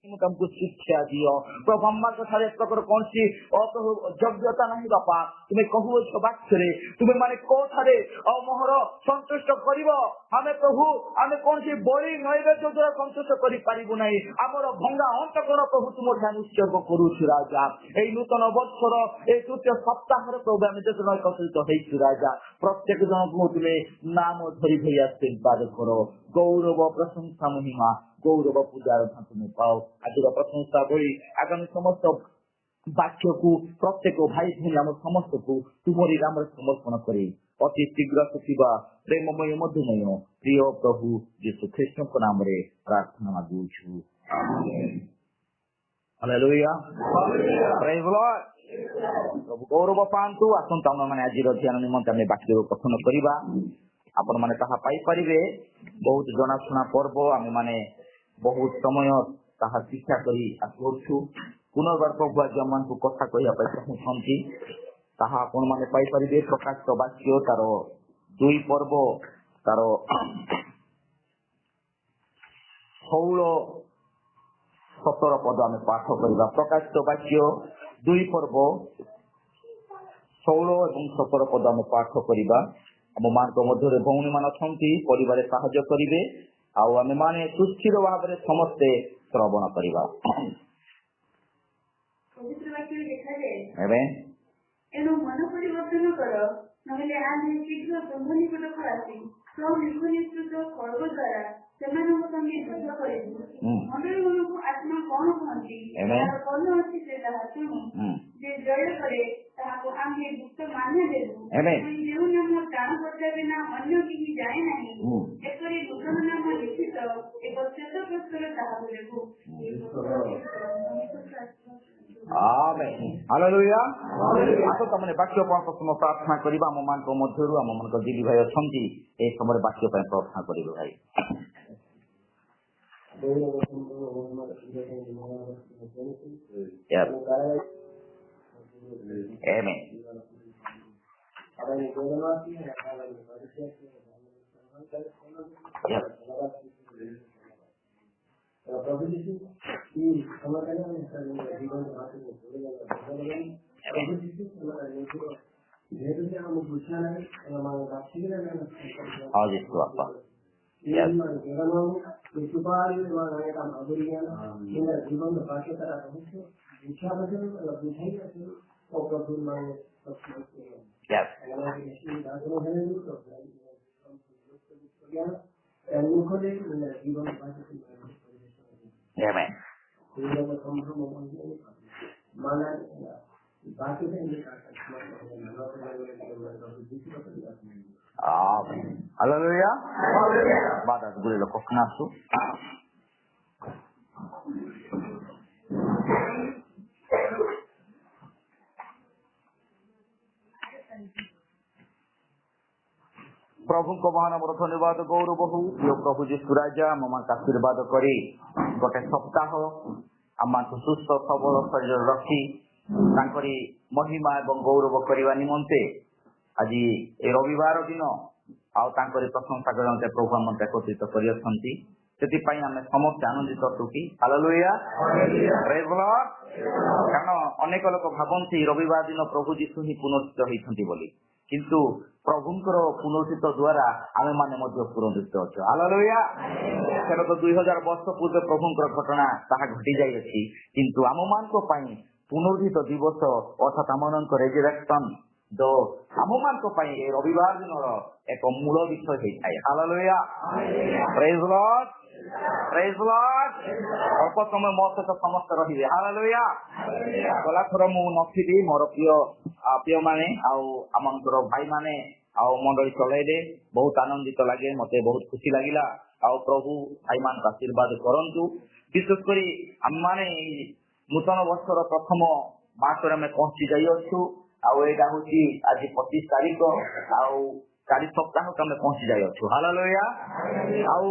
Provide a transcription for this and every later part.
तुमको शिक्षा दियो प्रभु अम्मा ठारे एक प्रकार कौन सी योग्यता नहीं बापा तुम्हें कहू बाक्य तुम्हें माने कोठारे मोहर संतुष्ट करिवो हमें प्रभु आमे कौन सी बड़ी नैवेद्य द्वारा संतुष्ट करि पारिबु नाही आमर भंगा अंतकरण प्रभु तुम ध्यान उत्सर्ग करूछु राजा ए नूतन वर्षर ए तृतीय सप्ताह प्रभु आमे जेतन एकत्रित होइछु राजा प्रत्येक जन को तुम्हें नाम धरि भई आशीर्वाद करो गौरव प्रशंसा महिमा गौरव पूजार तुम पाओ आज प्रशंसा करी आगामी समस्त वाक्य को प्रत्येक भाई भाई आम समस्त को तुमरी नाम समर्पण करी अति शीघ्र सुखिबा प्रेममय मधुमय प्रिय प्रभु यीशु ख्रीष्ट को नाम रे प्रार्थना मागुछु हालेलुया प्रेज द लॉर्ड प्रभु गौरव पांतु आसंत हम माने आज ध्यान निमंत आमे वाक्य कथन करिबा आपण माने ताहा पाई परिबे बहुत जनाशुना पर्व आमे माने बहुत समय ताहा शिक्षा करी आसुछु पुनर्बार प्रभु आज मन को कथा कहिया पाई चाहूछंती ताहा आपण माने पाई परिबे प्रकाश वाक्य तारो दुई पर्व तारो 16-17 पद आमे पाठ करिबा प्रकाश वाक्य दुई पर्व 16 एवं 17 पद आमे पाठ करिबा आम मान मध्य भौणी मान अछंती परिवार साहाय्य करिवे आउ आमे माने सुस्थिर भाव में समस्ते श्रवण करिबा पवित्र वाक्य लिखा है आमेन एनो मन परिवर्तन करो नहले आने शीघ्र बंधनी को खलासी तो निकुनिष्ठ खड़ग द्वारा सेमानक संगे युद्ध करिबु मंडली को आत्मा कोन कहंती तार कोन अछि से ताहा सुनु जे जय करे ताहाको आमे गुप्त मान्य देबु जेउ नाम प्राण बचावे ना अन्य किहि जाय नाही एकरे दुर्गम नाम लिखित एक श्वेत पुस्तक ताहा लेबु आमेन हालेलुया आतो तमने वाक्य पर प्रथम प्रार्थना करिबा हम मान को मध्यरु हम मन को दिली भाई अछंती ए समय वाक्य पर प्रार्थना करिबो भाई Yep. Amen. Yep. Yes. Amen. Amen. Hallelujah. Badas boleh lekuk nafsu. प्रभु को महानाम धन्यवाद गौरव हो यो प्रभु जीशु राजा आम आशीर्वाद करी गोटे सप्ताह आम सुस्थ सबल शरीर रखी तांकरी महिमा एवं गौरव करने निमंते आज ए रविवार दिन आउ तांकरी प्रशंसा करते प्रभु आम एकत्रित करियछंती सेतिपाई आमे समस्त आनंदित सुखी हालेलुया प्रेज द लॉर्ड कारण अनेक लोक भाबंती रविवार दिन प्रभु जीशु ही पुनरुत्थित होइछंती बोली किंतु प्रभुंकर पुनरुत्थित द्वारा आमे माने मध्य पुनरुत्थित अछु हालेलुया सेटा तो 2000 वर्ष पूर्व प्रभुंकर घटना ताहा घटी जाई अछि किंतु आम मान को पई पुनरुत्थित दिवस अर्थात आमनक रेजरेक्शन जो आम मान को पई रविवार दिन एक मूल विषय होई थाए hallelujah praise the Lord praise the Lord अल्प समय मो सहित समस्त रहिबे हालेलुया गला थर मु नथिबी मोर प्रिय माने आउ आमनकर भाई माने आउ मंडली चलाइले बहुत आनंदित लगे मते बहुत खुशी लागिला आउ प्रभु भाई मान आशीर्वाद करंतु विशेष करी हम माने नूतन वर्षर प्रथम मासरे में पहुंची जाई अछु आउ एटा होची आज 25 तारीख आउ 4 सप्ताह तमे पहुंची जाई अछु हालेलुया आउ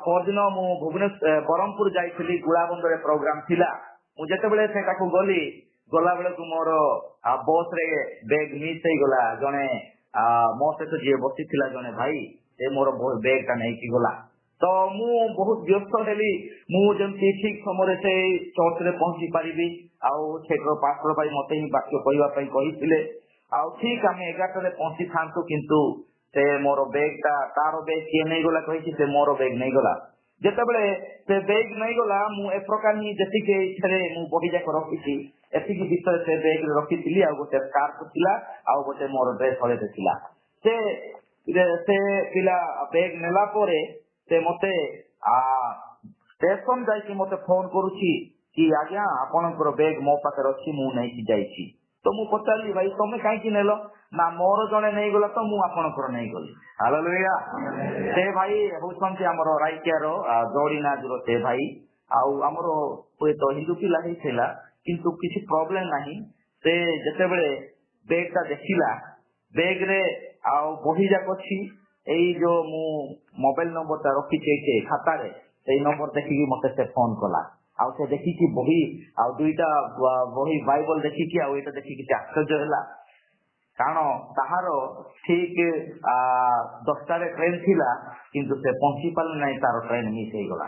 परदिन मु भुवनेश्वर बरहमपुर जाइଥିଲି गुलाबंदरे प्रोग्राम थिला मु जेते बेले सेटा को गली गला बेले को मोर बस रे बैग मिस हे गला जने मो से तो जे बसी थिला जने भाई से मोर बैग ता नै की गला तो मु बहुत व्यस्त हेली मु जमती ठीक समय से चर्च रे पहुंची पारिबी आउ सेठर पास्टर भाई मते ही वाक्य कहवा पई कहिथिले आउ ठीक आम 11 रे पहुंची थांतु किंतु से मोर बैगटा तार बैग किए नहीं गला कहि से मोर बैग नहीं गला जेतेबेले से बैग नहीं गला मु ए प्रकार ही जति के इथरे मु बही जाक रखिछि एति की विषय से बैग रे रखिथिली आ गोटे स्कार्फ थिला आ गोटे मोर ड्रेस हले थिला से पिला बैग नेला परे से मते स्टेशन जाई मते फोन करूछि कि आज्ञा आपनकर बैग मो पाखे अछि मु नै कि जाईछि तो मु पचारली भाई तमे काई कि नेलो ना मोर जणे नै गला तो मु आपनकर नै गली हालेलुया से भाई होसंती हमरो राइकियारो जोड़ीना जुरो से भाई आउ हमरो कोई तो हिंदू पिला ही थिला किंतु किछि प्रॉब्लम नाही से जते बेले बैग ता देखिला बैग रे आउ बही जाक अछि एई जो मु मोबाइल नंबर ता रखी छे खाता रे सेई नंबर देखि कि मते से फोन कला आउ से देखि कि बही आउ दुईटा बही बाइबल देखि कि आउ एटा देखि कि आश्चर्य होला कारण ताहारो ठीक 10टा रे ट्रेन थिला किंतु से पहुंची पाल नै तार ट्रेन मिस हे गला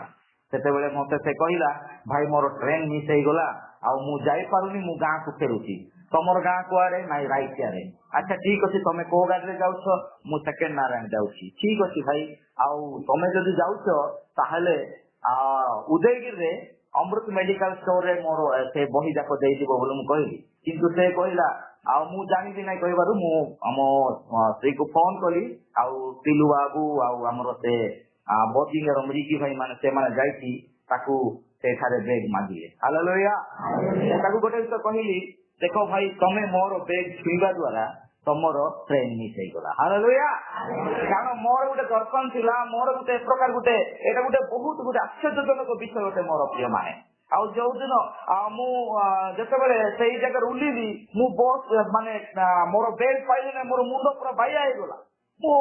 सेते बेले मते से कहिला भाई मोर ट्रेन मिस हे गला आउ मु जाई पारुनी मु गां को फेरुची तमर गां कुआरे नाई राइटिया रे अच्छा ठीक अछि तमे को गाड़ी रे जाउछो मु सेकंड नारायण जाउछी ठीक अछि भाई आउ तमे जदी जाउछो ताहले उदयगिरी रे अमृत मेडिकल स्टोर रे मोर से बही जाको देई दिबो बोल मु कहिली किंतु से कहिला आउ मु जानि दि नै कहिबारु मु हम से को फोन कली आउ तिलु बाबू आउ हमरो से बोटिंग रे अमरीकी भाई माने से माने जाईती ताकू से थारे बैग मागिले हालेलुया ताकू गोटे तो कहिली देखो भाई तमे मोर बैग छुईबा द्वारा तमरो ट्रेन मिस हे गला हालेलुया कारण मोर गोटे दर्पण थिला मोर गोटे प्रकार गोटे एटा गोटे बहुत गोटे आश्चर्यजनक विषय गोटे मोर प्रिय माने आउ जो दिन मु जते बेले सेई जगह उलीली मु बस माने मोर बैग पाइले ना मोर मुंड पूरा बाया हे गला मु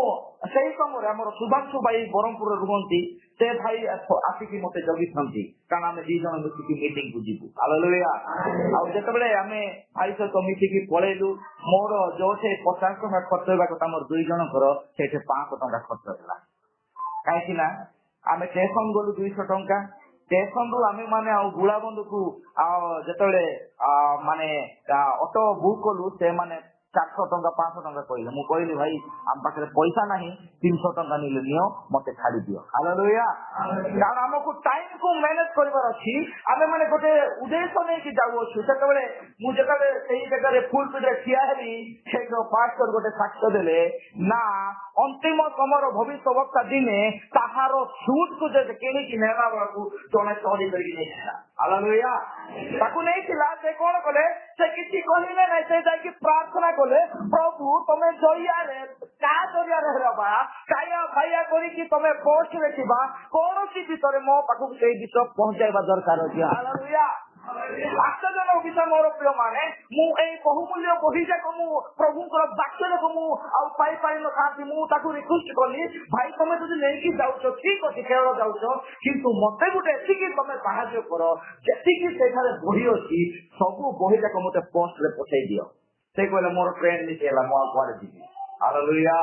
सेई समय हमर सुभाषु भाई बरमपुर रुहंती से भाई आसिकी मते जगी थंती कारण हम दी जन मिसिकी मीटिंग को जीवु हालेलुया आउ जते बेले हमें भाई से मिसिकी पळेलु मोर जोथे 50 टका खर्च होबा कथा मोर दुई जन कर सेठे 500 टका खर्च होला काहे कि ना हमें स्टेशन गलु 200 टका स्टेशन रु हमें माने आ गुला बंधु को जते बेले माने ऑटो बुक कलु से माने 400 टका 500 टका कहले मु कहली भाई हम पाखरे पैसा नाही 300 टका निले नियो मते छाडी दियो हालेलुया कारण हमको टाइम को मैनेज करबार अछि हमें माने गोटे उद्देश्य नै कि जाउ अछि सेते बेले मु जका सेही जगह रे फुल पिट रे खिया हेली से जो पास्टर गोटे साक्ष्य देले ना अंतिम समर भविष्य वक्ता दिने ताहारो सूट को जे केनी कि नेला बाबू तोने चोरी करी नै हालेलुया ताकू नै थिला से कोन कले से किछि कहिले नै से जाई कि प्रार्थना कले प्रभु तमे जरिया रे का जरिया रे रबा काया भाइया करी कि तमे पोस्ट रखिबा कोनोसी भीतर मो पाखु सेई विषय पहुंचाइबा दरकार अछि हालेलुया आश्चर्यजनक विषय मोर प्रिय माने मु एई बहुमूल्य बही जाक मु प्रभुकर वाक्य को मु आ पाई पाई न खाती मु ताकू रिक्वेस्ट कली भाई तमे जदी नै कि जाउछो ठीक अछि केवल जाउछो किंतु मते गुटे एथि कि तमे साहाय्य करो जेति कि सेठारे बही अछि सब बही जाक मते पोस्ट रे पठाई दियो से कहले मोर ट्रेन मिस होला मो आरे दिबी हालेलुया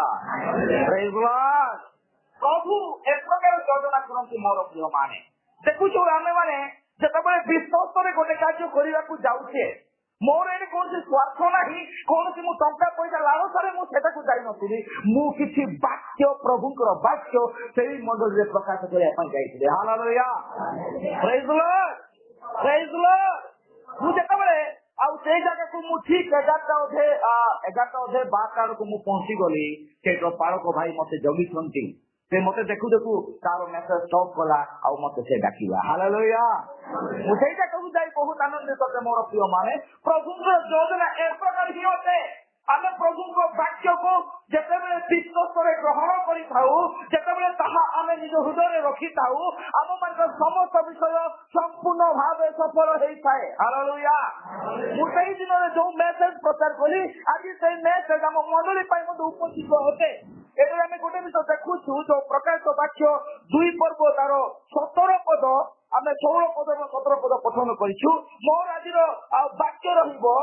प्रेज गॉड प्रभु एक प्रकार योजना करंती मोर प्रिय माने देखु जो हमें माने जेतबे विश्वास रे गोटे कार्य करिया को जाउछे मोर एने कोन स्वार्थ नाही कोन मु टंका पैसा लालसारे मु सेटा को जाई नथिली मु किछि वाक्य प्रभुकर वाक्य सेही मंडल रे प्रकाश करिया पन जाईथिले हालेलुया प्रेज लॉर्ड मु जेतबे आउ से जगह को मु ठीक 11टा ओधे 12टा को मु पहुंची गली सेठो पाळको भाई मते जगी छंती से मते देखु देखु तारो मेसेज स्टॉप कला आउ मते से डाकिला हालेलुया मु सेटा कहू जाई बहुत आनंदित होते मोर प्रिय माने प्रभुकर योजना एक प्रकार ही होते आमे प्रभुको वाक्य को जेतेबेले विश्वास रे ग्रहण करि थाउ जेतेबेले ताहा आमे निज हृदय रे रखि थाउ आम मानक समस्त विषय संपूर्ण भावे सफल हेई थाए हालेलुया मु सेही दिन रे जो मेसेज प्रचार कली आज से मेसेज हम मंडली पाई मते उपस्थित होते एबे आमे गोटे विषय देखु छु जो प्रकाश वाक्य 2 पर्व तारो 17 पद आमे 16 पद और 17 पद पठन करिछु मोर आजिरो वाक्य रहिबो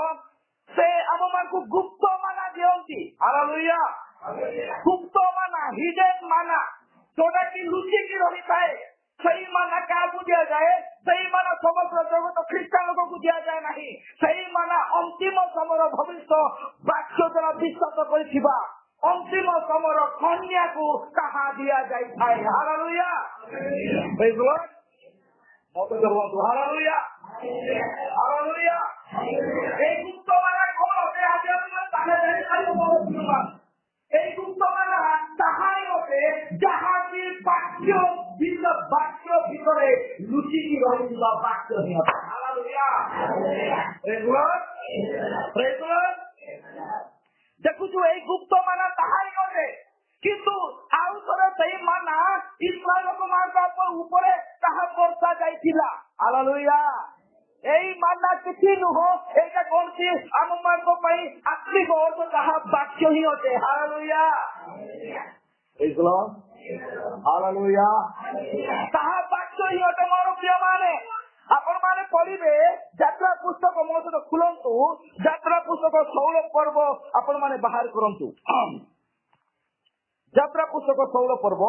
से आम मानकु गुप्त माना दियंती हालेलुया गुप्त माना हिडन माना जोटा कि लुचि की रही थाए ଅନ୍ତିମ ସମୟର ଭବିଷ୍ୟ ବାକ୍ୟ ଦ୍ୱାରା ବିଶ୍ୱାସ କରିଥିବା ଅନ୍ତିମ ସମୟର କନ୍ୟାକୁ ତାହା ଦିଆଯାଇଥାଏ। ହାଲେଲୁୟା। ପ୍ରେଜ୍ ଦ ଲର୍ଡ। Hallelujah hallelujah. এই গুপ্তমালা কোন হবে আজ আমরা তাহলে জানি এই গুপ্তমালা তাহাই হবে যাহাকে বাক্য ভিতরে লুচিকি রহিଥିବା বাক্য নিহত। হালেলুয়া প্রেজ দ লর্ড প্রেজ দ লর্ড। দেখুଛୁ এই গুপ্তমালা তাহাই হবে কিন্তু ଆଉ ଥରେ ସେଇ ମାନା ଇସ୍ରାଏଲ ଲୋକମାନଙ୍କ ଉପରେ ତାହା ବର୍ଷା ଯାଇଥିଲା। ହାଲେଲୁୟା। এই ମାନା କିଛି ନୁହଁ, ଏଇଟା କୌଣସି ଆମମାନଙ୍କ ପାଇଁ ଆତ୍ମିକ ଅର୍ଥ ତାହା ବାକ୍ୟ ହିଁ ଅଟେ। ହାଲେଲୁୟା ପ୍ରେଜ୍ ଦ ଲର୍ଡ ହାଲେଲୁୟା। ତାହା ବାକ୍ୟ ହିଁ ଅଟେ ମୋର ପ୍ରିୟମାନେ। ଆପଣମାନେ ପଢିବେ ଯାତ୍ରା ପୁସ୍ତକ, ମୋ ସହିତ ଖୋଲନ୍ତୁ ଯାତ୍ରା ପୁସ୍ତକ 16 ପର୍ବ ଆପଣମାନେ ବାହାର କରନ୍ତୁ। ଯାତ୍ରା ପୁସ୍ତକ 16 ପର୍ବ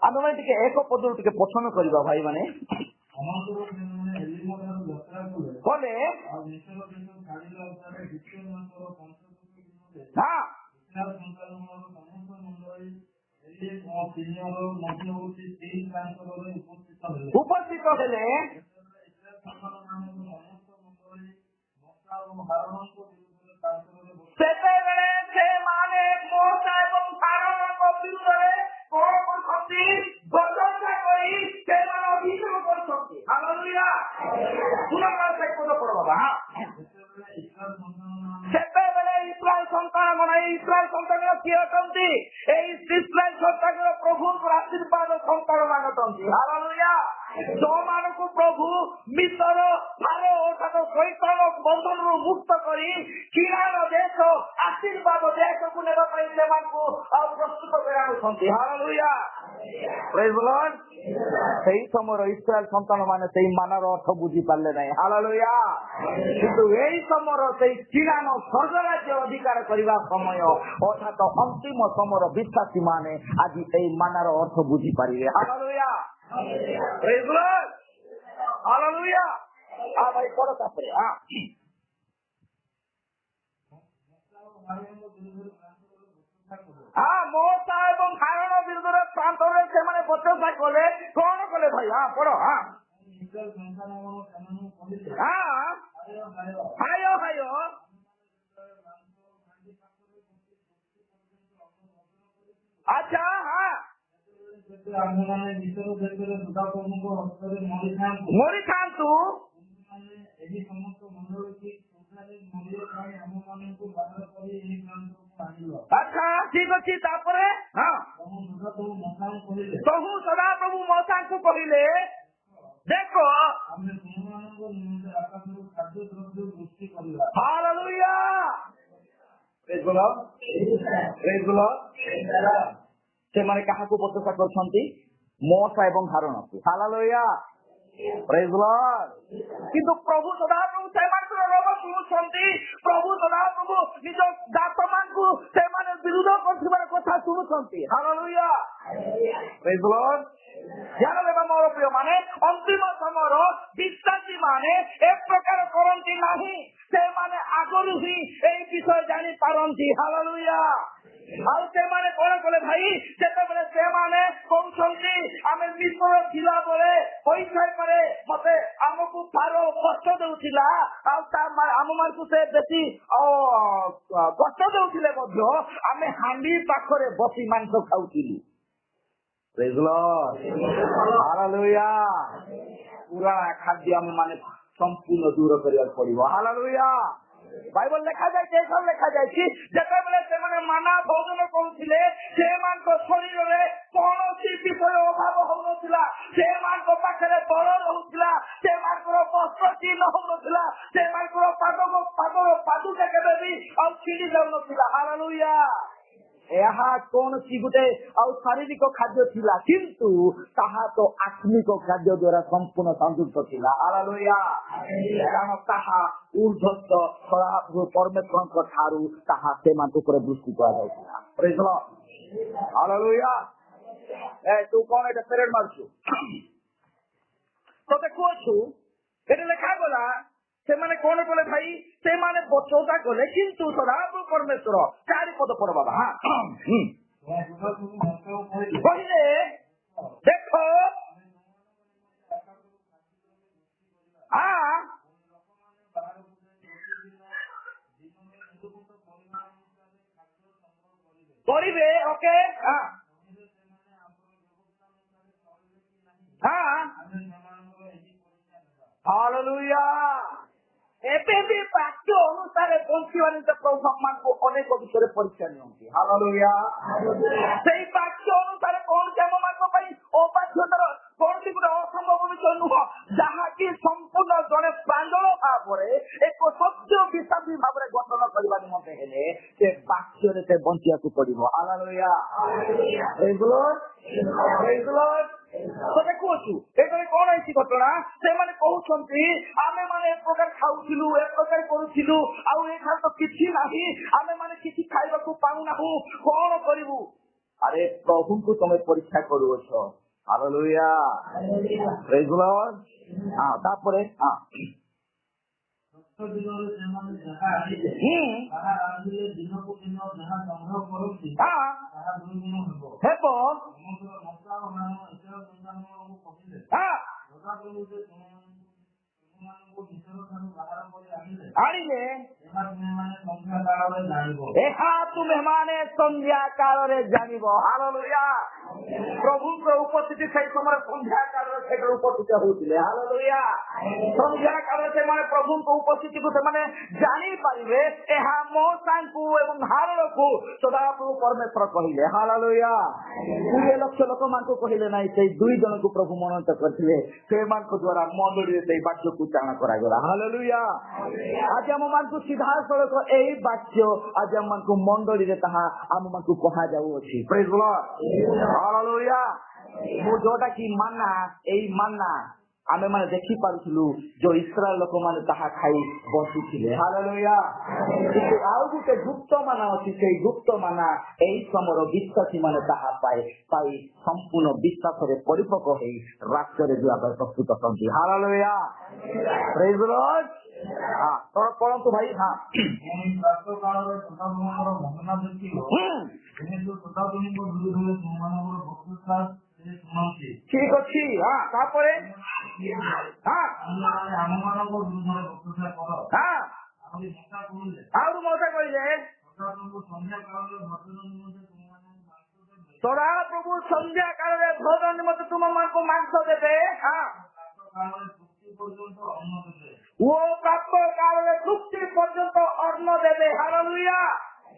ଆମେମାନେ ଟିକେ ଏକ ପଦରୁ ଟିକେ ପଠନ କରିବା ଭାଇମାନେ। କଲେ ଉପସ୍ଥିତ ହେଲେ ସେତେବେଳେ ସେମାନେ ମୋଶା ଏବଂ ଆରୋନଙ୍କ ବିରୁଦ୍ଧରେ କଣ କରୁଛନ୍ତି? ଗଜବଟା କରି ସେମାନେ ଅଭିଯୋଗ କରୁଛନ୍ତି। ହାଲେଲୁୟା। ସେତେବେଳେ ଇସ୍ରାଏଲ ସନ୍ତାନଗଣ, ଏଇ ଇସ୍ରାଏଲ ସନ୍ତାନ କିଏ ଅଟନ୍ତି? ଏଇ ଇସ୍ରାଏଲ ସନ୍ତାନର ପ୍ରଭୁଙ୍କର ଆଶୀର୍ବାଦ ସନ୍ତାନ ମାନ ଅଟନ୍ତି। ହାଲେଲୁୟା। ଯୋଉମାନଙ୍କୁ ପ୍ରଭୁ ମିଶର ଫାରୋ ତାଙ୍କ ଶୈତାନ ବନ୍ଧନରୁ ମୁକ୍ତ କରି କିରାର ଦେଶ ଆଶୀର୍ବାଦ ଦେଶକୁ ନେବା ପାଇଁ ସେମାନଙ୍କୁ ଆଉ ପ୍ରସ୍ତୁତ କରାଉଛନ୍ତି। ହାଲେଲୁୟା ପ୍ରେଜ୍ ଦ ଲର୍ଡ। ସେଇ ସମୟର ଇସ୍ରାଏଲ ସନ୍ତାନ ମାନେ ସେଇ ମାନର ଅର୍ଥ ବୁଝି ପାରିଲେ ନାହିଁ। ହାଲେଲୁୟା। କିନ୍ତୁ ଏଇ ସମୟର ସେଇ କିରାନ ସ୍ୱର୍ଗ ରାଜ୍ୟ ଅଧିକାର କରିବା ସମୟ ଅର୍ଥାତ୍ ଅନ୍ତିମ ସମୟର ବିଶ୍ୱାସୀ ମାନେ ଆଜି ଏଇ ମାନର ଅର୍ଥ ବୁଝିପାରିବେ। ହାଲେଲୁୟା ପ୍ରେଜ୍ ଦ ଲର୍ଡ ହାଲେଲୁୟା। ଭାଇ ପଢ ତାପରେ ମୋଶା ଏବଂ ଆରୋନ ବିରୁଦ୍ଧରେ ପ୍ରାନ୍ତରରେ ସେମାନେ ବଚସା କଲେ। କଣ କଲେ ଭାଇ? ପଢ। ହାୟ ହାୟ ଆଚ୍ଛା ମରିଥାନ୍ତୁ। ଏହି ସମସ୍ତ ମଣ୍ଡଳୀ ଆମମାନଙ୍କୁ ବାହାର କରି ଏହି ପ୍ରାନ୍ତକୁ ଆଣିଲ। ଆଚ୍ଛା ଠିକ ଅଛି। ତାପରେ ପ୍ରଭୁ ସଦାପ୍ରଭୁ ମୋଶାଙ୍କୁ କହିଲେ, ଦେଖ ଆମେ ତୁମମାନଙ୍କ ନିମନ୍ତେ ଆକାଶରୁ ଖାଦ୍ୟ ଦ୍ରବ୍ୟ ବୃଷ୍ଟି କରିବା। ହାଲେଲୁୟା ପ୍ରେଜ୍ ଦ ଲର୍ଡ ପ୍ରେଜ୍ ଦ ଲର୍ଡ। ସେମାନେ କାହାକୁ ବଚସା କରୁଛନ୍ତି? ମୋଶା ଏବଂ ଆରୋନକୁ। ହାଲେଲୁୟା ପ୍ରେଜ୍ ଦ ଲର୍ଡ। କିନ୍ତୁ ପ୍ରଭୁ ସଦାପ୍ରଭୁ ସେମାନଙ୍କର ରୋଗ ଶୁଣୁଛନ୍ତି। ପ୍ରଭୁ ସଦାପ୍ରଭୁ ନିଜ ଦାସମାନଙ୍କୁ ସେମାନେ ବିରୋଧ କରୁଥିବାର କଥା ଶୁଣୁଛନ୍ତି। ହାଲେଲୁୟା ପ୍ରେଜ୍ ଦ ଲର୍ଡ। ଧ୍ୟାନ ଦେବା ମୋର ପ୍ରିୟ ମାନେ, ଅନ୍ତିମ ସମୟର ବିଶ୍ୱାସୀ ମାନେ ଏ ପ୍ରକାର କରନ୍ତି ନାହିଁ। ସେମାନେ ଆଗରୁ ହିଁ ଏଇ ବିଷୟ ଜାଣିପାରନ୍ତି। ହାଲେଲୁୟା। ଆଉ ସେମାନେ କଣ କଲେ ଭାଇ? ଯେତେବେଳେ ସେମାନେ କହୁଛନ୍ତି ଆମେ ମିଶ୍ର ଥିଲା ବେଳେ ପଇସା ପରେ ମତେ ଆମକୁ ଫାରୋ କଷ୍ଟ ଦେଉଥିଲା, ଆଉ ଆମମାନଙ୍କୁ ସେ ବେଶୀ କଷ୍ଟ ଦେଉଥିଲେ ମଧ୍ୟ ଆମେ ହାଣ୍ଡି ପାଖରେ ବସି ମାଂସ ଖାଉଥିଲୁ। ପ୍ରେଜ୍ ଦ ଲର୍ଡ ହାଲେଲୁୟା। ପୁରାଣା ଖାଦ୍ୟ ଆମେ ମାନେ ସମ୍ପୂର୍ଣ୍ଣ ଦୂର କରିବାକୁ ପଡିବ। ହାଲେଲୁୟା। ବାଇବଲ ଲେଖାଯାଇଛି, ଏସବୁ ଲେଖାଯାଇଛି ଯେତେବେଳେ ସେମାନେ ମାନା ଭୋଜନ କରୁଥିଲେ ସେମାନଙ୍କ ଶରୀରରେ କୌଣସି ବିଷୟ ଅଭାବ ହଉନଥିଲା। ସେମାନଙ୍କ ପାଖରେ ବଳ ରହୁଥିଲା। ସେମାନଙ୍କର ବସ୍ତ୍ର ଚିହ୍ନ ହଉନଥିଲା। ସେମାନଙ୍କର ପାଦର ପାଦୁକା କେବେ ବି ଆଉ ଛିଣ୍ଡି ଯାଉନଥିଲା। ହାଲେଲୁୟା। ଏହା କୌଣସି ଗୋଟେ ଆଉ ଶାରୀରିକ ଖାଦ୍ୟ ଥିଲା, କିନ୍ତୁ ତାହା ତ ଆତ୍ମିକ ଖାଦ୍ୟ ଦ୍ୱାରା ସମ୍ପୂର୍ଣ୍ଣ ସଂଯୁକ୍ତ ଥିଲା। ହାଲେଲୁୟା। କାରଣ ତାହା ଉର୍ଦ୍ଧ୍ୱ ପରମେଶ୍ୱରଙ୍କ ଠାରୁ ତାହା ସେମାନଙ୍କ ଉପରେ ଦୃଷ୍ଟି କରାଯାଉଥିଲା। ପ୍ରେଜ୍ ଦ ଲର୍ଡ ହାଲେଲୁୟା। ତୁ କଣ ଏଇଟା ପେରେଡ୍ ମାରୁଛୁ? ତ ଦେଖୁଅଛୁ ଏଠି ଲେଖାଗଲା ସେମାନେ କଣ କଲେ ଭାଇ, ସେମାନେ ବଚଉଟା କଲେ କିନ୍ତୁ ସଦାପ୍ରଭୁ ପରମେଶ୍ୱର 4 ପଦ ପଢ ବାବା। କହିଲେ ଦେଖ କରିବେ। Okay, hallelujah. ଏବେ ବି ବାକ୍ୟ ଅନୁସାରେ ବଞ୍ଚିବା ନିମନ୍ତେ ପ୍ରଭୁ ଆମମାନଙ୍କୁ ଅନେକ ବିଷୟରେ ପରୀକ୍ଷା ନିଅନ୍ତି। ହାଲେଲୁୟା। ସେଇ ବାକ୍ୟ ଅନୁସାରେ କୌଣସି ଆମମାନଙ୍କ ପାଇଁ ଅବାଧ୍ୟତାର କୌଣସି ଗୋଟେ ଅସମ୍ଭବ ବିଷୟ ନୁହଁ, ଯାହାକି ସମ୍ପୂର୍ଣ୍ଣ ଜଣେ ପ୍ରାଞ୍ଜଳ ଭାବରେ ଏକ ସତ୍ୟ ବିଶ୍ୱାସୀ ଭାବରେ ଗଠନ କରିବା ନିମନ୍ତେ ହେଲେ ସେ ବାକ୍ୟରେ ସେ ବଞ୍ଚିବାକୁ ପଡିବ। ହାଲେଲୁୟା। ଦେଖୁଛୁ ଏଠାରେ କଣ ହେଇଛି ଘଟଣା, ସେମାନେ କହୁଛନ୍ତି ଆମେ ମାନେ ଏ ପ୍ରକାର ଖାଉଥିଲୁ, ଏ ପ୍ରକାର କରୁଥିଲୁ, ଆଉ ଏଠାରେ ତ କିଛି ନାହିଁ, ଆମେ ମାନେ କିଛି ଖାଇବାକୁ ପାଉନାହୁଁ, କଣ କରିବୁ? ଆରେ ପ୍ରଭୁଙ୍କୁ ତମେ ପରୀକ୍ଷା କରୁଅଛ। ହାଲେଲୁୟା। ପ୍ରେଜ୍ ଦ ଲର୍ଡ। ତାପରେ ଦିନରେ ସେମାନେ ଯାହା ଆଣିଲେ ତାହା ରାନ୍ଧିଲେ ଦିନକୁ ଦିନ ଯାହା ସଂଗ୍ରହ କରନ୍ତି ତାହା 2 ଗୁଣ ହେବ। ସମଗ୍ର ମଶା ଓ ମାନ ଏସବ ସନ୍ତାନମାନଙ୍କୁ କହିଲେ ସଦାପ୍ରଭୁ ଯେ ତୁମମାନଙ୍କୁ ଭିତର ଠାରୁ ବାହାର କରି ଆଣିଲେ ଏହା ତୁମେମାନେ ସନ୍ଧ୍ୟା କାଳରେ ଜାଣିବ। ଏହା ତୁମେମାନେ ସନ୍ଧ୍ୟା କାଳରେ ଜାଣିବ। ହାଲେଲୁୟା। ପ୍ରଭୁଙ୍କ ଉପସ୍ଥିତି ସେଇ ସମୟରେ ସନ୍ଧ୍ୟା କାଳରେ ସେଠାରେ ଉପସ୍ଥିତ ହେଉଥିଲେ। ହାଲେଲୁୟା। ସନ୍ଧ୍ୟା କାଳରେ ସେମାନେ ପ୍ରଭୁଙ୍କ ଉପସ୍ଥିତିକୁ ସେମାନେ ଜାଣିପାରିବେ। ଏହା ମଉସାଙ୍କୁ ଏବଂ ହାରକୁ ସଦାପ୍ରଭୁ ପରମେଶ୍ୱର କହିଲେ। ହାଲେଲୁୟା। 20 ଲକ୍ଷ ଲୋକମାନଙ୍କୁ କହିଲେ ନାହିଁ, ସେଇ 2 ଜଣଙ୍କୁ ପ୍ରଭୁ ମନୋନୀତ କରିଥିଲେ, ସେମାନଙ୍କ ଦ୍ଵାରା ମଣ୍ଡଳୀରେ ସେଇ ବାକ୍ୟକୁ ଚାରଣ କରାଗଲା। ହାଲେଲୁୟା। ଆଜି ଆମମାନଙ୍କୁ ସିଧାସଳଖ ଏହି ବାକ୍ୟ ଆଜି ଆମମାନଙ୍କୁ ମଣ୍ଡଳୀରେ ତାହା ଆମମାନଙ୍କୁ କୁହାଯାଉଅଛି। ପ୍ରେଜ୍ ଦ ଲର୍ଡ। ହାଲେଲୁୟା। ମୁଁ ଯୋଉଟା କି ମାନା, ଏଇ ମାନା ଆମେ ମାନେ ଦେଖିପାରୁଥିଲୁ ଯୋଉ ଇସ୍ରାଏଲ ଲୋକମାନେ ତାହା ଖାଇ ବସିଥିଲେ। ହାଲେଲୁୟା। କିନ୍ତୁ ଆଉ ଗୋଟେ ଗୁପ୍ତ ମାନା ଅଛି, ସେଇ ଗୁପ୍ତ ମାନା ଏହି ସମୟର ବିଶ୍ୱାସୀ ମାନେ ତାହା ପାଇ ସମ୍ପୂର୍ଣ୍ଣ ବିଶ୍ୱାସରେ ପରିପକ୍ୱ ହେଇ ରାଷ୍ଟ୍ରରେ ଯିବା ପାଇଁ ପ୍ରସ୍ତୁତ ଅଛନ୍ତି। ହାଲେଲୁୟା। ପ୍ରେଜ୍ ଦ ଲର୍ଡ। ପଢନ୍ତୁ ଭାଇ। ପ୍ରାତ କାଳରେ ସଦାପ୍ରଭୁଙ୍କର ମହିମା ଦେଖିବ, ଯେହେତୁ ସଦାପ୍ରଭୁଙ୍କ ବିରୁଦ୍ଧରେ ତୁମମାନଙ୍କର ବକ୍ତୃତା ସେ ଶୁଣନ୍ତି। ଠିକ ଅଛି। ତାପରେ ଆମମାନଙ୍କ ବିରୁଦ୍ଧରେ ବକ୍ତୃତା କର। ଆହୁରି ମଉସା କହିଲେ ସଦାପ୍ରଭୁ ସନ୍ଧ୍ୟା କାଳରେ ଭଜନ ନିମନ୍ତେ ତୁମମାନଙ୍କୁ ମାଂସ ଦେବେ। ସଦାପ୍ରଭୁ ସନ୍ଧ୍ୟା କାଳରେ ଭୋଜନ ନିମନ୍ତେ ତୁମମାନଙ୍କୁ ମାଂସ ଦେବେ। ଓ ପ୍ରାପ୍ତ କାଳରେ ତୃପ୍ତି ପର୍ଯ୍ୟନ୍ତ ଅନ୍ନ ଦେବେ। ହାଲେଲୁୟା।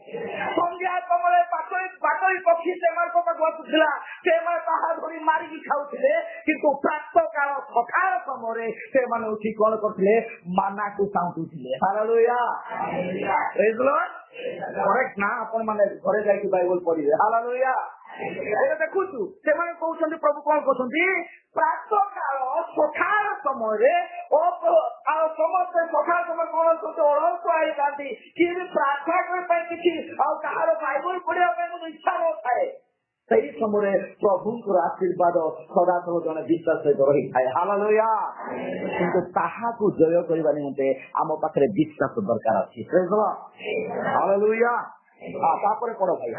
ସନ୍ଧ୍ୟା ସମୟରେ ବାଟୋଇ ପକ୍ଷୀ ସେମାନଙ୍କ ପାଖକୁ ଆସୁଥିଲା, ସେମାନେ ତାହା ଧରି ମାରିକି ଖାଉଥିଲେ, କିନ୍ତୁ ପ୍ରାପ୍ତ କାଳ ସକାଳ ସମୟରେ ସେମାନେ ଉଠି କଣ କରୁଥିଲେ, ମାନାକୁ ସାଉଁଟୁଥିଲେ। ହାଲେଲୁୟା। ପ୍ରେଜ୍ ଦ ଲର୍ଡ। କରେକ୍ଟ ନା? ଆପଣ ମାନେ ଘରେ ଯାଇକି ବାଇବଲ ପଢିବେ। ହାଲେଲୁୟା। ଏବେ ଦେଖୁଛୁ ସେମାନେ କହୁଛନ୍ତି, ପ୍ରଭୁ କଣ କହୁଛନ୍ତି, ପ୍ରାତ କାଳ ସକାଳ ସମୟରେ ସମସ୍ତେ ସକାଳ ସମୟ କଣ କରୁଛନ୍ତି, ଅଳସୁଆ ହେଇଥାନ୍ତି, କି ପ୍ରାର୍ଥନା କରିବା ପାଇଁ କିଛି ଆଉ କାହାର ବାଇବଲ ପଢିବା ପାଇଁ ମୋର ଇଚ୍ଛା ନଥାଏ। ସେହି ସମୟରେ ପ୍ରଭୁଙ୍କର ଆଶୀର୍ବାଦ ସଦାସର୍ବଦା ଜଣେ ବିଶ୍ୱାସ ସହିତ ରହିଥାଏ। ହାଲେଲୁୟା। କିନ୍ତୁ ତାହାକୁ ଜୟ କରିବା ନିମନ୍ତେ ଆମ ପାଖରେ ବିଶ୍ୱାସ ଦରକାର ଅଛି। ପ୍ରେଜ୍ ଦ ଲର୍ଡ। ହାଲେଲୁୟା। ତାପରେ ପଢ ଭାଇ।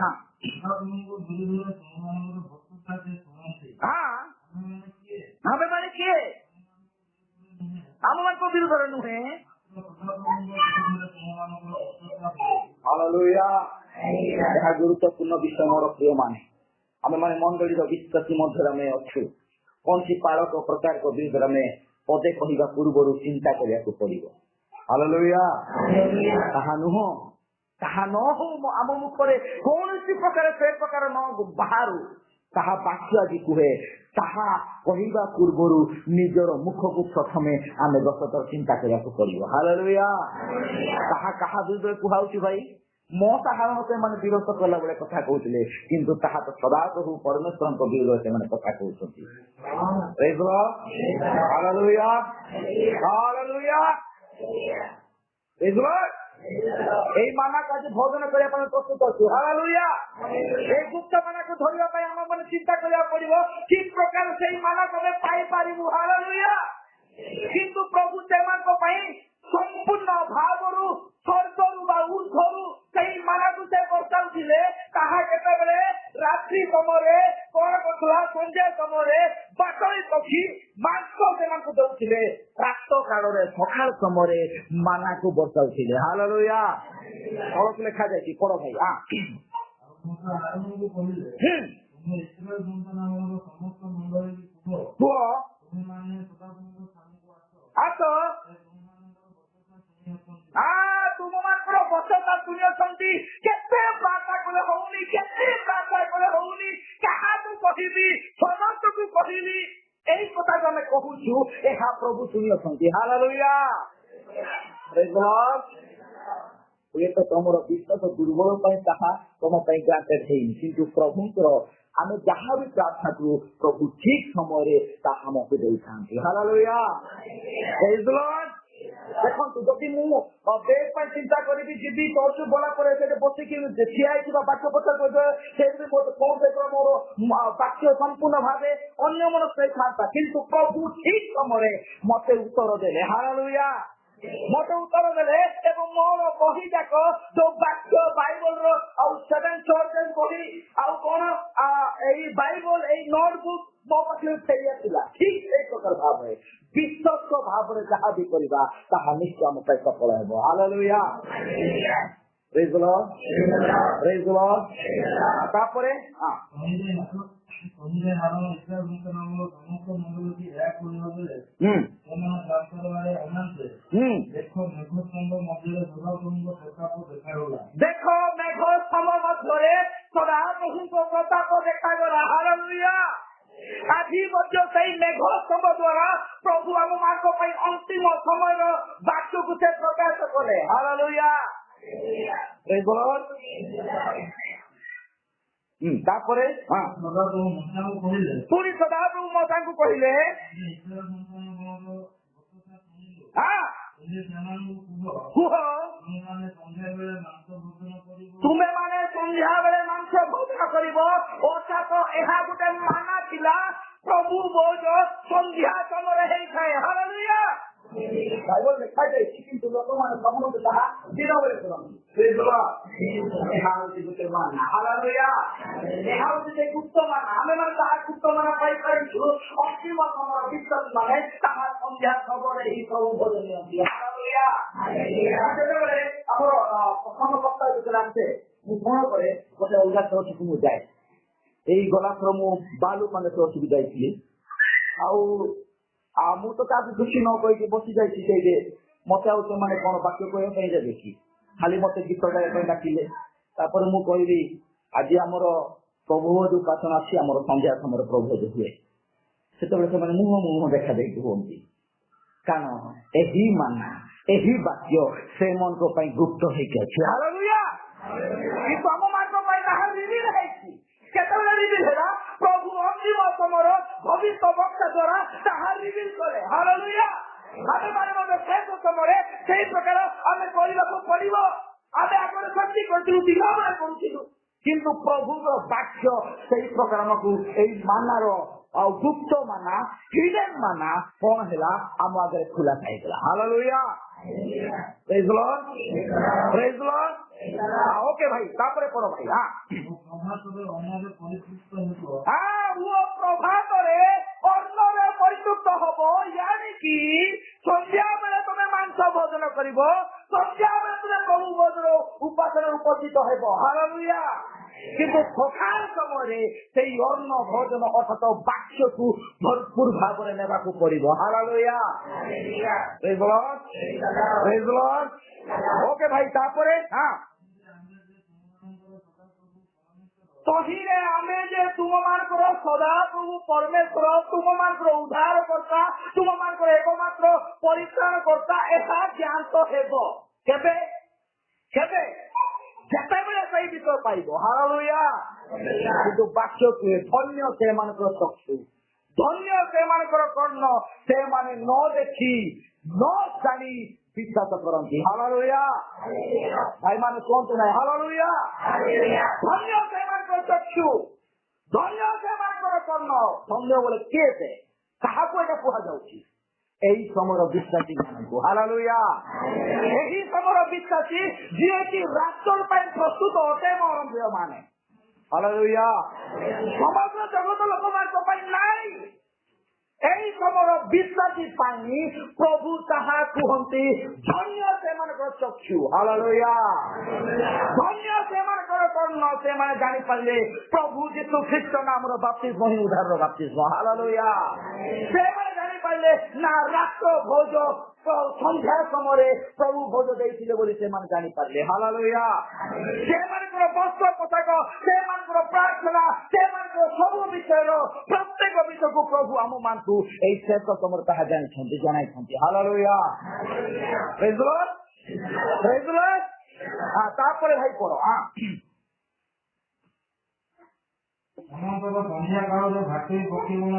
ଆମେ ମାନେ କିଏ? ଆମମାନଙ୍କ ବିରୁଦ୍ଧରେ ନୁହେଁ। ହାଲେଲୁୟା। ଏହା ଗୁରୁତ୍ୱପୂର୍ଣ୍ଣ ବିଷୟ ମୋର ପ୍ରିୟ ମାନେ। ଆମେ ମାନେ ମଣ୍ଡଳୀର ବିଶ୍ୱାସୀ ମଧ୍ୟରେ ଆମେ ଅଛୁ। କୌଣସି ପାଳକ ପ୍ରଚାରକ ବିରୁଦ୍ଧରେ ଆମେ ପଦେ କହିବା ପୂର୍ବରୁ ଚିନ୍ତା କରିବାକୁ ପଡିବ। ହାଲେଲୁୟା। ତାହା ନୁହଁ, ତାହା ନ ହଉ ଆମ ମୁଖରେ କୌଣସି ପ୍ରକାର ସେ ପ୍ରକାର ନ ବାହାରୁ, ତାହା ବାକ୍ୟ ଆଜି କୁହେ, ତାହା କହିବା ପୂର୍ବରୁ ନିଜର ମୁଖକୁ ପ୍ରଥମେ ଆମେ 10 ଥର ଚିନ୍ତା କରିବାକୁ ପଡିବ। ହାଲେଲୁୟା। ତାହା କାହା ବିରୁଦ୍ଧରେ କୁହାଉଛି ଭାଇ? ମୋ ସାଧାରଣ ସେମାନେ ବିରୋଧ କଲା ବେଳେ କଥା କହୁଥିଲେ, କିନ୍ତୁ ତାହା ତ ସଦାପ୍ରଭୁ ପରମେଶ୍ୱରଙ୍କ ବିରୁଦ୍ଧରେ ସେମାନେ କଥା କହୁଛନ୍ତି। ପ୍ରେଜ୍ ଦ ଲର୍ଡ। ହାଲେଲୁୟା। ହାଲେଲୁୟା। ପ୍ରେଜ୍ ଦ ଲର୍ଡ। এই মানাକୁ ଆଜି ଭୋଜନ କରିବା ପାଇଁ ପ୍ରସ୍ତୁତ ଅଛୁ। ହାଲେଲୁୟା। এই ଗୁପ୍ତ ମାନାକୁ ଧରିବା ପାଇଁ ଆମ ମାନେ ଚିନ୍ତା କରିବାକୁ ପଡିବ କି ପ୍ରକାର ସେଇ ମାନାକୁ ଆମେ ପାଇପାରିବୁ। ହାଲେଲୁୟା। କିନ୍ତୁ ପ୍ରଭୁ ସେମାନଙ୍କ ପାଇଁ ସମ୍ପୂର୍ଣ୍ଣ ଭାବରୁ ସ୍ୱର୍ଗରୁ ବା ଊର୍ଦ୍ଧ୍ୱରୁ ସେଇ ମାନାକୁ ସେ ବର୍ଷାଉଥିଲେ। ତାହା କେତେବେଳେ ରାତ୍ରି ସମୟରେ କଣ କରୁଥିଲା, ସନ୍ଧ୍ୟା ସମୟରେ ବାଟରେ ପକ୍ଷୀ ମାଂସ ସେମାନଙ୍କୁ ଦଉଥିଲେ, ପ୍ରାତ କାଳରେ ସକାଳ ସମୟରେ ମାନାକୁ ବର୍ଷାଉଥିଲେ। ହାଲେଲୁୟା। ତଳକୁ ଲେଖାଯାଇଛି, ପଢ ଭାଇ। କୁହ ଆସ, ତୁମମାନଙ୍କର ବସତା ଶୁଣିଅଛନ୍ତି। କେତେ ପ୍ରାର୍ଥନା କଲେ ହଉନି, କେତେ ପ୍ରାର୍ଥନା କଲେ ହଉନି, କାହାକୁ କହିବି, ସମସ୍ତଙ୍କୁ କହିବି। ଏଇ କଥାକୁ ଆମେ କହୁଛୁ, ଏହା ପ୍ରଭୁ ଶୁଣିଅଛନ୍ତି। ହାଲେଲୁୟା। ହୁଏତ ତମର ବିଶ୍ୱାସ ଦୁର୍ବଳ ପାଇଁ ତାହା ତମ ପାଇଁ ଗ୍ରାଣ୍ଟେଡ ହେଇନି, କିନ୍ତୁ ପ୍ରଭୁଙ୍କର ଆମେ ଯାହା ବି ପ୍ରାର୍ଥନା କରୁ ପ୍ରଭୁ ଠିକ ସମୟରେ ତାହା ଆମକୁ ଦେଇଥାନ୍ତି। ହାଲେଲୁୟା। ଦେଖନ୍ତୁ, ଯଦି ମୁଁ ବେଡ୍ ପାଇଁ ଚିନ୍ତା କରିବି, ଯିବି ଚର୍ଚ୍ଚ ଗଲା ପରେ ସେଠି ବସିକି ଠିଆ ହେଇଥିବା ବାକ୍ୟ ପଚାର ସେଇଠି ମୋର ବାକ୍ୟ ସମ୍ପୂର୍ଣ୍ଣ ଭାବେ ଅନ୍ୟମନସ୍କ ହେଇଥାନ୍ତା, କିନ୍ତୁ ପ୍ରଭୁ ଠିକ ସମୟରେ ମତେ ଉତ୍ତର ଦେଲେ। ହାଲେଲୁୟା। ମତେ ଉତ୍ତର ଦେଲେ ଏବଂ ମୋର ବହି ଯାକ ଯୋଉ ବାକ୍ୟ ବାଇବଲର ଆଉ 7 ଚର୍ଚ୍ଚ ବହି ଆଉ କଣ ଏଇ ବାଇବଲ ଏଇ ନୋଟବୁକ୍ ମୋ ପାଖରେ ଫେରିଆସିଲା। ଠିକ ସେଇ ପ୍ରକାର ଭାବରେ ବିଶ୍ୱସ୍ତ ଭାବରେ ଯାହା ବି କରିବା ତାହା ନିଶ୍ଚୟ ଆମ ପାଇଁ ସଫଳ ହେବ। ହାଲେଲୁୟା। ପ୍ରେଜ୍ ଦ ଲର୍ଡ। ପ୍ରେଜ୍ ଦ ଲର୍ଡ। ତାପରେ ଦେଖ ମେଘ ସ୍ତମ୍ଭ ମଧ୍ୟରେ ସଦାପ୍ରଭୁଙ୍କ ପ୍ରତାପ ଦେଖାଗଲା। ହାଲେଲୁୟା। ଆଜି ମଧ୍ୟ ସେଇ ମେଘ ସ୍ତମ୍ଭ ଦ୍ୱାରା ପ୍ରଭୁ ଆମମାନଙ୍କ ପାଇଁ ଅନ୍ତିମ ସମୟର ବାକ୍ୟକୁ ସେ ପ୍ରକାଶ କଲେ। ହାଲେଲୁୟା। ତାପରେ ପୁଣି ସଦାପ୍ରଭୁ ମଶାଙ୍କୁ କହିଲେ, କୁହ ତୁମେ ମାନେ ସନ୍ଧ୍ୟା ବେଳେ ମାଂସ ଭୋଜନ କରିବ। ଅର୍ଥାତ ଏହା ଗୋଟେ ମାନା ଥିଲା, ପ୍ରଭୁ ଭୋଜ ସନ୍ଧ୍ୟା ସମୟରେ ହେଇଥାଏ। ହାଲେଲୁୟା। ବାଇବଲ ଲେଖାଯାଇଛି, କିନ୍ତୁ ଲୋକମାନେ ସମସ୍ତେ ତାହା ଦିନ ବେଳେ କରନ୍ତି। ଏହା ହଉଛି ଗୋଟେ ମାନା। ହାଲେଲୁୟା। ଏହା ହଉଛି ସେ ଗୁପ୍ତ ମାନା। ଆମେ ମାନେ ତାହା ଗୁପ୍ତ ମାନା ପାଇପାରିଛୁ। ଅନ୍ତିମ ସମୟ ବିଶ୍ୱାସ ମାନେ ତାହା ସନ୍ଧ୍ୟା ସମୟରେ ହିଁ ସବୁ ଭୋଜନ ନିଅନ୍ତି। ହାଲେଲୁୟା। ଯେତେବେଳେ ଆମର ପ୍ରଥମ ସପ୍ତାହ ଯେତେବେଳେ ଆସେ, ମୁଁ କଣ କରେ, ଗୋଟେ ଅଲଗା ଚର୍ଚ୍ଚକୁ ମୁଁ ଯାଏ। ଏଇ ଗଲାଥର ମୁଁ ବାଲୁପାଣ୍ଡେ ଚର୍ଚ୍ଚକୁ ଯାଇଥିଲି। ଆଉ ମୁଁ ତ କାହାକୁ କିଛି ନ କହିକି ବସି ଯାଇଛି ସେଇଠି। ମତେ ଆଉ ସେମାନେ କଣ ବାକ୍ୟ କହିବା ପାଇଁ ଦେବେ କି, ଖାଲି ମତେ ଗୀତ ଗାଇବା ପାଇଁ ଡାକିଲେ। ତାପରେ ମୁଁ କହିଲି, ଆଜି ଆମର ପ୍ରଭୁ ଯୋଉ ଉପାସନା ଅଛି, ଆମର ସନ୍ଧ୍ୟା ସମୟରେ ପ୍ରଭୁ ହୁଏ। ସେତେବେଳେ ସେମାନେ ମୁହଁ ଦେଖା ଦେଇକି ହୁଅନ୍ତି, କାରଣ ଏହି ମାନା ଏହି ବାକ୍ୟ ସେମାନଙ୍କ ପାଇଁ ଗୁପ୍ତ ହେଇକି ଅଛି। ହାଲେଲୁୟା। କିନ୍ତୁ ଆମମାନଙ୍କ ପାଇଁ ତାହା ରିଭିଲ୍ ହେଇଛି। କେତେବେଳେ ରିଭିଲ୍ ହେଲା? ପ୍ରଭୁ ଅନ୍ତିମ ସମୟର ଭବିଷ୍ୟ ବକ୍ତା ଦ୍ୱାରା ତାହା ରିଭିଲ୍ କଲେ। ହାଲେଲୁୟା। ଆମେ ମାନେ ମଧ୍ୟ ଶେଷ ସମୟରେ ସେଇ ପ୍ରକାର ଆମେ କରିବାକୁ ପଡିବ। ଆମେ ଆଗରେ ଶକ୍ତି କରିଥିଲୁ, ଦିନବେଳେ କରୁଥିଲୁ, କିନ୍ତୁ ପ୍ରଭୁଙ୍କ ବାକ୍ୟ ସେଇ ପ୍ରକାର ଆମକୁ ଏଇ ମାନାର ଆଉ ଗୁପ୍ତ ମାନା, ହିଡେନ୍ ମାନା କଣ ହେଲା, ଆମ ଆଗରେ ଖୋଲା ଖାଇଥିଲା। ହାଲେଲୁୟା। ପ୍ରେଜ୍ ଦ ଲର୍ଡ। ପ୍ରେଜ୍ ଦ ଲର୍ଡ। ଓକେ ଭାଇ, ତାପରେ ପଢ ଭାଇ। ପ୍ରଭାତରେ ଅନ୍ନରେ ପରିତୃପ୍ତ ହବ। ଜାଣିକି ସନ୍ଧ୍ୟା ବେଳେ ତମେ ମାଂସ ଭୋଜନ କରିବ, ସନ୍ଧ୍ୟା ବେଳେ ତୁମେ ପ୍ରଭୁ ଭୋଜନ ଉପାସରେ ଉପସ୍ଥିତ ହେବ। ହାଲେଲୁୟା। କିନ୍ତୁ ସକାଳ ସମୟରେ ସେଇ ଅନ୍ନ ଭୋଜନ ଅର୍ଥାତ ବାକ୍ୟକୁ ଭରପୁର ଭାବରେ ନେବାକୁ ପଡିବ। ହାଲେଲୁୟା। ପ୍ରେଜ୍ ଦ ଲର୍ଡ। ପ୍ରେଜ୍ ଦ ଲର୍ଡ। ଓକେ ଭାଇ, ତାପରେ ତହିଁରେ ଆମେ ଯେ ତୁମମାନଙ୍କର ସଦାପ୍ରଭୁ ପରମେଶ୍ୱର, ତୁମମାନଙ୍କର ଉଦ୍ଧାର କର୍ତ୍ତା, ତୁମମାନଙ୍କର ଏକମାତ୍ର ପରିତ୍ରାଣ କର୍ତ୍ତା, ଏହା ଜ୍ଞାତ ହେବ। କେବେ? କେବେ? ଯେତେବେଳେ ସେଇ ବିଷୟ ପାଇବ। ହାଲେଲୁୟା। କିନ୍ତୁ ବାକ୍ୟ କୁହେ, ଧନ୍ୟ ସେମାନଙ୍କର ଚକ୍ଷୁ, ଧନ୍ୟ ସେମାନଙ୍କର କର୍ଣ୍ଣ, ସେମାନେ ନ ଦେଖି ନ ଜାଣି ବିଶ୍ୱାସ କରନ୍ତି। ହାଲେଲୁୟା। ଭାଇମାନେ କୁହନ୍ତୁ ନାହିଁ ହାଲେଲୁୟା। ଧନ୍ୟ ସେମାନଙ୍କର ଚକ୍ଷୁ, ଧନ୍ୟ ସେମାନଙ୍କର କର୍ଣ୍ଣ। ଧନ୍ୟ ବୋଲେ କିଏ ସେ? କାହାକୁ ଏଇଟା କୁହାଯାଉଛି? ଏହି ସମୟର ବିଶ୍ୱାସୀ ମାନଙ୍କୁ। ହାଲେଲୁୟା। ଏହି ସମୟର ବିଶ୍ୱାସୀ ଯିଏକି ରାଷ୍ଟ୍ର ପାଇଁ ପ୍ରସ୍ତୁତ ଅଟେ ମୋର ପ୍ରିୟମାନେ। ହାଲେଲୁୟା। ସମଗ୍ର ଜଗତ ଲୋକମାନଙ୍କ ପାଇଁ ନାହିଁ। ଏହି ସମୟର ବିଶ୍ୱାସୀ ପାଇଁ ପ୍ରଭୁ ତାହା କୁହନ୍ତି ଧନ୍ୟ ସେମାନଙ୍କର ଚକ୍ଷୁ। ହାଲେଲୁୟା। ଧନ୍ୟ ସେମାନଙ୍କର କର୍ଣ୍ଣ। ସେମାନେ ଜାଣିପାରିଲେ ପ୍ରଭୁ ଯୀଶୁ ଖ୍ରୀଷ୍ଟ ନାମର ବାପ୍ତିସ୍ମ ହିଁ ଉଦ୍ଧାରର ବାପ୍ତିସ୍ମ। ହାଲେଲୁୟା। ସେମାନେ ଜାଣିପାରିଲେ ନା ରାଷ୍ଟ୍ର ଭୋଜ ସନ୍ଧ୍ୟା ସମୟରେ ପ୍ରଭୁ ଭୋଜ ଦେଇଥିଲେ ବୋଲି ସେମାନେ ଜାଣିପାରିଲେ। ହାଲେଲୁୟା। ସେମାନଙ୍କର ବସ୍ତ୍ର ପୋଷାକ, ସେମାନଙ୍କର ପ୍ରାର୍ଥନା, ସେମାନଙ୍କର ସବୁ ବିଷୟର ପ୍ରତ୍ୟେକ ବିଷୟକୁ ପ୍ରଭୁ ଆମମାନଙ୍କୁ ଏହି ଶେଷ ସମୟରେ ତାହା ଜାଣିଛନ୍ତି, ଜଣାଇଛନ୍ତି। ହାଲେଲୁୟା। ପ୍ରେଜ୍ ଦ ଲର୍ଡ, ପ୍ରେଜ୍ ଦ ଲର୍ଡ। ତାପରେ ଭାଇ ପଢ। ସନ୍ଧ୍ୟା କାଳରେ ଘାଟି ପକ୍ଷୀମାନେ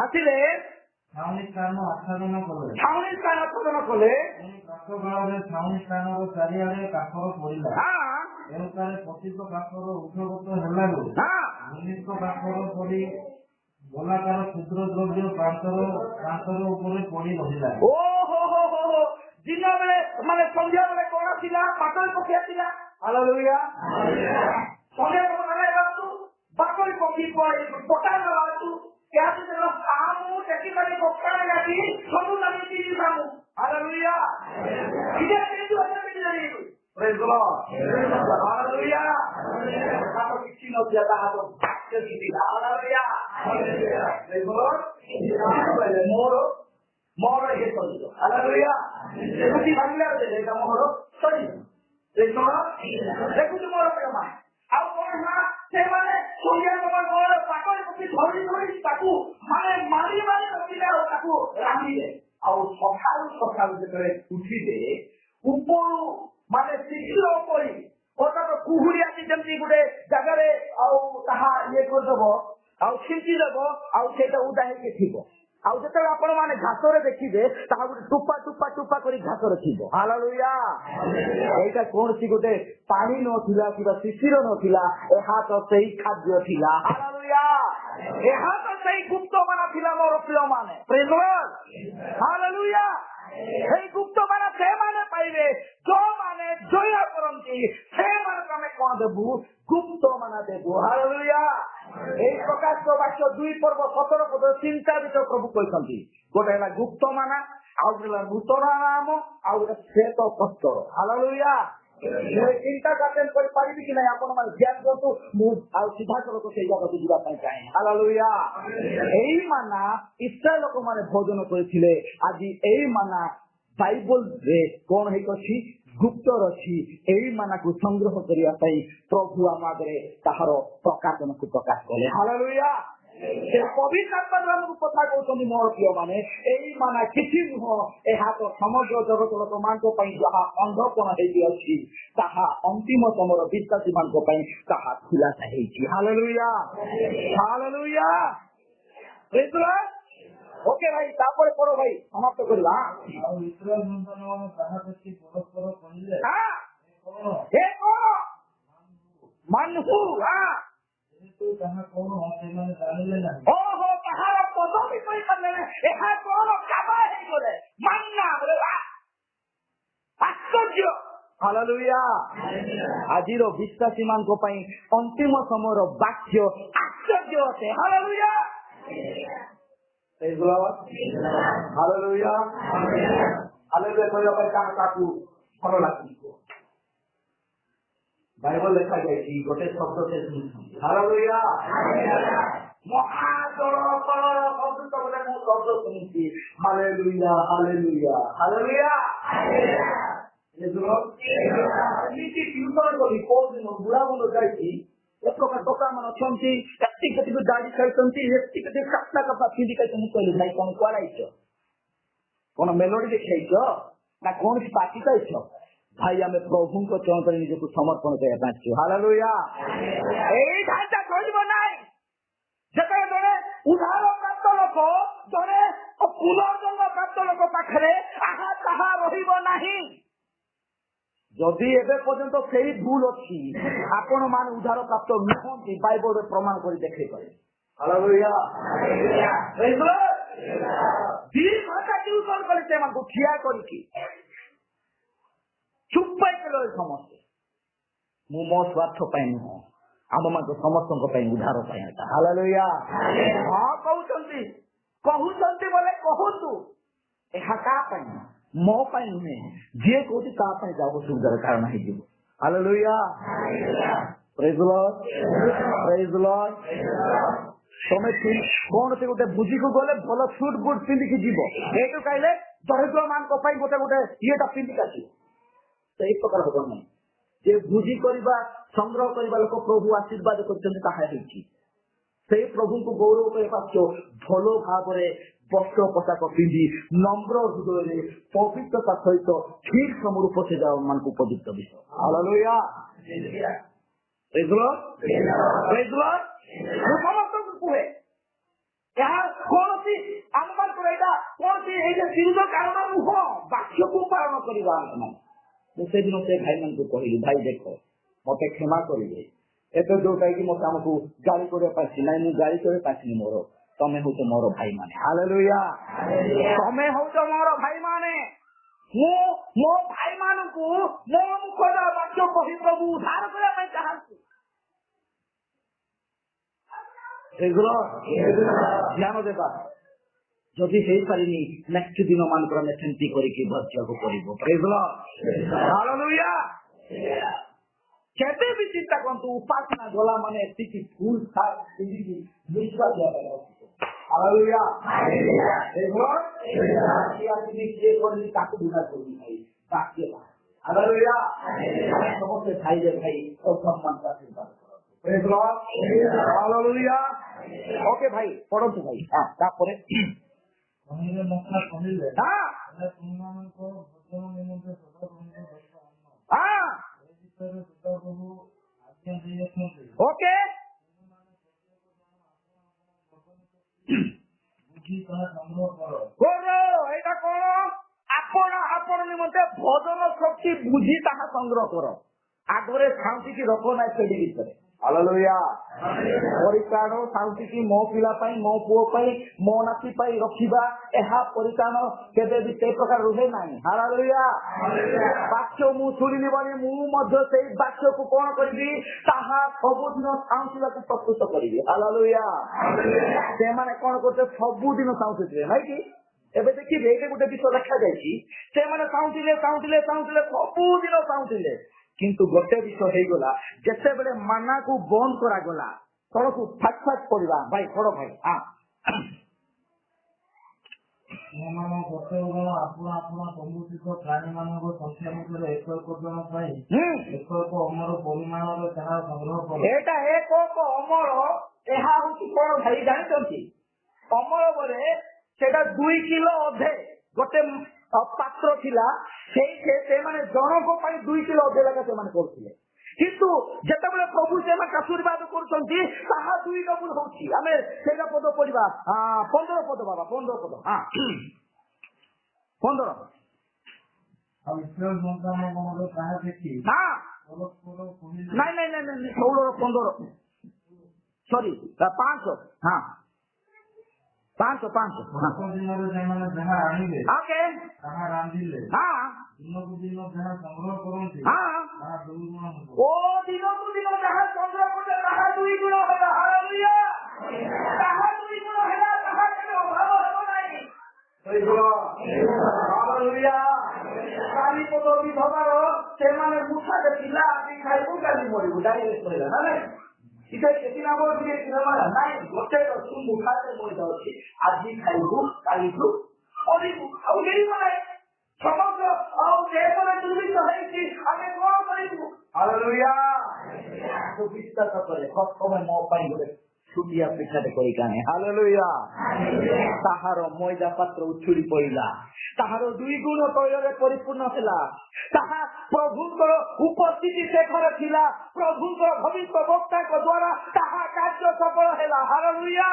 ଆସିଲେ ଛାଉଣି ସ୍ଥାନ ଆଚ୍ଛାଦନ କଲେ। ଛାଉଣି ସ୍ଥାନ ଆଚ୍ଛାଦନ କଲେ। କାଠ କାଳରେ ଛାଉଣି ସ୍ଥାନର ଚାରିଆଡେ କାଠର ପଡ଼ିଲା। ଏଉକାରେ ପତିତ କାଠର ଉଦ୍ଧଗତ ହେଲାରୁ ଭୂମିଷ୍ଠ କାଠର ପରି ଗୋଲାକାର କ୍ଷୁଦ୍ର ଦ୍ରବ୍ୟ ପ୍ରାନ୍ତର ଉପରେ ପଡି ରହିଲା। ଦିନ ବେଳେ ମାନେ ସନ୍ଧ୍ୟା ବେଳେ କଣ ଥିଲା? ପାଟଳି ପକ୍ଷୀ ଥିଲା। ହାଲେଲୁୟା। ସନ୍ଧ୍ୟା ପାଟଳି ପକ୍ଷୀ ପଟା ବାଳୁ ସାମୁ ଟେକିବାରେ ପକା ଲାଗି ସବୁ ଲାଗିଛି ସାମୁ। ହାଲେଲୁୟା। ପ୍ରେଜ୍ ଦ ଲର୍ଡ। ହାଲେଲୁୟା। ତାହାର କିଛି ନଥିଲା, ତାହାର ବାକ୍ୟ ଥିଲା। ହାଲେଲୁୟା। ପ୍ରେଜ୍ ଦ ଲର୍ଡ। ମୋର ଇଏ ସରିବ। ହାଲେଲୁୟା। ଏମିତି ଭାବିଲା ଏଇଟା ମୋର ସରିବ। ପ୍ରେଜ୍ ଦ ଲର୍ଡ। ଦେଖୁଛୁ ମୋର ପ୍ରେମ। ଆଉ କଣ ନା ସେମାନେ ସନ୍ଧ୍ୟା ସମୟ ପାଟଳି ପକ୍ଷୀ ଧରି ଧରି ତାକୁ ମାନେ ମାରି ମାରି ରଖିଲେ ଆଉ ତାକୁ ରାନ୍ଧିଲେ। ଆଉ ସକାଳୁ ଯେତେବେଳେ ଉଠିଲେ ଉପରୁ ମାନେ ଶିଶିର ପରି ଅର୍ଥାତ କୁହୁଡ଼ି ଆସି ଯେମିତି ଗୋଟେ ଜାଗାରେ ଆଉ ତାହା ଇଏ କରିଦେବ ଆଉ ଛିଞ୍ଚିଦେବ ଆଉ ସେଇଟା ଉଦା ହେଇକି ଥିବ। ଆଉ ଯେତେବେଳେ ଆପଣ ମାନେ ଘାସରେ ଦେଖିବେ ତାହା ଗୋଟେ ଟୁପା କରି ଘାସରେ ଥିବ। ହାଲେଲୁୟା। ଏଇଟା କୌଣସି ଗୋଟେ ପାଣି ନଥିଲା କିମ୍ବା ଶିଶିର ନଥିଲା, ଏହା ତ ସେଇ ଖାଦ୍ୟ ଥିଲା। ହାଲେଲୁୟା। ଏହା ତ ସେଇ ଗୁପ୍ତ ମାନ ଥିଲା ମୋର ପ୍ରିୟ ମାନେ। ପ୍ରେଜ୍ ଦ ଲର୍ଡ। ହାଲେଲୁୟା। ସେଇ ଗୁପ୍ତ ମାନ ସେମାନେ ପାଇବେ ଯୋଉମାନେ ଜୟ କରନ୍ତି। ସେମାନଙ୍କୁ ଆମେ କଣ ଦେବୁ? ଗୁପ୍ତ ମାନ ଦେବୁ। ହାଲେଲୁୟା। এই প্রকাশ বাক্য 2 পর্ব 17 পদ 3টা বিষয় প্রভু କହିଛନ୍ତି। ଗୋଟେ ହେଲା ଗୁପ୍ତ ମାନ, ଆଉ ଗୋଟେ ହେଲା ନୂତନ ନାମ, ଆଉ ଗୋଟେ ଶ୍ଵେତ ବସ୍ତ୍ର। ହାଲେଲୁୟା। ଚିନ୍ତା କାର୍ଯ୍ୟ କରିପାରିବି କି ନାହିଁ ଆପଣ ମାନେ ଧ୍ୟାନ କରନ୍ତୁ। ମୁଁ ଆଉ ସିଧାସଳଖ ସେଇ ଜାଗାକୁ ଯିବା ପାଇଁ ଚାହେଁ। ହାଲେଲୁୟା। ଏଇ ମାନା ଇସ୍ରାଏଲ ଲୋକମାନେ ଭୋଜନ କରିଥିଲେ। ଆଜି ଏଇ ମାନା ବାଇବଲରେ କଣ ହେଇଛି? ଗୁପ୍ତ ଅଛି। ଏଇ ମାନଙ୍କୁ ସଂଗ୍ରହ କରିବା ପାଇଁ ପ୍ରଭୁ ଆମ ଆଗରେ ତାହାର ପ୍ରକାଶନକୁ ପ୍ରକାଶ କଲେ। ହାଲେଲୁୟା। ସେ ପବିତ୍ର ଆତ୍ମା ଆମକୁ କଥା କହୁଛନ୍ତି ମୋର ପ୍ରିୟ ମାନେ, ଏଇ ମାନା କିଛି ନୁହଁ, ଏହା ତ ସମଗ୍ର ଜଗତ ଲୋକମାନଙ୍କ ପାଇଁ ଯାହା ଅନ୍ଧପଣ ହେଇକି ଅଛି ତାହା ଅନ୍ତିମ ସମୟର ବିଶ୍ୱାସୀ ମାନଙ୍କ ପାଇଁ ତାହା ଖୁଲାସା ହେଇଛି। ହାଲେଲୁୟା। ହାଲେଲୁୟା। ପ୍ରେଜ୍ ଦ ଲର୍ଡ। ଓକେ ଭାଇ, ତାପରେ ପଢ ଭାଇ, ସମାପ୍ତ କରିବା। ଆଉ ଇସ୍ରାଏଲ ସନ୍ତାନମାନେ ତାହା ଦେଖି ପରସ୍ପର କହିଲେ, ଏ କଣ ମାନହୁ? ଯେହେତୁ ତାହା କଣ ସେମାନେ ଜାଣିଲେ ନାହିଁ। ଓହୋ, ତାହାର ପଦବୀ କହିପାରିଲେ ନା ଏହା କଣ କାମ ହେଇଗଲେ ମାନ୍ନା ବୋଲେ ଆଶ୍ଚର୍ଯ୍ୟ। ହାଲେଲୁୟା। ଆଜିର ବିଶ୍ୱାସୀ ମାନଙ୍କ ପାଇଁ ଅନ୍ତିମ ସମୟର ବାକ୍ୟ ଆଶ୍ଚର୍ଯ୍ୟ ଅଟେ। ହାଲେଲୁୟା। ପ୍ରେଜ୍ ଦ ଲର୍ଡ। ହାଲେଲୁୟା। ହାଲେଲୁୟା କହିବା ପାଇଁ କାହାକୁ ଭଲ ଲାଗୁଛି? ବାଇବଲ ଲେଖାଯାଇଛି ଗୋଟେ ଶବ୍ଦ ସେ ଶୁଣୁଛନ୍ତି। ହାଲେଲୁୟା। ମହାଜଳ ଫଳର ଶବ୍ଦ ବୋଲେ ମୁଁ ଶବ୍ଦ ଶୁଣିଛି। ହାଲେଲୁୟା। ହାଲେଲୁୟା। ହାଲେଲୁୟା। ଏମିତି ଟ୍ୟୁସନ କଲି କୋଉ ଦିନ ବୁଢାବୁଢୀ ଯାଇଛି ଏ ପ୍ରକାର ଟୋକା ମାନେ ଅଛନ୍ତି, ଏତିକି ଗାଡି ଖାଇଛନ୍ତି, ଏତିକି କାପା କାପା ପିନ୍ଧି ଖାଇଛନ୍ତି। ମୁଁ କହିଲି ଭାଇ କଣ କୁଆଡାଇଛ? କଣ ମେଲୋଡି ଦେଖାଇଛ ନା କୌଣସି ପାର୍ଟି ପାଇଛ? ଭାଇ ଆମେ ପ୍ରଭୁଙ୍କ ଚରଣରେ ନିଜକୁ ସମର୍ପଣ କରିବା ପାଇଁ ଆସିଛୁ। ହାଲେଲୁୟା। ଏଇ ଢାଞ୍ଚା କରିବ ନାହିଁ। ଯେତେବେଳେ ଜଣେ ଉଦ୍ଧାର ପ୍ରାପ୍ତ ଲୋକ, ଜଣେ ପୁନର୍ଜନ୍ମ ପ୍ରାପ୍ତ ଲୋକ ପାଖରେ ଆହା ତାହା ରହିବ ନାହିଁ। ଯଦି ଏବେ ପର୍ଯ୍ୟନ୍ତ ସେଇ ଭୁଲ ଅଛି ଆପଣ ମାନେ ଉଦ୍ଧାର ପ୍ରାପ୍ତ ନୁହନ୍ତି ବାଇବଲରେ ପ୍ରମାଣ କରି ଦେଖେଇ ପାରିବେ। ହାଲେଲୁୟା। ଦି ଘଣ୍ଟା ଟ୍ୟୁସନ କଲେ ସେମାନଙ୍କୁ ଠିଆ କରିକି ଚୁପ୍ ପାଇଗଲେ ସମସ୍ତେ। ମୁଁ ମୋ ସ୍ୱାର୍ଥ ପାଇଁ ନୁହଁ, ଆମମାନଙ୍କ ସମସ୍ତଙ୍କ ପାଇଁ ଉଦ୍ଧାର ପାଇଁ ଏଟା। ହାଲେଲୁୟା। ହଁ କହୁଛନ୍ତି ବୋଲେ କହନ୍ତୁ, ଏହା କାହା ପାଇଁ? ମୋ ପାଇଁ ନୁହେଁ, ଯିଏ କହୁଛି ତା ପାଇଁ ଯାବ ସୁବିଧାର କାରଣ ହେଇଯିବ। ହାଲେଲୁୟା। ପ୍ରେଜ୍ ଦ ଲର୍ଡ, ପ୍ରେଜ୍ ଦ ଲର୍ଡ। ତମେ କୌଣସି ଗୋଟେ ଭୋଜିକୁ ଗଲେ ଭଲ ସୁଟ୍ ବୁଟ୍ ପିନ୍ଧିକି ଯିବ, ଏଇଠୁ କହିଲେ ଦରିଦ୍ର ମାନଙ୍କ ପାଇଁ ଗୋଟେ ଇଏଟା ପିନ୍ଧିକି ଆସିବ, ସେଇ ପ୍ରକାର ହବ ନାହିଁ। ଯେ ଭୋଜି କରିବା ସଂଗ୍ରହ କରିବା ଲୋକ ପ୍ରଭୁ ଆଶୀର୍ବାଦ କରିଛନ୍ତି ତାହା ହେଇଛି। ସେଇ ପ୍ରଭୁଙ୍କୁ ଗୌରବ କରିବା ଭଲ ଭାବରେ ବସ୍ତ୍ର ପୋଷାକ ପିନ୍ଧି ନମ୍ର ହୃଦୟରେ ପବିତ୍ରତା ସହିତ ଠିକ୍ ସମୟରୁ ପଶିଯିବା ମାନଙ୍କୁ ଉପଯୁକ୍ତ ବିଷୟ। ହାଲେଲୁୟା। ମୁଁ ସମସ୍ତଙ୍କୁ କୁହେ, ଏହା କୌଣସି ଆମମାନଙ୍କର ଏଇଟା କୌଣସି ଏଇଟା ବିରୁଦ୍ଧ କାରଣ ନୁହଁ, ବାକ୍ୟକୁ ପାଳନ କରିବା ଆମମାନେ। ମୁଁ ସେଦିନ ସେ ଭାଇମାନଙ୍କୁ କହିଲି, ଭାଇ ଦେଖ ମତେ କ୍ଷମା କରିବେ, ଏବେ ଯୋଉଟା କି ମତେ ଆମକୁ ଗାଳି କରିବା ପାଇଁ ନାଇଁ, ମୁଁ ଗାଳି କରିବା ପାଇଁ ମୋର ତମେ ହଉଛ ମୋର ଭାଇମାନେ। ହାଲେଲୁୟା। ତମେ ହଉଛ ମୋର ଭାଇମାନେ। ମୁଁ ମୋ ଭାଇମାନଙ୍କୁ ମୋ ମୁଖର ବାକ୍ୟ କହି ପ୍ରଭୁ ଉଦ୍ଧାର କରିବା ପାଇଁ ଚାହାନ୍ତି। ଧ୍ୟାନ ଦେବା। ଯଦି ହେଇପାରିନି ନେକ୍ସଟ ଦିନ ମାନଙ୍କର ଆମେ ସେମିତି କରିକି ବଞ୍ଚିବାକୁ ପଡିବ। ହାଲେଲୁୟା। କେବେ ବି ଚିନ୍ତା କରନ୍ତୁ, ଉପାସନା ଗଲା ମାନେ ଏତିକି ଫୁଲ ସାର୍ ପିନ୍ଧିକି ବିଶ୍ୱାସ ହାଲେଲୁୟା। କିଏ କରିନି ତାକୁ ବିନା କରିନି ଭାଇ, ବାକ୍ୟ ହାଲେଲୁୟା। ସମସ୍ତେ ଭାଇରେ ଭାଇ ସମ୍ମାନ ଆଶୀର୍ବାଦ କରନ୍ତୁ। ହାଲେଲୁୟା। ଓକେ ଭାଇ ପଢନ୍ତୁ ଭାଇ। ତାପରେ ଓକେ ଏଇଟା କଣ? ଆପଣ ନିମନ୍ତେ ଭୋଜନ ଶକ୍ତି ବୁଝି ତାହା ସଂଗ୍ରହ କର। ଆଗରେ ସାଉଁଟିକି ରଖ ନାହିଁ ସେଠି ଭିତରେ। ହାଲେଲୁୟା। ପରିତ୍ରାଣ ସାଉଁଟିକି ମୋ ପିଲା ପାଇଁ, ମୋ ପୁଅ ପାଇଁ, ମୋ ନାତି ପାଇଁ ରଖିବା, ଏହା ପରିତ୍ରାଣ କେବେ ବି ସେ ପ୍ରକାର ରୁହେ ନାହିଁ। ହାଲେଲୁୟା। ବାକ୍ୟ ମୁଁ ଶୁଣିଲି ବୋଲି ମୁଁ ମଧ୍ୟ ସେଇ ବାକ୍ୟକୁ କଣ କରିବି, ତାହା ସବୁଦିନ ସାଉଁଟିବାକୁ ପ୍ରସ୍ତୁତ କରିବି। ହାଲେଲୁୟା। ସେମାନେ କଣ କରୁଥିଲେ, ସବୁଦିନ ସାଉଁଟୁଥିଲେ ନାଇଁ କି? ଏବେ ଦେଖିବେ ଏଇଟା ଗୋଟେ ବିଷୟ ଲେଖାଯାଇଛି, ସେମାନେ ସାଉଁଟିଲେ ସବୁଦିନ ସାଉଁଟିଲେ, କିନ୍ତୁ ଗୋଟେ ବିଷୟ ହେଇଗଲା, ଯେତେବେଳେ ମାନାକୁ ବନ୍ଦ କରାଗଲା ତଳକୁ ଫାଟ୍ ପଡିବା। ଭାଇ ପଢ ଭାଇ। ସମ୍ମୁଖିତ ପ୍ରାଣୀ ମାନଙ୍କ ସଂଖ୍ୟା ମଧ୍ୟରେ ଏକ ଜଣ ପାଇଁ ଏକ ଅମର ପରିମାଣର ଯାହା ସଂଗ୍ରହ କର। ଏଇଟା ଏକ ଅମର, ଏହା ହଉଛି କଣ ଭାଇ ଜାଣିଛନ୍ତି? ଅମର ବୋଲେ ସେଟା 2 କିଲୋ ଅଧେ ଗୋଟେ ପାତ୍ର ଥିଲା, ସେଇଠି ସେମାନେ ଜଣଙ୍କ ପାଇଁ 2 କିଲୋ ଅଧେ ଲେଖା ସେମାନେ କରୁଥିଲେ। କିନ୍ତୁ ଯେତେବେଳେ ପ୍ରଭୁ ସେମାନଙ୍କୁ ଆଶୀର୍ବାଦ କରୁଛନ୍ତି ତାହା 2 ଡବଲ ହଉଛି। ଆମେ ସେଇଟା ପଦ ପଢିବା, 15 ପଦ ବାବା, 15 ପଦ। 15 ତାହା ଦେଖି ନାଇଁ 16 15 ସରି 5 ଦିନରେ ସେମାନେ ଯାହା ଆଣିଲେ ତାହା ରାନ୍ଧିଲେ, ଦିନକୁ ଦିନ ଯାହା ସଂଗ୍ରହ କରନ୍ତି ତାହା 2 ଗୁଣ ହେବ। ଦିନକୁ ଦିନ ଯାହା ସଂଗ୍ରହ କରନ୍ତି ତାହା 2 ଗୁଣ ହେଲା। ହାଲେଲୁୟା। ତାହା 2 ଗୁଣ ହେଲା, ତାହା କେବେ ଅଭାବ ହେବ ନାହିଁ। ହାଲେଲୁୟା। କାଲିପଦ ବିଧବାର ସେମାନେ ମୁଠାରେ ଥିଲା, ଆଜି ଖାଇବୁ କାଲି ମରିବୁ, ଡାଇରେକ୍ଟ କହିଲା ନା ନାଇଁ? ଗୋଟେ ମୁଠାରେ ପଇସା ଅଛି, ଆଜି ଖାଇବୁ କାଲିଠୁ ମରିବୁ, ଆଉ ମିଳିବ ନାହିଁ। ସମସ୍ତ ଆଉ ଦେଶରେ ଦୁର୍ଭିକ୍ଷ ହେଇଛି, ଆମେ କଣ କରିବୁ? ହାଲେଲୁୟା। ବିଶ୍ୱାସ କରେ ପ୍ରଥମେ ମୋ ପାଇଁ ଗୋଟେ ଛୁଟିଆ ପିଠାଟେ କରିକି ଆଣେ। ହାଲେଲୁୟା। ତାହାର ମଇଦା ପାତ୍ର ଉଛୁଳି ପଇଲା, ତାହାର 2 ଗୁଣ ତୈଳରେ ପରିପୂର୍ଣ୍ଣ ଥିଲା, ତାହା ପ୍ରଭୁଙ୍କର ଉପସ୍ଥିତି ସେ ଘରେ ଥିଲା, ପ୍ରଭୁଙ୍କର ଭବିଷ୍ୟ ବକ୍ତାଙ୍କ ଦ୍ଵାରା ତାହା କାର୍ଯ୍ୟ ସଫଳ ହେଲା। ହାଲେଲୁୟା।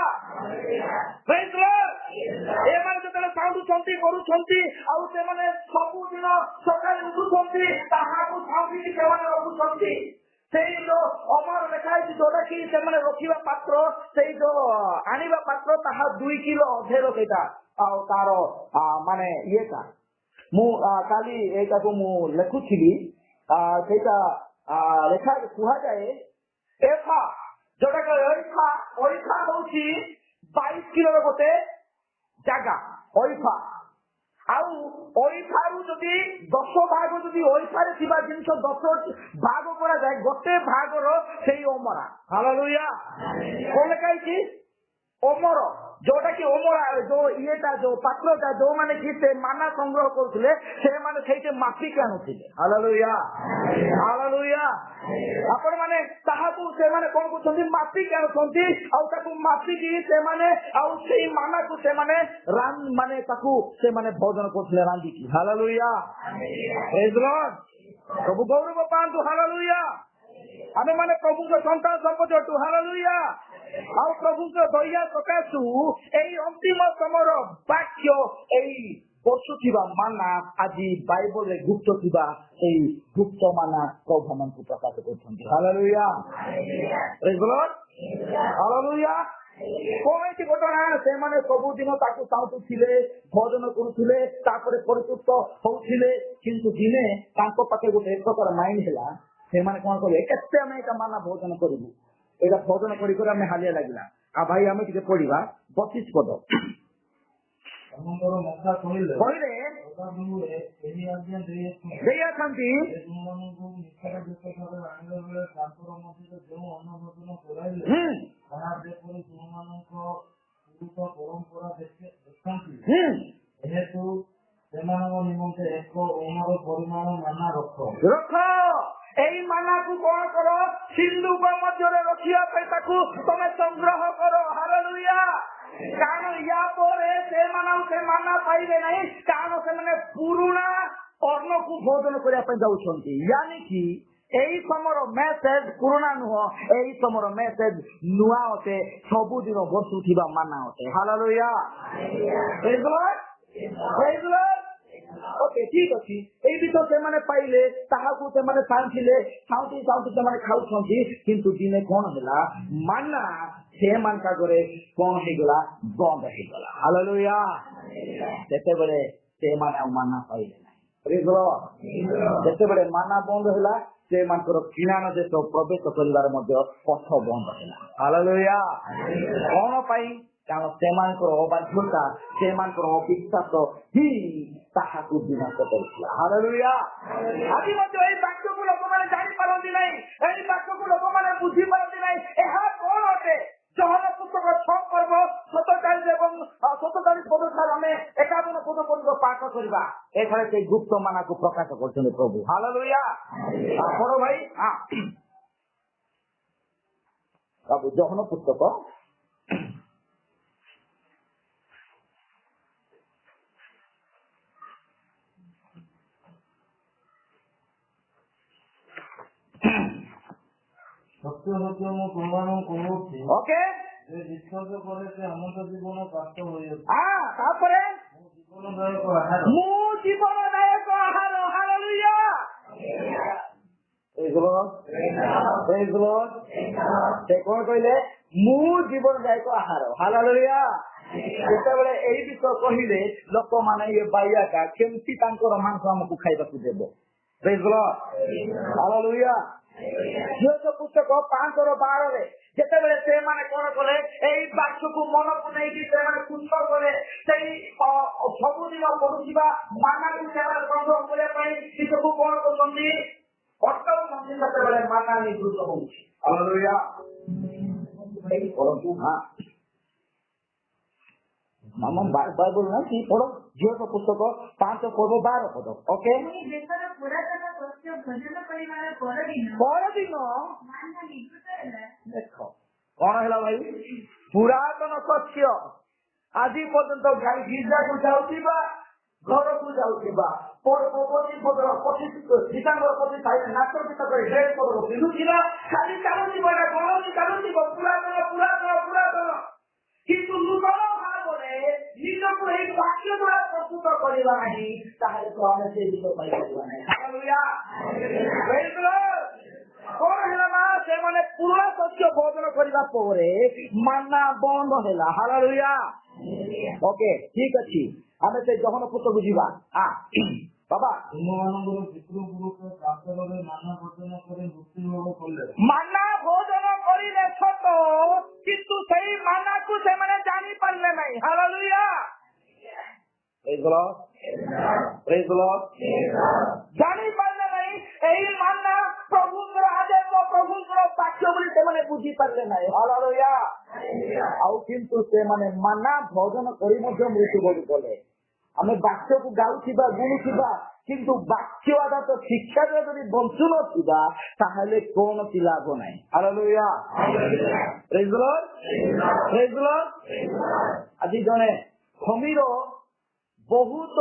ଏମାନେ ଯେତେବେଳେ ସାଉଣ୍ଡୁଛନ୍ତି କରୁଛନ୍ତି ଆଉ ସେମାନେ ସବୁଦିନ ସକାଳେ ଉଠୁଛନ୍ତି ତାହାକୁ ସାଙ୍ଗିକି ସେମାନେ ରଖୁଛନ୍ତି। ସେଇ ଯୋଉ ଅମର ଲେଖା ହେଇଛି ଯୋଉଟା କି ସେମାନେ ରଖିବା ପାତ୍ର ସେଇ ଯୋଉ ଆଣିବା ପାତ୍ର ତାହା 2 କିଲୋ ଅଧେର ସେଇଟା ଆଉ ତାର ମାନେ ଇଏଟା ମୁଁ କାଲି ଏଇଟାକୁ ମୁଁ ଲେଖୁଥିଲି ସେଇଟା ଲେଖା କୁହାଯାଏ ଏଫା ଯୋଉଟା ଅଇଫା ହଉଛି 22 କିଲୋର ଗୋଟେ ଜାଗା ଅଇଫା। ଆଉ ଅଇଫାରୁ ଯଦି 10 ଭାଗ ଯଦି ଅଇଫାରେ ଥିବା ଜିନିଷ 10 ଭାଗ କରାଯାଏ ଗୋଟେ ଭାଗର ସେଇ ଅମରା। ହାଲେଲୁୟା। କଣ ଲେଖା ହେଇଛି? ଅମର ଯୋଉଟା କି ଅମରା ଯୋଉ ଇଏଟା ଯୋଉ ପାତ୍ରଟା ଯୋଉମାନେ କି ସେ ମାନା ସଂଗ୍ରହ କରୁଥିଲେ ସେମାନେ ସେଇଠି ମାପିକି ଆଣୁଥିଲେ। Hallelujah hallelujah. ଆପଣ ମାନେ ତାହାକୁ ସେମାନେ କଣ କରୁଛନ୍ତି ମାପିକି ଆଣୁଛନ୍ତି ଆଉ ତାକୁ ମାପିକି ସେମାନେ ଆଉ ସେଇ ମାନାକୁ ସେମାନେ ମାନେ ତାକୁ ସେମାନେ ଭୋଜନ କରୁଥିଲେ ରାନ୍ଧିକି। ହାଲେଲୁୟା ପ୍ରେଜ୍ ଦ ଲର୍ଡ। ସବୁ ଗୌରବ ପାଆନ୍ତୁ। ହାଲେଲୁୟା। ଆମେ ମାନେ ପ୍ରଭୁଙ୍କ ସନ୍ତାନ ସମ୍ପତ୍ତି ଅଟୁ। ହାଲେଲୁୟା। ଆଉ ପ୍ରଭୁଙ୍କ ଦୟା ସକାଶୁ ଏଇ ଅନ୍ତିମ ସମୟର ବାକ୍ୟ ଏଇ ବସୁଥିବା ମାନା ଆଜି ବାଇବଲରେ ଗୁପ୍ତ ଥିବା ଏଇ ଗୁପ୍ତ ମାନା ପ୍ରଭୁ ମାନଙ୍କୁ ପ୍ରକାଶ କରୁଛନ୍ତି। ହାଲେଲୁୟା ପ୍ରେଜ୍ ଦ ଲର୍ଡ। ହାଲେଲୁୟା। କଣ ହେଇଛି ଘଟଣା? ସେମାନେ ସବୁଦିନ ତାକୁ ସାଉଁଟୁଥିଲେ ଭୋଜନ କରୁଥିଲେ ତାପରେ ପରିତୃପ୍ତ ହଉଥିଲେ କିନ୍ତୁ ଦିନେ ତାଙ୍କ ପାଖେ ଗୋଟେ ପ୍ରକାର ମାଇଣ୍ଡ ହେଲା ସେମାନେ କଣ କରିବେ କେତେ ଆମେ ଏଇଟା ମାନା ଭୋଜନ କରିବୁ ଏଇଟା ଭୋଜନ କରି ଆମେ ହାଲିଆ ଲାଗିଲା। ଆଉ ଭାଇ ଆମେ ଟିକେ ପଢିବା 32 ପଦ। କହିଲେ ଦେଇଅଛନ୍ତି ଯେହେତୁ ସେମାନଙ୍କ ନିମନ୍ତେ ଏକ ଓମର ପରିମାଣ ମାନା ରଖ। ଏଇ ମାନାକୁ କଣ କର? ସିନ୍ଧୁକ ମଧ୍ୟରେ ରଖିବା ପାଇଁ ତାକୁ ତମେ ସଂଗ୍ରହ କର। ହାଲେଲୁୟା। କାରଣ ୟା ପରେ ସେ ମାନା ପାଇବେ ନାହିଁ କାରଣ ସେମାନେ ପୁରୁଣା ଅନ୍ନକୁ ଭୋଜନ କରିବା ପାଇଁ ଯାଉଛନ୍ତି। ୟାନିକି ଏଇ ସମୟର ମେସେଜ ପୁରୁଣା ନୁହଁ ଏଇ ସମୟର ମେସେଜ ନୂଆ ଅଟେ ସବୁଦିନ ବସୁଥିବା ମାନା ଅଟେ। ହାଲେଲୁୟା ପ୍ରେଜ୍ ଦ ଲର୍ଡ ପ୍ରେଜ୍ ଦ ଲର୍ଡ। ଓକେ ଠିକ ଅଛି। ଏଇ ବିଷୟ ସେମାନେ ପାଇଲେ ତାହାକୁ ସେମାନେ ସାଉଁଟିଲେ ସାଉଁଟି ସେମାନେ ଖାଉଛନ୍ତି କିନ୍ତୁ ଦିନେ କଣ ହେଲା ମାନା ସେମାନଙ୍କ ଆଗରେ କଣ ହେଇଗଲା ବନ୍ଦ ହେଇଗଲା। ହାଲେଲୁୟା। ସେତେବେଳେ ସେମାନେ ଆଉ ମାନା ପାଇଲେ ନାହିଁ। ପ୍ରେଜ୍ ଦ ଲର୍ଡ। ଯେତେବେଳେ ମାନା ବନ୍ଦ ହେଲା ସେମାନଙ୍କର କିଣାନ ଦେଶ ପ୍ରବେଶ କରିବାର ମଧ୍ୟ ପଥ ବନ୍ଦ ହେଲା। ହାଲେଲୁୟା। କଣ ପାଇଁ? କାରଣ ସେମାନଙ୍କର ଅବାଧ୍ୟତା ସେମାନଙ୍କର ଅବିଶ୍ୱାସ ହିଁ ତାହାକୁ ବିନାଶ କରିଥିଲା। ହାଲେଲୁୟା। ଆଜି ମଧ୍ୟ ଏଇ ବାକ୍ୟକୁ ଲୋକମାନେ ଜାଣିପାରନ୍ତି ନାହିଁ ଏଇ ବାକ୍ୟକୁ ଲୋକମାନେ ବୁଝିପାରନ୍ତି ନାହିଁ। ଏହା କଣ ଅଟେ? ଯୋହନ ପୁସ୍ତକ 6 ପର୍ବ 47 ଏବଂ 47 ପଦ ଠାରୁ ଆମେ 51 ପଦ ପର୍ଯ୍ୟନ୍ତ ପାଠ କରିବା। ଏଠାରେ ସେଇ ଗୁପ୍ତ ମାନାକୁ ପ୍ରକାଶ କରୁଛନ୍ତି ପ୍ରଭୁ। ହାଲେଲୁୟା। ବଡ ଭାଇ ବାବୁ ଯୋହନ ପୁସ୍ତକ ସତ୍ୟ ସତ୍ୟ ମୁଁ ପ୍ରମାଣ କରୁଛି ଓକେ ଯେ ବିଶ୍ୱାସ କରେ ସେ ଅନନ୍ତ ଜୀବନ ପ୍ରାପ୍ତ ହୋଇଅଛି। ତାପରେ ମୁଁ ଜୀବନଦାୟକ ଆହାର। ହାଲେଲୁୟା। ସେ କଣ କହିଲେ? ମୁଁ ଜୀବନଦାୟକ ଆହାର। ହାଲେଲୁୟା। ଯେତେବେଳେ ଏଇ ବିଷୟ କହିଲେ ଲୋକମାନେ ଇଏ ବାଇଆଟା କେମିତି ତାଙ୍କର ମାଂସ ଆମକୁ ଖାଇବାକୁ ଦେବ? ପ୍ରେଜ୍ ଦ ଲର୍ଡ। ହାଲେଲୁୟା। ପୁସ୍ତକ 5:12 ଯେତେବେଳେ ସେମାନେ କଣ କଲେ ଏଇ ବାକ୍ୟକୁ ମନକୁ ନେଇକି ସେମାନେ ତୁଚ୍ଛ କଲେ ସେଇ ସବୁଦିନ ପଢୁଥିବା ମାନାକୁ ସେମାନେ ସଂଗ୍ରହ କରିବା ପାଇଁ ଶିଶୁକୁ କଣ କରୁଛନ୍ତି ଅଟକାଉଛନ୍ତି। ସେତେବେଳେ ମାନା ନିବୃତ୍ତ ହଉଛି। ହାଲେଲୁୟା। ମାମା ବାଇବଲ ନାହିଁ ପଢ ଝିଅ ପୁସ୍ତକ 5:12 ଓକେ। ପରଦିନ ଦେଖ କଣ ହେଲା ଭାଇ? ପୁରାତନ ଶସ୍ୟ ଆଜି ପର୍ଯ୍ୟନ୍ତ ଗାଈ ଗିର୍ଜାକୁ ଯାଉଥିବା ଘରକୁ ଯାଉଥିବା ଡିସେମ୍ବର 25 ନାଚ ଗୀତ କରି ଡ୍ରେସ୍ ପିନ୍ଧୁଥିବା ଖାଲି ଚାଲୁଥିବ ଏଟା ଗଣତି ଚାଲୁଥିବ ପୁରାତନ କିନ୍ତୁ ନୂତନ ଭାବରେ ନିଜକୁ ଏଇ ବାକ୍ୟ ବାକ୍ୟ ଦ୍ୱାରା ପ୍ରସ୍ତୁତ କରିବା ନାହିଁ ତାହେଲେ ତ ଆମେ ସେ ଜିନିଷ ପାଇପାରିବା ନାହିଁ। ହାଲେଲୁୟା। ପ୍ରେଜ୍ ଦ ଲର୍ଡ। କଣ ହେଲା ନା ସେମାନେ ପୁରୁଣା ଶସ୍ୟ ଭୋଜନ କରିବା ପରେ ମାନା ବନ୍ଦ ହେଲା। ହାଲେଲୁୟା। ଓକେ ଠିକ ଅଛି ଆମେ ସେ ଜହନ ପୁସ୍ତକକୁ ଯିବା। ବାବା ତୁମମାନଙ୍କର ପିତୃପୁରୁଷ ପ୍ରାତଃରେ ମାନା ଭୋଜନ କରି ମୃତ୍ୟୁଭୋଗ କଲେ। ମାନା ଭୋଜନ କରିଲେ ସତ କିନ୍ତୁ ସେଇ ମାନାକୁ ସେମାନେ ଜାଣିପାରିଲେ ନାହିଁ। ହାଲେଲୁୟା। ପ୍ରେଜ୍ ଦ ଲର୍ଡ। ପ୍ରେଜ୍ ଦ ଲର୍ଡ। ଜାଣିପାରିଲେ ନାହିଁ ଏହି ମାନା ପ୍ରଭୁଙ୍କର ଆଦେଶ ପ୍ରଭୁଙ୍କର ବାକ୍ୟ ବୋଲି ସେମାନେ ବୁଝିପାରିଲେ ନାହିଁ। ହାଲେଲୁୟା। ଆଉ କିନ୍ତୁ ସେମାନେ ମାନା ଭୋଜନ କରି ମଧ୍ୟ ମୃତ୍ୟୁଭୋଗ କଲେ। ଆମେ ବାକ୍ୟକୁ ଗାଉଥିବା ଗୁଣୁଥିବା କିନ୍ତୁ ବାକ୍ୟ ଆଧାରିତ ଶିକ୍ଷାରେ ଯଦି ବଞ୍ଚୁ ନଥିବା ତାହେଲେ କୌଣସି ଲାଭ ନାହିଁ। ହାଲେଲୁୟା। ପ୍ରେଜ୍ ଦ ଲର୍ଡ। ପ୍ରେଜ୍ ଦ ଲର୍ଡ। ଆଜି ଜଣେ ଖମିର ବହୁତ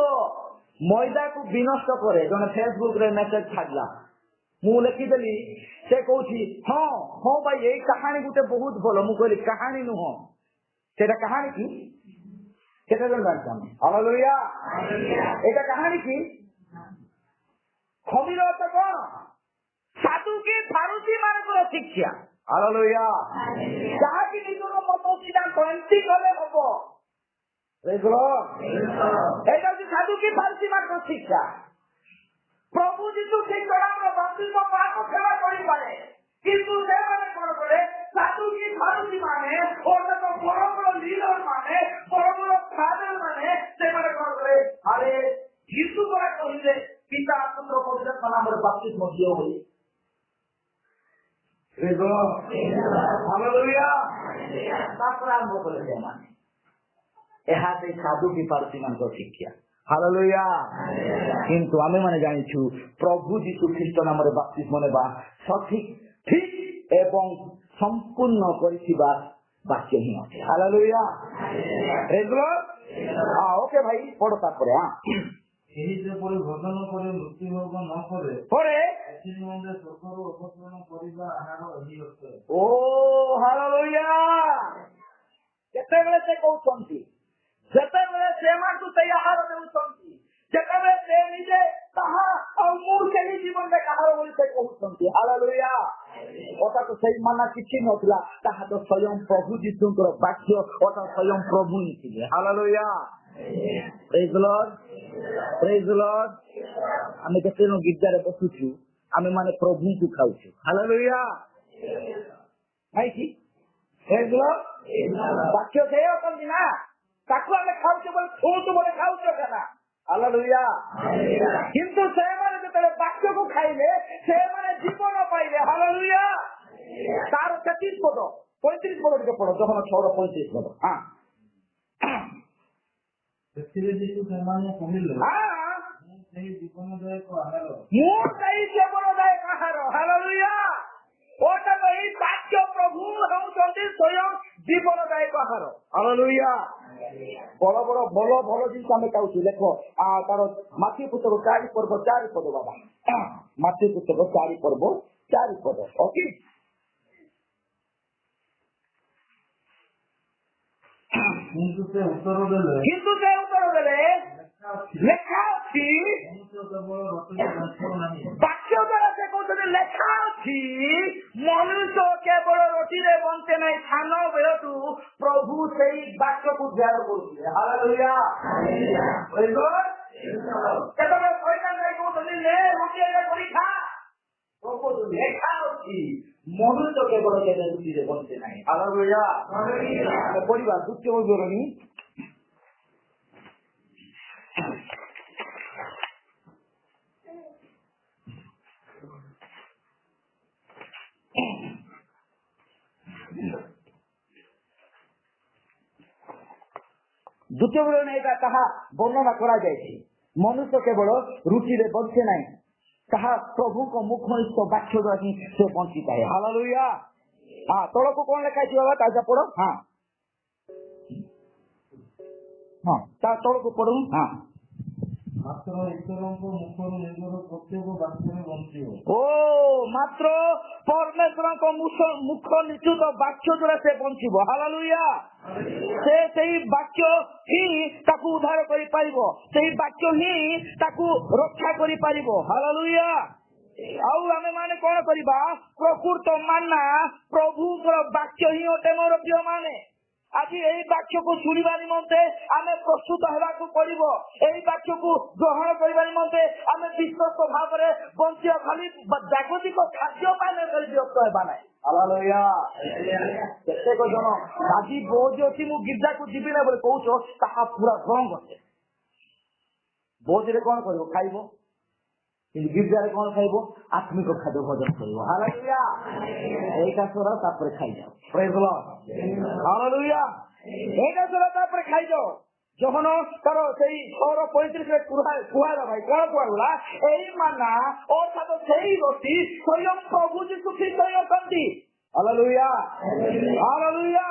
ମଇଦାକୁ ବିନଷ୍ଟ କରେ। ଜଣେ ଫେସବୁକରେ ମେସେଜ ଛାଡ଼ିଲା, ମୁଁ ଲେଖିଦେଲି, ସେ କହୁଛି ହଁ ହଁ ଭାଇ ଏଇ କାହାଣୀ ଗୋଟେ ବହୁତ ଭଲ। ମୁଁ କହିଲି କାହାଣୀ ନୁହଁ, ସେଇଟା କାହାଣୀ କି? କେତେ ଜଣ ଜାଣିଛନ୍ତି? ହାଲେଲୁୟା। ଏଇଟା କାହାଣୀ କି? ଖମିର ଅର୍ଥ କଣ? ସାଧୁକି ଫାରୁସୀ ମାନଙ୍କର ଶିକ୍ଷା। ହାଲେଲୁୟା। ଯାହାକି ନିଜର ମତ ସିଦ୍ଧାନ୍ତ ଏମିତି କଲେ ହବ। ଏଇଟା ହଉଛି ସାଧୁକି ଫାରୁସୀ ମାନଙ୍କର ଶିକ୍ଷା। ପ୍ରଭୁ ଯୀଶୁ ଠିକ ଆମର ବାପ୍ତିସ୍ମ ପାପ କ୍ଷମା କରିପାରେ କିନ୍ତୁ ସେମାନେ କଣ କଲେ? ସାଧୁକି ଫାରୁସୀ ମାନେ ଅର୍ଥାତ ବଡ ବଡ ଲିଡର ମାନେ ବଡ ବଡ ଫାଦର ମାନେ ସେମାନେ କଣ କଲେ? ଆରେ ଯୀଶୁ ପରା କହିଲେ ପିତା ପୁତ୍ର ପବିତ୍ର ନାମରେ ବାପ୍ତିସ୍ମ ଦିଅ ବୋଲି। ହାଲେଲୁୟା। ତାପରେ ଆରମ୍ଭ କଲେ ସେମାନେ। ଏହା ସେଇ ସାଧୁକି ଫାରୁସୀ ମାନଙ୍କର ଶିକ୍ଷା। ହାଲେଲୁୟା। କିନ୍ତୁ ଆମେ ମାନେ ଜାଣିଛୁ ପ୍ରଭୁ ଯୀଶୁ ଖ୍ରୀଷ୍ଟ ନାମରେ ବାପ୍ତିସ୍ମ ନେବା ସଠିକ ଠିକ ଏବଂ ସମ୍ପୂର୍ଣ୍ଣ କରିଥିବା ବାକ୍ୟ ହିଁ ଅଟେ। ହାଲେଲୁୟା। ଓକେ ଭାଇ ପଢ ତାପରେ। ଏହି ଯେପରି ଭୋଜନ କରି ମୃତ୍ୟୁଭୋଗ ନ କରେ ପରେ ନିମନ୍ତେ ସ୍ୱର୍ଗରୁ ଅପସାରଣ କରିବା ଆହାର ଏହି ଅଟେ। ଓ ହାଲେଲୁୟା। କେତେବେଳେ ସେ କହୁଛନ୍ତି? ଯେତେବେଳେ ସେମାନଙ୍କୁ ସେଇ ଆହାର ଦେଉଛନ୍ତି, ଯେତେବେଳେ ସେ ନିଜେ ତାହା ଆଉ ମୁଁ ସେହି ଜୀବନରେ କାହାର ବୋଲି ସେ କହୁଛନ୍ତି। ହାଲେଲୁୟା। ଅର୍ଥାତ ସେଇ ମାନା କିଛି ନଥିଲା, ତାହା ତ ସ୍ୱୟଂ ପ୍ରଭୁ ଯୀଶୁଙ୍କର ବାକ୍ୟ ଅର୍ଥାତ ସ୍ୱୟଂ ପ୍ରଭୁ ହିଁ ଥିଲେ। ହାଲେଲୁୟା। ପ୍ରେଜ୍ ଦ ଲର୍ଡ। ପ୍ରେଜ୍ ଦ ଲର୍ଡ। ଆମେ କେତେ ଜଣ ଗିର୍ଜାରେ ବସୁଛୁ, ଆମେ ମାନେ ପ୍ରଭୁଙ୍କୁ ଖାଉଛୁ। ହାଲେଲୁୟା। ନାଇଁ କି? ପ୍ରେଜ୍ ଦ ଲର୍ଡ। ବାକ୍ୟ ସେ ଅଛନ୍ତି ନା, ତାକୁ ଆମେ ଖାଉଛୁ ବୋଲି ଶୁଣୁଛୁ ବୋଲି ଖାଉଛୁ ନା। ହାଲେଲୁୟା। କିନ୍ତୁ ସେମାନେ ଯେତେବେଳେ ବାକ୍ୟକୁ ଖାଇଲେ ସେମାନେ ଜୀବନ ପାଇଲେ। ହାଲେଲୁୟା। ତାର 33 ପଦ 35 ପଦ ଟିକେ ପଡ। ଜହନ 6:35 ପଦ। ସେଥିରେ ଯୀଶୁ ସେମାନେ କହିଲେ ମୁଁ ସେହି ଜୀବନଦାୟକ ଆହାର। ମୁଁ ସେହି ଜୀବନଦାୟକ ଆହାର। ହାଲେଲୁୟା। ଅର୍ଥାତ ଏହି ବାକ୍ୟ ପ୍ରଭୁ ହେଉଛନ୍ତି ସ୍ୱୟଂ ଜୀବନଦାୟକ ଆହାର। ହାଲେଲୁୟା। ବଡ ବଡ ଭଲ ଭଲ ଜିନିଷ ଆମେ ଖାଉଛୁ। ଲେଖ ତାର ମାଟି ପୁସ୍ତକ 4 ପର୍ବ 4 ପଦ ବାବା। ମାଟି ପୁସ୍ତକ 4 ପର୍ବ 4 ପଦ। ଓକେ। କିନ୍ତୁ ସେ ଉତ୍ତର ଦେଲେ ଲେଖା ଅଛି ବାକ୍ୟ ଦ୍ୱାରା ସେ କହୁଛନ୍ତି ଲେଖା ଅଛି ମନୁଷ୍ୟ କେବଳ ରୋଟିରେ ବଞ୍ଚେ ନାହିଁ। ସାନ ବେଳଠୁ ପ୍ରଭୁ ସେଇ ବାକ୍ୟକୁ ଧ୍ୟାନ କରୁଥିଲେ। ହାଲେଲୁୟା। କେତେବେଳେ ଶୈତାନ ଯାଇ କହୁଛନ୍ତି ନେ ରୋଟି ଏବେ କରି ଖା, ଲେଖା ଅଛି ମନୁଷ୍ୟ କେବଳ କେବେ ରୁଟିରେ ବଞ୍ଚେ ନାହିଁ। ହାଲେଲୁୟା। ଆମେ ପଢିବା ଦ୍ୱିତୀୟ ବିବରଣୀ 2 ଏଇଟା ତାହା ବର୍ଣ୍ଣନା କରାଯାଇଛି। ମନୁଷ୍ୟ କେବଳ ରୁଟିରେ ବଞ୍ଚେ ନାହିଁ, ତାହା ପ୍ରଭୁଙ୍କ ମୁଖନିଷ୍ଠ ବାକ୍ୟ ଦ୍ୱାରା ହିଁ ସେ ବଞ୍ଚିଥାଏ। ହାଲେଲୁୟା। ତଳକୁ କଣ ଲେଖା ହେଇଛି ବାବା? ତାଜା ପଢ। ତା ତଳକୁ ପଢୁ। ମାତ୍ର ଈଶ୍ୱରଙ୍କ ମୁଖରୁ ନିଜର ପ୍ରତ୍ୟେକ ବାକ୍ୟରେ ବଞ୍ଚିବ। ଓ ମାତ୍ର ପରମେଶ୍ୱରଙ୍କ ମୁଖ ନିଶ୍ଚିତ ବାକ୍ୟ ଦ୍ୱାରା ସେ ବଞ୍ଚିବ। ହାଲେଲୁୟା। ସେ ସେଇ ବାକ୍ୟ ହିଁ ତାକୁ ଉଦ୍ଧାର କରିପାରିବ, ସେଇ ବାକ୍ୟ ହିଁ ତାକୁ ରକ୍ଷା କରିପାରିବ। ହାଲେଲୁୟା। ଆଉ ଆମେ ମାନେ କଣ କରିବା? ପ୍ରକୃତ ମାନା ପ୍ରଭୁଙ୍କର ବାକ୍ୟ ହିଁ ଅଟେ। ମୋର ପ୍ରିୟ ମାନେ, ଆଜି ଏଇ ବାକ୍ୟକୁ ଶୁଣିବା ନିମନ୍ତେ ଆମେ ପ୍ରସ୍ତୁତ ହେବାକୁ ପଡିବ। ଏଇ ବାକ୍ୟକୁ ଗ୍ରହଣ କରିବା ନିମନ୍ତେ ଆମେ ବିଶ୍ୱସ୍ତ ଭାବରେ ବଞ୍ଚିବା। ଖାଲି ଜାଗତିକ ଖାଦ୍ୟ ପାନ କରି ବିରକ୍ତ ହେବା ନାହିଁ। ହାଲେଲୁୟା। କେତେକ ଜଣ ଆଜି ବୋଝ ଅଛି, ମୁଁ ଗିର୍ଜାକୁ ଯିବି ନା ବୋଲି କହୁଛ, ତାହା ପୁରା ରଙ୍ଗ ଅଟେ। ବୋଝରେ କଣ କରିବ? ଖାଇବ। କିନ୍ତୁ ଗିର୍ଜାରେ କଣ ଖାଇବ? ଆତ୍ମିକ ଖାଦ୍ୟ ଭୋଜନ କରିବ। ହାଲେଲୁୟା। ଏଇଟା ସର ତାପରେ ଖାଇଯାଅ। ପ୍ରେଜ୍ ଦ ଲର୍ଡ। ହାଲେଲୁୟା। ଏଇଟା ସର ତାପରେ ଖାଇଯାଅ। ଯୋହନ ତାର ସେଇ 6:35 କୁହାଗଲା ଭାଇ, କଣ କୁହାଗଲା? ଏଇ ମାନା ଅର୍ଥାତ ସେଇ ରୋଟି ସ୍ୱୟଂ ପ୍ରଭୁ ଯୀଶୁ ଖ୍ରୀଷ୍ଟ ଅଛନ୍ତି। ହାଲେଲୁୟା। ହାଲେଲୁୟା।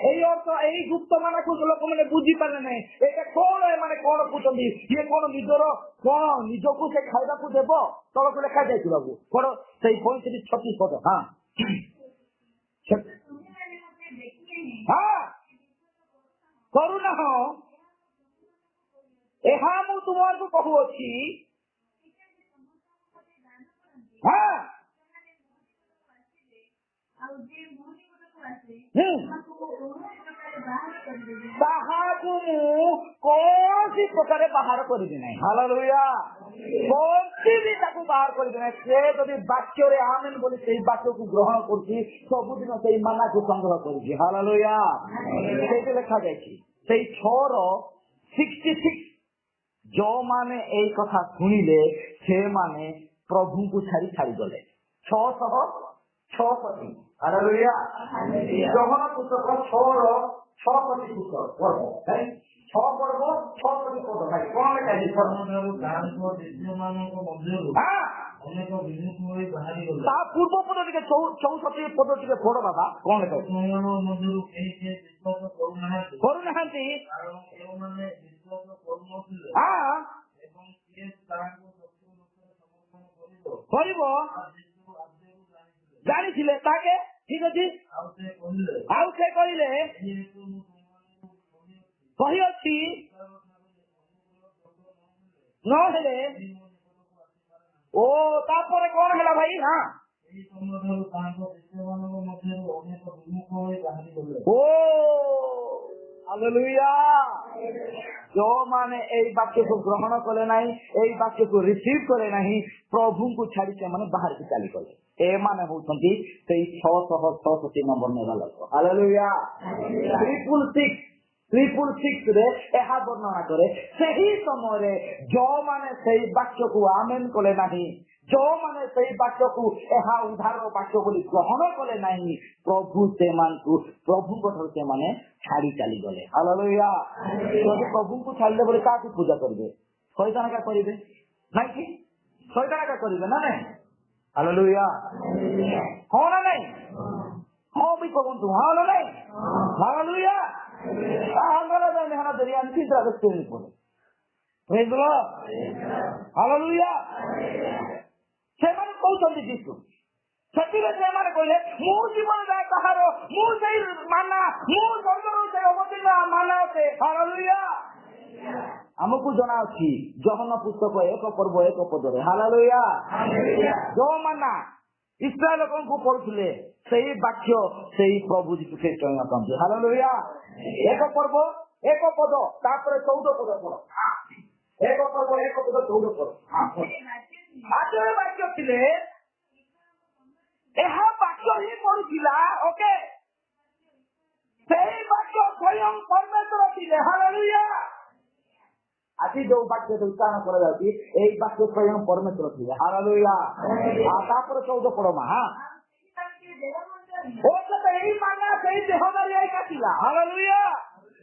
এই অর্থ এই গুপ্ত মানাକୁ ଲୋକମାନେ ବୁଝିପାରିଲେ ନାହିଁ। ଏଇଟା କଣ? ଏମାନେ କଣ କହୁଛନ୍ତି? ଇଏ କଣ ନିଜର କଣ ନିଜକୁ ସେ ଖାଇବାକୁ ଦେବ? ତଳକୁ ଲେଖା ଯାଇଛି ବାବୁ, କଣ ସେଇ 35-36 ପଦ। ହଁ କରୁନାହ, ଏହା ମୁଁ ତୁମକୁ କହୁଅଛି। ହଁ ତାହାକୁ ମୁଁ କୌଣସି ପ୍ରକାର ବାହାର କରିବି ନାହିଁ। ହାଲେଲୁୟା। କୌଣସି ବି ତାକୁ ବାହାର କରିବି ନାହିଁ। ସେ ଯଦି ବାକ୍ୟରେ ଆମେନ୍ ବୋଲି ସେଇ ବାକ୍ୟକୁ ଗ୍ରହଣ କରୁଛି, ସବୁଦିନ ସେଇ ମାନାକୁ ସଂଗ୍ରହ କରୁଛି। ହାଲେଲୁୟା। ସେଇଠି ଲେଖାଯାଇଛି ସେଇ 6:66, ଯୋଉମାନେ ଏଇ କଥା ଶୁଣିଲେ ସେମାନେ ପ୍ରଭୁଙ୍କୁ ଛାଡ଼ିଗଲେ। 666। ହାଲେଲୁୟା। ଯୋହନ ପୁସ୍ତକ 6:66 ପର୍ବ 6 ପର୍ବ 66 ପଦ। ଭାଇ କଣ ଲେଖାଯାଇଛି? ଅନେକ ବିମୁଖ ହୋଇ ବାହାରିଗଲେ। ତା ପୂର୍ବ ପଦ ଟିକେ 64 ପଦ ଟିକେ ପଢ ବାବା, କଣ ଲେଖାଯାଇଛି? ମଧ୍ୟରୁ କେହି ବିଶ୍ୱାସ କରୁନାହାନ୍ତି, କାରଣ ଯେଉଁମାନେ ବିଶ୍ୱାସ କରୁନଥିଲେ ଏବଂ କିଏ ତାହାଙ୍କୁ ଶତ୍ରୁ ରୂପରେ ସମର୍ଥନ କରିବ ଜାଣିଥିଲେ ତାକେ। ଠିକ ଅଛି। ଆଉ ସେ କହିଲେ କହିଅଛି ନହେଲେ। ଓ ତାପରେ କଣ ହେଲା ଭାଇ? ହଁ ଓ ହାଲେଲୁୟା। ଯୋଉମାନେ ଏଇ ବାକ୍ୟକୁ ଗ୍ରହଣ କଲେ ନାହିଁ, ଏଇ ବାକ୍ୟକୁ ରିସିଭ କଲେ ନାହିଁ, ପ୍ରଭୁଙ୍କୁ ଛାଡି ସେମାନେ ବାହାରକୁ ଚାଲିଗଲେ। ଏମାନେ ହଉଛନ୍ତି ସେଇ 666 ନମ୍ବର ନେବା ଲୋକ। ହାଲେଲୁୟା। 666 ରେ ଏହା ବର୍ଣ୍ଣନା କରେ ସେହି ସମୟରେ ଯୋଉମାନେ ସେଇ ବାକ୍ୟକୁ ଆମେନ୍ କଲେ ନାହିଁ, ଯୋଉମାନେ ସେଇ ବାକ୍ୟକୁ ଏହା ଉଦ୍ଧାର ବାକ୍ୟ ବୋଲି ଗ୍ରହଣ କଲେ ନାହିଁ, ପ୍ରଭୁଙ୍କ ଠାରୁ ସେମାନେ ଛାଡି ଚାଲିଗଲେ। ହାଲେଲୁୟା। ଯଦି ପ୍ରଭୁଙ୍କୁ ଛାଡ଼ିଲେ ବୋଲି କାହାକୁ ପୂଜା କରିବେ? ଶୈତାନ ଏକା କରିବେ ନାଇଁ କି? ଶୈତାନ ଏକା କରିବେ ନା ନାଇଁ? ହାଲେଲୁୟା। ହଁ ନା ନାଇଁ? ହଁ ବି କହନ୍ତୁ ହଁ ନା ନାଇଁ? ହାଲେଲୁୟା। ହାଲେଲୁୟା। ସେମାନେ କହୁଛନ୍ତି ଯୀଶୁ। ସେଥିରେ ସେମାନେ କହିଲେ ମୁଁ ଜୀବନ ଯାଏ କାହାର, ମୁଁ ସେଇ ମାନା, ମୁଁ ସ୍ୱର୍ଗରୁ ସେଇ ଅବତୀର୍ଣ୍ଣ ମାନା ଅଟେ। ହାଲେଲୁୟା। ଆମକୁ ଜଣା ଅଛି ଯୋହନ ପୁସ୍ତକ 1 ପର୍ବ 1 ପଦରେ। ହାଲେଲୁୟା। ଯୋଉ ମାନା ଇସ୍ରାଏଲ ଲୋକଙ୍କୁ ପଢୁଥିଲେ ସେଇ ବାକ୍ୟ ସେଇ ପ୍ରଭୁ ଯୀଶୁ ଖ୍ରୀଷ୍ଟ ଅଛନ୍ତି। ହାଲେଲୁୟା। 1 ପର୍ବ 1 ପଦ ତାପରେ 14 ପଦ ପଢ। 1 ପର୍ବ 1 ପଦ 14 ପଦ। ଆଚାର୍ଯ୍ୟ ବାକ୍ୟ ଥିଲେ, ଏହା ବାକ୍ୟ ହିଁ ପଢୁଥିଲା। ଓକେ, ସେଇ ବାକ୍ୟ ସ୍ୱୟଂ ପରମେଶ୍ୱର ଥିଲେ। ହାଲେଲୁୟା। ଆଜି ଯୋଉ ବାକ୍ୟ ଉଚ୍ଚାରଣ କରାଯାଉଛି ଏଇ ବାକ୍ୟ ସ୍ୱୟଂ ପରମେଶ୍ୱର ଥିଲେ। ହାଲେଲୁୟା। ତାପରେ 14 ପଡମା। ଏଇ ମାନା ସେଇ ଦେହଧାରୀ ଏକା ଥିଲା। ହାଲେଲୁୟା।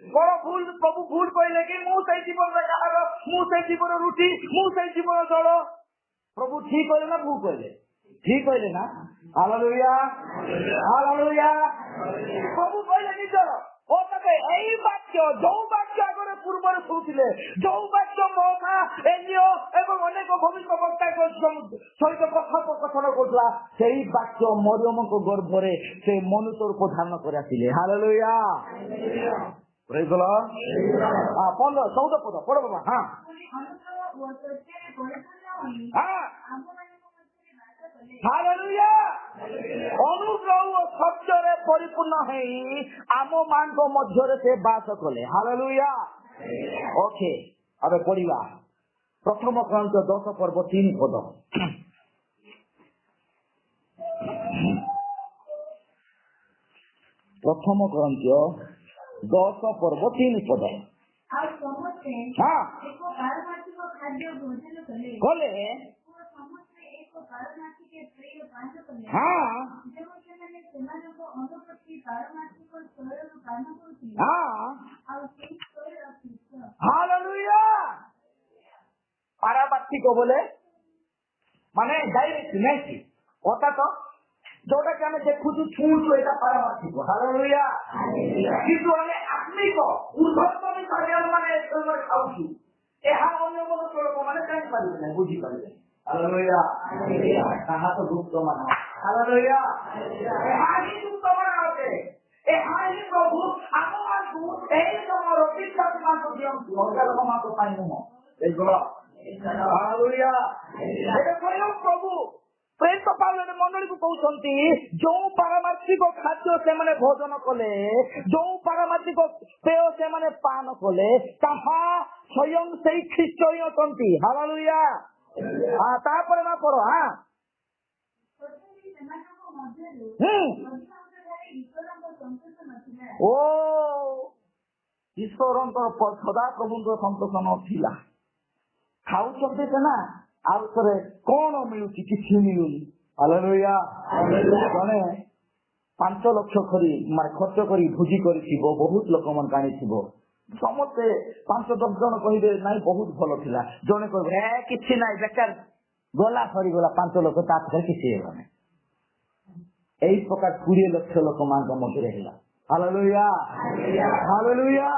କଣ ଭୁଲ ପ୍ରଭୁ ଭୁଲ କହିଲେ କି? ମୁଁ ସେଇ ଜୀବନର କାହାର, ମୁଁ ସେଇ ଜୀବନ ରୁଟି, ମୁଁ ସେଇ ଜୀବନ ଜଳ। ପ୍ରଭୁ ଠିକ କହିଲେ ନା ଭୁଲ କହିଲେ? ଠିକ କହିଲେ ନା? ହାଲେଲୁୟା। ହାଲେଲୁୟା। ପ୍ରଭୁ କହିଲେ ନିଜର। ଓ ତବେ ଏଇ ବାକ୍ୟ ଯୋଉ ବାକ୍ୟ ଆଗରେ ପୂର୍ବରୁ ଶୁଣୁଥିଲେ ଯୋଉ ବାକ୍ୟ ମହା ଏଲିଓ ଏବଂ ଅନେକ ଭବିଷ୍ୟବକ୍ତାଙ୍କ ସହିତ କଥୋପକଥନ କରୁଥିଲା ସେଇ ବାକ୍ୟ ମରିୟମଙ୍କ ଗର୍ଭରେ ସେ ମନୁଷ୍ୟ ରୂପ ଧାରଣ କରି ଆସିଲେ। ହାଲେଲୁୟା। ପ୍ରେଜ୍ ଦ ଲର୍ଡ। 14 ପଦ ପଢ ବାବା। ହାଲେଲୁୟା। ଅନୁଗ୍ରହ ଓ ସତ୍ୟରେ ପରିପୂର୍ଣ୍ଣ ହେଇ ଆମ ମାନଙ୍କ ମଧ୍ୟରେ ସେ ବାସ କଲେ। ହାଲେଲୁୟା। ଓକେ, ଏବେ ପଢିବା ପ୍ରଥମ କ୍ରାନ୍ତ 10 ପର୍ବ 3 ପଦ। ପ୍ରଥମ କ୍ରାନ୍ତ 10 ପର୍ବ 3 ପଦ। କଲେ ହାଲେଲୁୟା। ପାରମାର୍ଥିକ ବୋଲେ ମାନେ ଡାଇରେକ୍ଟ ନାଇଁ ଅର୍ଥାତ ଯୋଉଟା କି ଆମେ ଦେଖୁଛୁ ଛୁଁଛୁ ଏଇଟା ପାରମାର୍ଥିକ। ହାଲେଲୁୟା। କିନ୍ତୁ ଆମେ ଆତ୍ମିକ ଉର୍ଦ୍ଧ୍ୱତମ କାର୍ଯ୍ୟ ମାନେ ଖାଉଛୁ ଏହା ଅନ୍ୟ ମନୁଷ୍ୟ ଲୋକମାନେ ଜାଣିପାରିବେ ନାହିଁ, ବୁଝିପାରିବେ। ହାଲେଲୁୟା। ତାହା ତ ଗୁପ୍ତ ମାନ। ହାଲେଲୁୟା। ଏହା ହିଁ ଗୁପ୍ତ ମାନ ଅଟେ। ଏହା ହିଁ ପ୍ରଭୁ ଆମମାନଙ୍କୁ ଏହି ସମୟର ବିଶ୍ୱାସୀ ମାନଙ୍କୁ ଦିଅନ୍ତୁ, ଅଲଗା ଲୋକମାନଙ୍କ ପାଇଁ ନୁହଁ। ହାଲେଲୁୟା। ଏବେ କହିଲ ପ୍ରଭୁ ପ୍ରେରିତ ପାଉଲ ମଣ୍ଡଳୀକୁ କହୁଛନ୍ତି ଯୋଉ ପାରମାର୍ଥିକ ଖାଦ୍ୟ ସେମାନେ ଭୋଜନ କଲେ, ଯୋଉ ପାରମାର୍ଥିକ ପେୟ ସେମାନେ ପାନ କଲେ ତାହା ସ୍ୱୟଂ ସେଇ ଖ୍ରୀଷ୍ଟ ହିଁ ଅଛନ୍ତି। ହାଲେଲୁୟା। ତାପରେ ମା ପଢ। ଓ ଈଶ୍ୱରଙ୍କର ସଦା ପ୍ରଭୁଙ୍କର ସନ୍ତୋଷ ନଥିଲା। ଖାଉଛନ୍ତି ସିନା ଆଉ ଥରେ କଣ ମିଳୁଛି? କିଛି ମିଳୁନି। ହାଲେଲୁୟା। ଜଣେ 5 ଲକ୍ଷ ଖର୍ଚ୍ଚ କରି ଭୋଜି କରିଥିବ, ବହୁତ ଲୋକମାନଙ୍କୁ ଆଣିଥିବ, ସମସ୍ତେ 5-10 ଜଣ କହିବେ ନାଇଁ ବହୁତ ଭଲ ଥିଲା, ଜଣେ କହିବେ କିଛି ନାହିଁ ବେକାର ଗଲା ସରିଗଲା 5 ଲକ୍ଷ ତା ପାଖରେ କିଛି ହେବନି। ଏଇ ପ୍ରକାର 20 ଲକ୍ଷ ଲୋକମାନଙ୍କ ମଧ୍ୟରେ ହେଲା। ହାଲେଲୁୟା। ହାଲେଲୁୟା।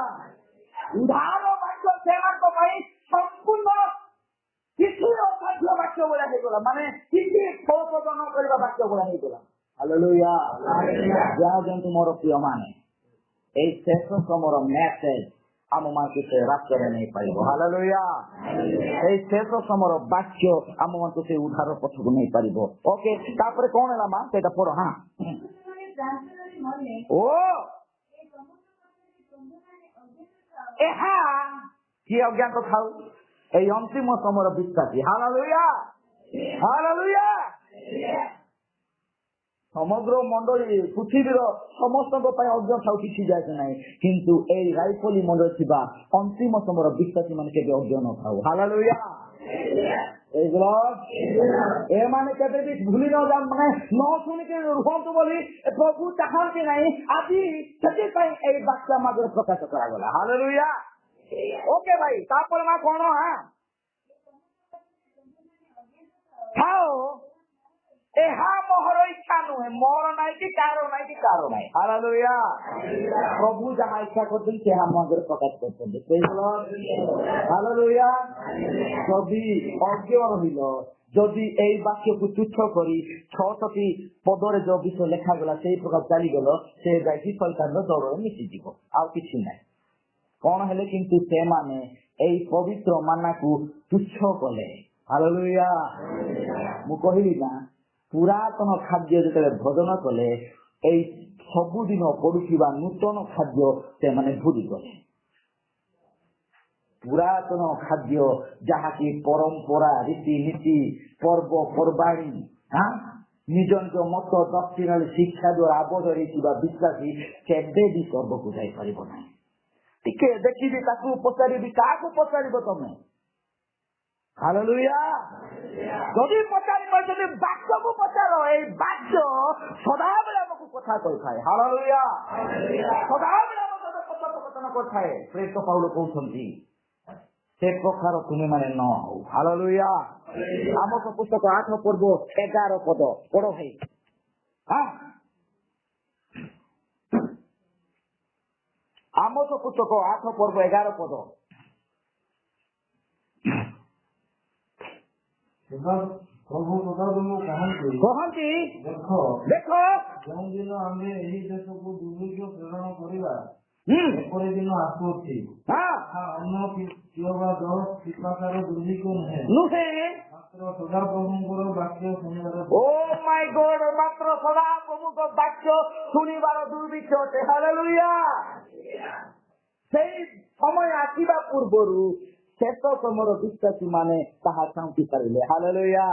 ଉଦାର ବାକ୍ୟ ସେମାନଙ୍କ ପାଇଁ ସମ୍ପୂର୍ଣ୍ଣ କିଛି ଅସାଧ୍ୟ ବାକ୍ୟ ଭଳିଆ ହେଇଗଲା, ମାନେ କିଛି ଫଳପ୍ରଦ ନ କରିବା ବାକ୍ୟ ଭଳିଆ ହେଇଗଲା। ହାଲେଲୁୟା। ଯାହା ଯେମିତି ମୋର ପ୍ରିୟ ମାନେ ଏଇ ଶେଷ ସମୟର ମେସେଜ ଆମ ମାନଙ୍କୁ ସେ ରାସ୍ତାରେ ନେଇପାରିବ। ହାଲେଲୁୟା। ଏଇ ଶେଷ ସମୟର ବାକ୍ୟ ଆମ ମାନଙ୍କୁ ସେ ଉଦ୍ଧାର ପଛକୁ ନେଇପାରିବ। ଓକେ, ତାପରେ କଣ ହେଲା ମା ସେଇଟା ପଢ। ଓ ଏହା କିଏ ଅଜ୍ଞାତ ଥାଉ ଏଇ ଅନ୍ତିମ ସମୟର ବିଶ୍ୱାସୀ। ହାଲେଲୁୟା। ହାଲେଲୁୟା। ସମଗ୍ର ମଣ୍ଡଳୀ ପୃଥିବୀର ସମସ୍ତଙ୍କ ପାଇଁ ଅଜ୍ଞ ଥାଉ କିଛି ଯାଏ ନାହିଁ, କିନ୍ତୁ ଏଇ ରାଇଫଲି ମଣ୍ଡଳ ଥିବା ଅନ୍ତିମ ସମୟର ବିଶ୍ୱାସୀ ମାନେ କେବେ ଅଜ୍ଞ ନଥାଉ। ହାଲେଲୁୟା। ଏମାନେ କେବେ ବି ଭୁଲି ମାନେ ନ ଶୁଣିକି ରୁହନ୍ତୁ ବୋଲି ପ୍ରଭୁ ଚାହାନ୍ତି ନାହିଁ। ଆଜି ସେଥିପାଇଁ ଏଇ ବାକ୍ୟ ମାଧ୍ୟମରେ ପ୍ରକାଶ କରାଗଲା। ହାଲେଲୁୟା। ଓକେ ଭାଇ, ତାପରେ ମା କଣ ଥାଉ ଏହା ମୋର ଇଚ୍ଛା ନୁହେଁ, ମୋର ନାହିଁ କି କାହାର ନାହିଁ କି କାହାର ନାହିଁ। ହାଲେଲୁୟା। ପ୍ରଭୁ ଯାହା ଇଚ୍ଛା କରୁଛନ୍ତି ସେ ଆମ ଆଗରେ ପ୍ରକାଶ କରୁଛନ୍ତି। ହାଲେଲୁୟା। ଯଦି ଅଜ୍ଞ ରହିଲ, ଯଦି ଏଇ ବାକ୍ୟକୁ ତୁଚ୍ଛ କରି 6ଟି ପଦରେ ଯୋଉ ବିଷୟ ଲେଖାଗଲା ସେଇ ପ୍ରକାର ଚାଲିଗଲ, ସେ ଯାଇକି ସରକାରର ଦଳରେ ମିଶିଯିବ, ଆଉ କିଛି ନାହିଁ। କଣ ହେଲେ କିନ୍ତୁ ସେମାନେ ଏଇ ପବିତ୍ର ମାନାକୁ ତୁଚ୍ଛ କଲେ। ହାଲେଲୁୟା। ମୁଁ କହିଲି ନା ପୁରାତନ ଖାଦ୍ୟ ଯେତେବେଳେ ଭୋଜନ କଲେ ଏଇ ସବୁଦିନ ପଡୁଥିବା ନୂତନ ଖାଦ୍ୟ ସେମାନେ ଭୁଲିଗଲେ। ପୁରାତନ ଖାଦ୍ୟ ଯାହାକି ପରମ୍ପରା, ରୀତିନୀତି, ପର୍ବପର୍ବାଣୀ, ନିଜ ନିଜ ମତ ଦକ୍ଷିଣାରେ ଶିକ୍ଷା ଦ୍ୱାରା ଆବଦ୍ଧ ହେଇଥିବା ବିଶ୍ୱାସୀ କେବେ ବି ସ୍ୱର୍ଗକୁ ଯାଇପାରିବ ନାହିଁ। ଟିକେ ଦେଖିବି ତାକୁ ପଚାରିବି, କାହାକୁ ପଚାରିବ ତମେ? ହାଲେଲୁୟା। ଯଦି ପଚାରିବ, ଯଦି ବାକ୍ୟକୁ ପଚାର, ଏଇ ବାକ୍ୟ ସଦାବେଳେ ଆମକୁ କଥା କହିଥାଏ। ହାଲେଲୁୟା। ସଦାବେଳେ ଆମ ସହିତ କଥୋପକଥନ କରିଥାଏ। ପ୍ରେରିତ ପାଉଲ କହୁଛନ୍ତି ସେ ପ୍ରକାର ତୁମେ ମାନେ ନ ହଉ। ହାଲେଲୁୟା। ଆମ ପୁସ୍ତକ 8 ପର୍ବ 11 ପଦ ପଢ ଭାଇ। ଆମୋସ ପୁସ୍ତକ 8 ପର୍ବ 11 ପଦ। ପ୍ରଭୁ ସଦାବେଳେ କହନ୍ତି ଦେଖ ଯେଉଁଦିନ ଆମେ ଏହି ଦେଶକୁ ଦୁର୍ଭିକ୍ଷ ପ୍ରେରଣ କରିବା ଏପରି ଦିନ ଆସୁଅଛି। ଅନ୍ୟ ପିପାସାର ଦୁର୍ଭିକ୍ଷ ନୁହେଁ, ମାତ୍ର ସଦାପ୍ରଭୁଙ୍କର ବାକ୍ୟ ଶୁଣିବାର। ଓ ମାଇ ଗଡ୍, ମାତ୍ର ସଦାପ୍ରଭୁଙ୍କ ବାକ୍ୟ ଶୁଣିବାର ଦୁର୍ଭିକ୍ଷ ଅଟେ। ହାଲେଲୁୟା। ସେଇ ସମୟ ଆସିବା ପୂର୍ବରୁ ଶେଷ ସମୟର ବିଶ୍ୱାସୀ ମାନେ ତାହା ଚାହୁଁଟି ପାରିଲେ। ହାଲେଲୁୟା।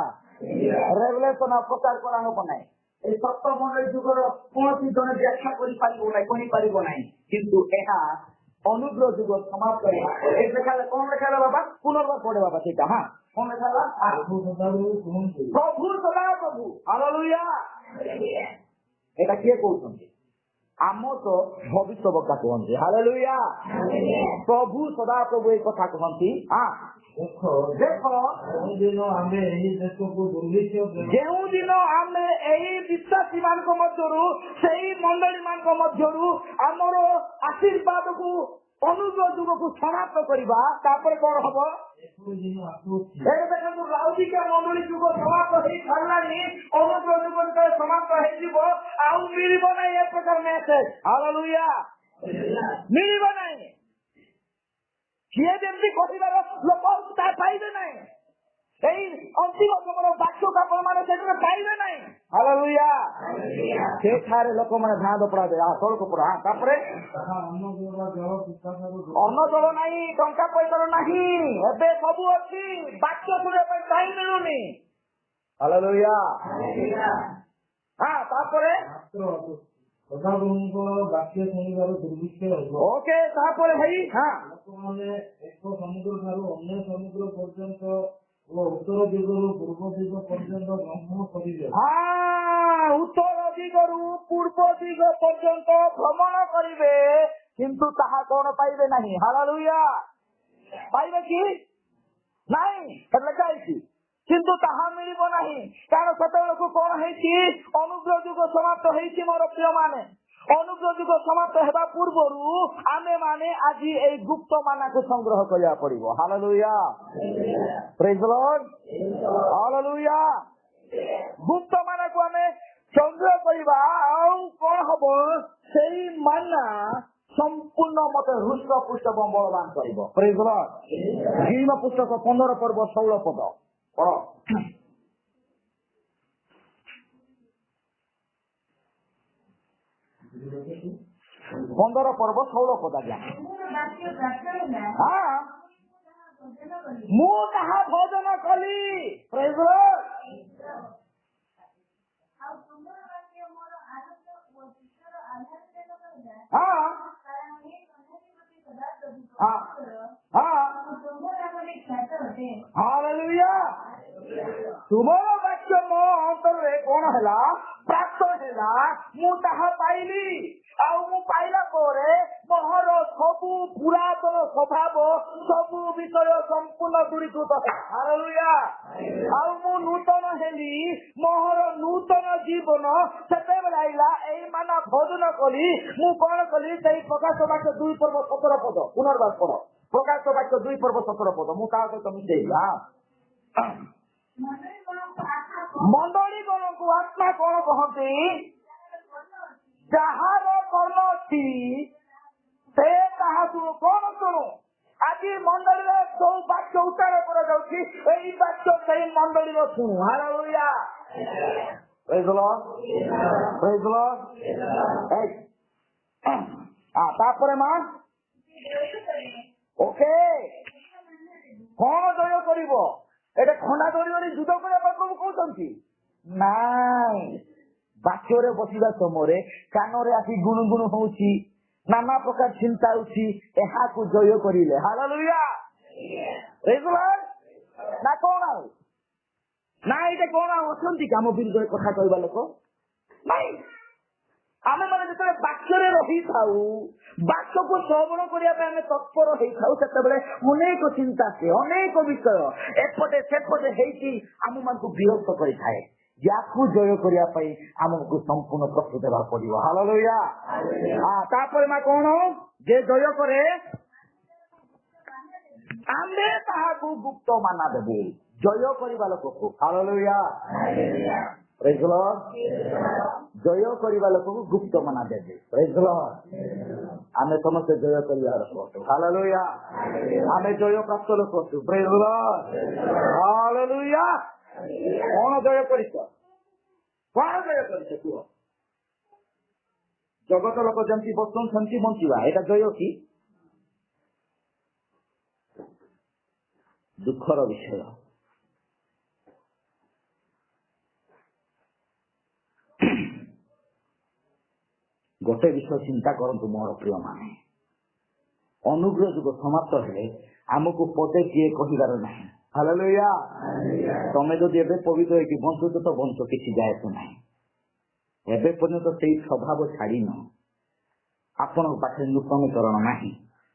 ରେଭେଲେସନ ପ୍ରଚାର କରାହବ ନାହିଁ। এই ସପ୍ତ ମଣ୍ଡଳୀ ଯୁଗର କୌଣସି ଜଣେ ବ୍ୟାଖ୍ୟା କରିପାରିବ ନାହିଁ, କହିପାରିବ ନାହିଁ। କିନ୍ତୁ ଏହା ଅନୁଗ୍ରହ ଯୁଗ ସମାପ୍ତ ହେଲା। এই ଲେଖାରେ କଣ ଲେଖା ହେଲା ବାବା? ପୁନର୍ବାର ପଢେ ବାବା ସେଇଟା। କଣ ଲେଖା ହେଲା? ପ୍ରଭୁ ସଦାପ୍ରଭୁ। ହାଲେଲୁୟା। ଏଟା କିଏ କହୁଛନ୍ତି? ଆମୋସ ଭବିଷ୍ୟବକ୍ତା କୁହନ୍ତି। ହାଲେଲୁୟା। ପ୍ରଭୁ ସଦାପ୍ରଭୁ এই କଥା କୁହନ୍ତି। ଦେଖ ଯେଉଁଦିନ ଆମେ ଏହି ଦେଶକୁ ଦୁର୍ଭିକ୍ଷ ଯେଉଁଦିନ ଆମେ ଏହି ବିଶ୍ୱାସୀ ମାନଙ୍କ ମଧ୍ୟରୁ ସେଇ ମଣ୍ଡଳୀ ମାନଙ୍କ ମଧ୍ୟରୁ ଆମର ଆଶୀର୍ବାଦକୁ ଅନୁଗ୍ରହ ଯୁଗକୁ ସମାପ୍ତ କରିବା, ତାପରେ କଣ ହବ? ଦେଖନ୍ତୁ ଲାଉଦିକିଆ ମଣ୍ଡଳୀ ଯୁଗ ସମାପ୍ତ ହେଇ ସାରିଲାଣି। ଅନୁଗ୍ରହ ଯୁଗ ଯେତେବେଳେ ସମାପ୍ତ ହେଇଯିବ ଆଉ ମିଳିବ ନାହିଁ ଏ ପ୍ରକାର ମେସେଜ। ହାଲେଲୁୟା। ମିଳିବ ନାହିଁ। କିଏ ଯେମିତି କହିବାର ଲୋକ ତା ପାଇବେ ନାହିଁ। এই ଅନ୍ତିମ ସମୟର ବାକ୍ୟକୁ ଆପଣମାନେ ସେଠାରେ ପାଇବେ ନାହିଁ। ହାଲେଲୁୟା। ସେଠାରେ ଲୋକମାନେ ଧାଁ ଦପଡାବେ। ତଳକୁ ପଡା। ତାପରେ ଅନ୍ନ ଜଳ ନାହିଁ, ଟଙ୍କା ପଇସାର ନାହିଁ। ଏବେ ସବୁ ଅଛି, ବାକ୍ୟ ଶୁଣିବା ପାଇଁ ଟାଇମ୍ ମିଳୁନି। ହାଲେଲୁୟା। ତାପରେ ବାକ୍ୟ ଶୁଣିବାର ଦୁର୍ଭିକ୍ଷ ହେବ। ଓକେ, ତାପରେ ଭାଇ ଲୋକମାନେ ଏକ ସମୁଦ୍ର ଠାରୁ ଅନ୍ୟ ସମୁଦ୍ର ପର୍ଯ୍ୟନ୍ତ ଓ ଉତ୍ତର ଦିଗରୁ ପୂର୍ବ ଦିଗ ପର୍ଯ୍ୟନ୍ତ ଭ୍ରମଣ କରିବେ। ଉତ୍ତର ଦିଗରୁ ପୂର୍ବ ଦିଗ ପର୍ଯ୍ୟନ୍ତ ଭ୍ରମଣ କରିବେ, କିନ୍ତୁ ତାହା କଣ ପାଇବେ ନାହିଁ। ହାଲେଲୁୟା। ପାଇବେ କି ନାଇଁ? ଲେଖା ହେଇଛି କିନ୍ତୁ ତାହା ମିଳିବ ନାହିଁ। କାରଣ ସେତେବେଳକୁ କଣ ହେଇଛି? ଅନୁଗ୍ରହ ଯୁଗ ସମାପ୍ତ ହେଇଛି। ମୋର ପ୍ରିୟ ମାନେ, ଅନୁଗ୍ରହ ଯୁଗ ସମାପ୍ତ ହେବା ପୂର୍ବରୁ ଆମେ ମାନେ ଆଜି ଏଇ ଗୁପ୍ତ ମାନଙ୍କୁ ସଂଗ୍ରହ କରିବାକୁ ପଡିବ। ହାଲେଲୁୟା। ପ୍ରେଜ୍ ଦ ଲର୍ଡ। ହାଲେଲୁୟା। ଗୁପ୍ତ ମାନଙ୍କୁ ଆମେ ସଂଗ୍ରହ କରିବା। ଆଉ କଣ ହବ? ସେଇ ମାନା ସମ୍ପୂର୍ଣ୍ଣ ମତେ ହୃଷ୍ଟ ପୁଷ୍ଟ ବଳବାନ କରିବ। ପ୍ରେଜ୍ ଦ ଲର୍ଡ। ଗୀମ ପୁସ୍ତକ 15 ପର୍ବ 16 ପଦ ପଢ। 15 ପର୍ବ 16 ପଦ। ଆଜ୍ଞା। ମୁଁ ତାହା ଭୋଜନ କଲି। ପ୍ରେଜ୍ ଦ ଲର୍ଡ। ହାଲେଲୁୟା। ତୁମର ବାକ୍ୟ ମୋ ଅନ୍ତରରେ କଣ ହେଲା? ପ୍ରାପ୍ତ ହେଲା। ମୁଁ ତାହା ପାଇଲି। ଆଉ ମୁଁ ପାଇଲା ପରେ ମୋର ସବୁ ପୁରାତନ ସ୍ୱଭାବ, ସବୁ ବିଷୟ ସମ୍ପୂର୍ଣ୍ଣ ଦୂରୀକୃତ ହେଲା। ହାଲେଲୁୟା। ଆଉ ମୁଁ ନୂତନ ହେଲି। ମୋର ନୂତନ ଜୀବନ ସେତେବେଳେ ଆଇଲା। ଏଇ ମାନା ଭୋଜନ କରି ମୁଁ କଣ କଲି? ସେଇ ପ୍ରକାଶ ବାକ୍ୟ 2 ପର୍ବ 17 ପଦ ପୁନର୍ବାର ପଢ। ପ୍ରକାଶ ବାକ୍ୟ 2 ପର୍ବ 17 ପଦ। ମୁଁ କାହା ସହିତ ମିଶେଇଲି? ମଣ୍ଡଳୀ ଗଣକୁ ଆତ୍ମା କଣ କହନ୍ତି? ଯାହାର କର୍ମ ଅଛି ସେ ତାହାକୁ କଣ ଶୁଣୁ। ଆଜି ମଣ୍ଡଳୀରେ ଯୋଉ ବାକ୍ୟ ଉଚ୍ଚାର କରାଯାଉଛି, ଏଇ ବାକ୍ୟ ସେଇ ମଣ୍ଡଳୀର ଶୁଣୁ। ହାଲେଲୁୟା। ପ୍ରେଜ୍ ଦ ଲର୍ଡ। ପ୍ରେଜ୍ ଦ ଲର୍ଡ। ତାପରେ ମା ଓକେ କଣ ଜୟ କରିବ? ଏଟା ଖଣ୍ଡା ଧରି ଯୁଦ୍ଧ କରିବା ପାଇଁ ପ୍ରଭୁ କହୁଛନ୍ତି? ନାଇଁ। ବାକ୍ୟରେ ବସିବା ସମୟରେ କାନରେ ଆସି ଗୁଣୁଗୁଣ ହଉଛି, ନାନା ପ୍ରକାର ଚିନ୍ତା ହଉଛି, ଏହାକୁ ଜୟ କରିଲେ। ହାଲେଲୁୟା। ପ୍ରେଜ୍ ଦ ଲର୍ଡ। ନା କଣ ଆଉ? ନା ଏଇଟା କଣ ଆଉ ଅଛନ୍ତି କି ଆମ ବିରୁଦ୍ଧରେ କଥା କହିବା ଲୋକ? ନାଇଁ। ଆମେ ମାନେ ଯେତେବେଳେ ବାକ୍ୟରେ ରହିଥାଉ, ବାକ୍ୟକୁ ଶ୍ରବଣ କରିବା ପାଇଁ ଆମେ ତତ୍ପର ହେଇଥାଉ, ସେତେବେଳେ ଅନେକ ଚିନ୍ତା ଆସେ, ଅନେକ ବିଷୟ ଏପଟେ ସେପଟେ ହେଇକି ଆମ ମାନଙ୍କୁ ବିରକ୍ତ କରିଥାଏ। याकू जय करने आमको संपूर्ण प्रस्तुत देवाक पड़ो। हालेलुया। तापर मां कौन जे जय करे आमे ताहाकू गुप्त माना देबे जय करने लोक को। हालेलुया। Praise the Lord. जय करने लोक को गुप्त माना देबे। Praise the Lord. आमे समस्त जय करियार लोक। हालेलुया। आमे जय प्राप्त लोक। Praise the Lord. हालेलुया। कौन जय करिस कौन जय करिस कुह जगत लोक जमती बसन सेमती बंचिबा एटा जय कि दुखर विषय। गोटे विषय चिंता करंतु मोर प्रिय माने अनुग्रह जुग समाप्त हेले आमको पदे किए कहिबार नहीं। हालेलुया। तमे जो एबे पवित्र होइकी बंचुत तो बंच किसी जाए तो नहीं एबे पर्यंत से स्वभाव छाड़ी न आपण पाखे नूतनीकरण नहीं।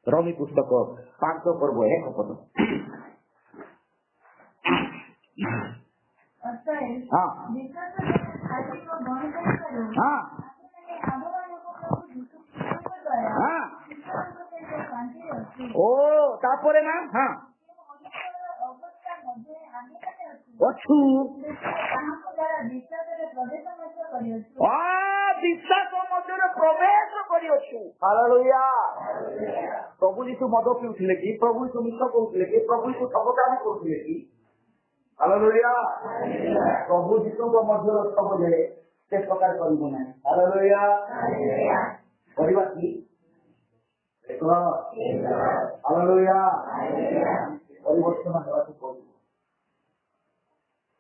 रमी पुस्तक 5 पर्व 1 पद। ओ तापरे ना हाँ अच्छू विश्वास मध्य प्रवेश करियछु। हालेलुया। प्रभु यीशु मद पिउथिले कि प्रभु यीशु मिछ कहउथिले कि प्रभु यीशु सब काम करुथिले कि। हालेलुया। प्रभु यीशु को मध्य सब जे से प्रकार करिबो नै। हालेलुया। करिबा कि देखो। हालेलुया। परिवर्तन हेबाकु पड़िबो।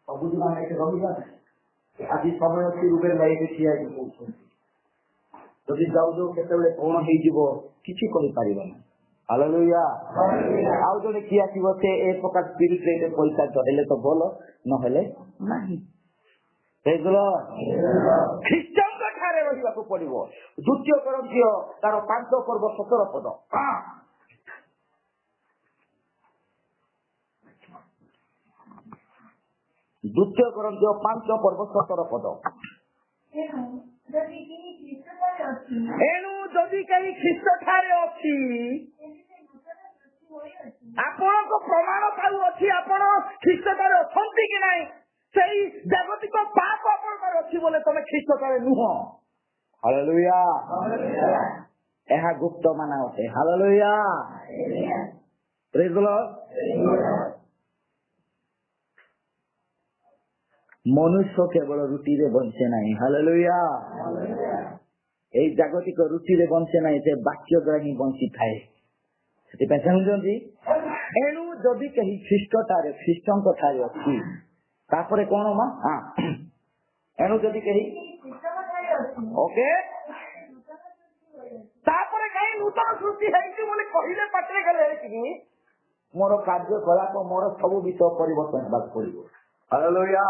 सबुज माने के रहिबा आज समय अच्छी रूपे लाइक ठिया जदि जाऊ जाऊ केतबेले कौन हो किसी कहीपर। हालेलुया। आउ जड़े किए आसो से ए प्रकार स्पिरिट रे पैसा चढ़ेले तो भल नहेले नहीं। ख्रीष्टान ठारे रहा पड़ो। द्वितीय करंथी तार 5 पर्व 17 पद। द्वितीय करंथी 5 पर्व 17 पद। एणु जदि कहीं ख्रीष्ट ठारे अच्छी आपण को प्रमाण पाऊ अच्छी आपण ख्रीष्ट ठारे अछंती कि नहीं सही जागतिक पाप आपण अच्छी बोले तमे ख्रीष्ट ठारे नुह। हालेलुया। एहा गुप्त माना अटे। हालेलुया। Praise the Lord. मनुष्य केवल रुटी रे बंचे नहीं। हालेलुया। ए जागतिक रुटी रे बंचे नहीं से वाक्य द्वारा ही बंची थाए से समझती। एणु जदि कहीं ख्रीष्टारे ख्रीष्टन ठारे अच्छी तापर कौन मां हाँ एणु जदि कहीं ओके तापर कहीं नूतन सृष्टि है कहले पाटे गले कि मोर कार्यकलाप मोर सब विषय परिवर्तन होगा पड़ो। हालेलुया।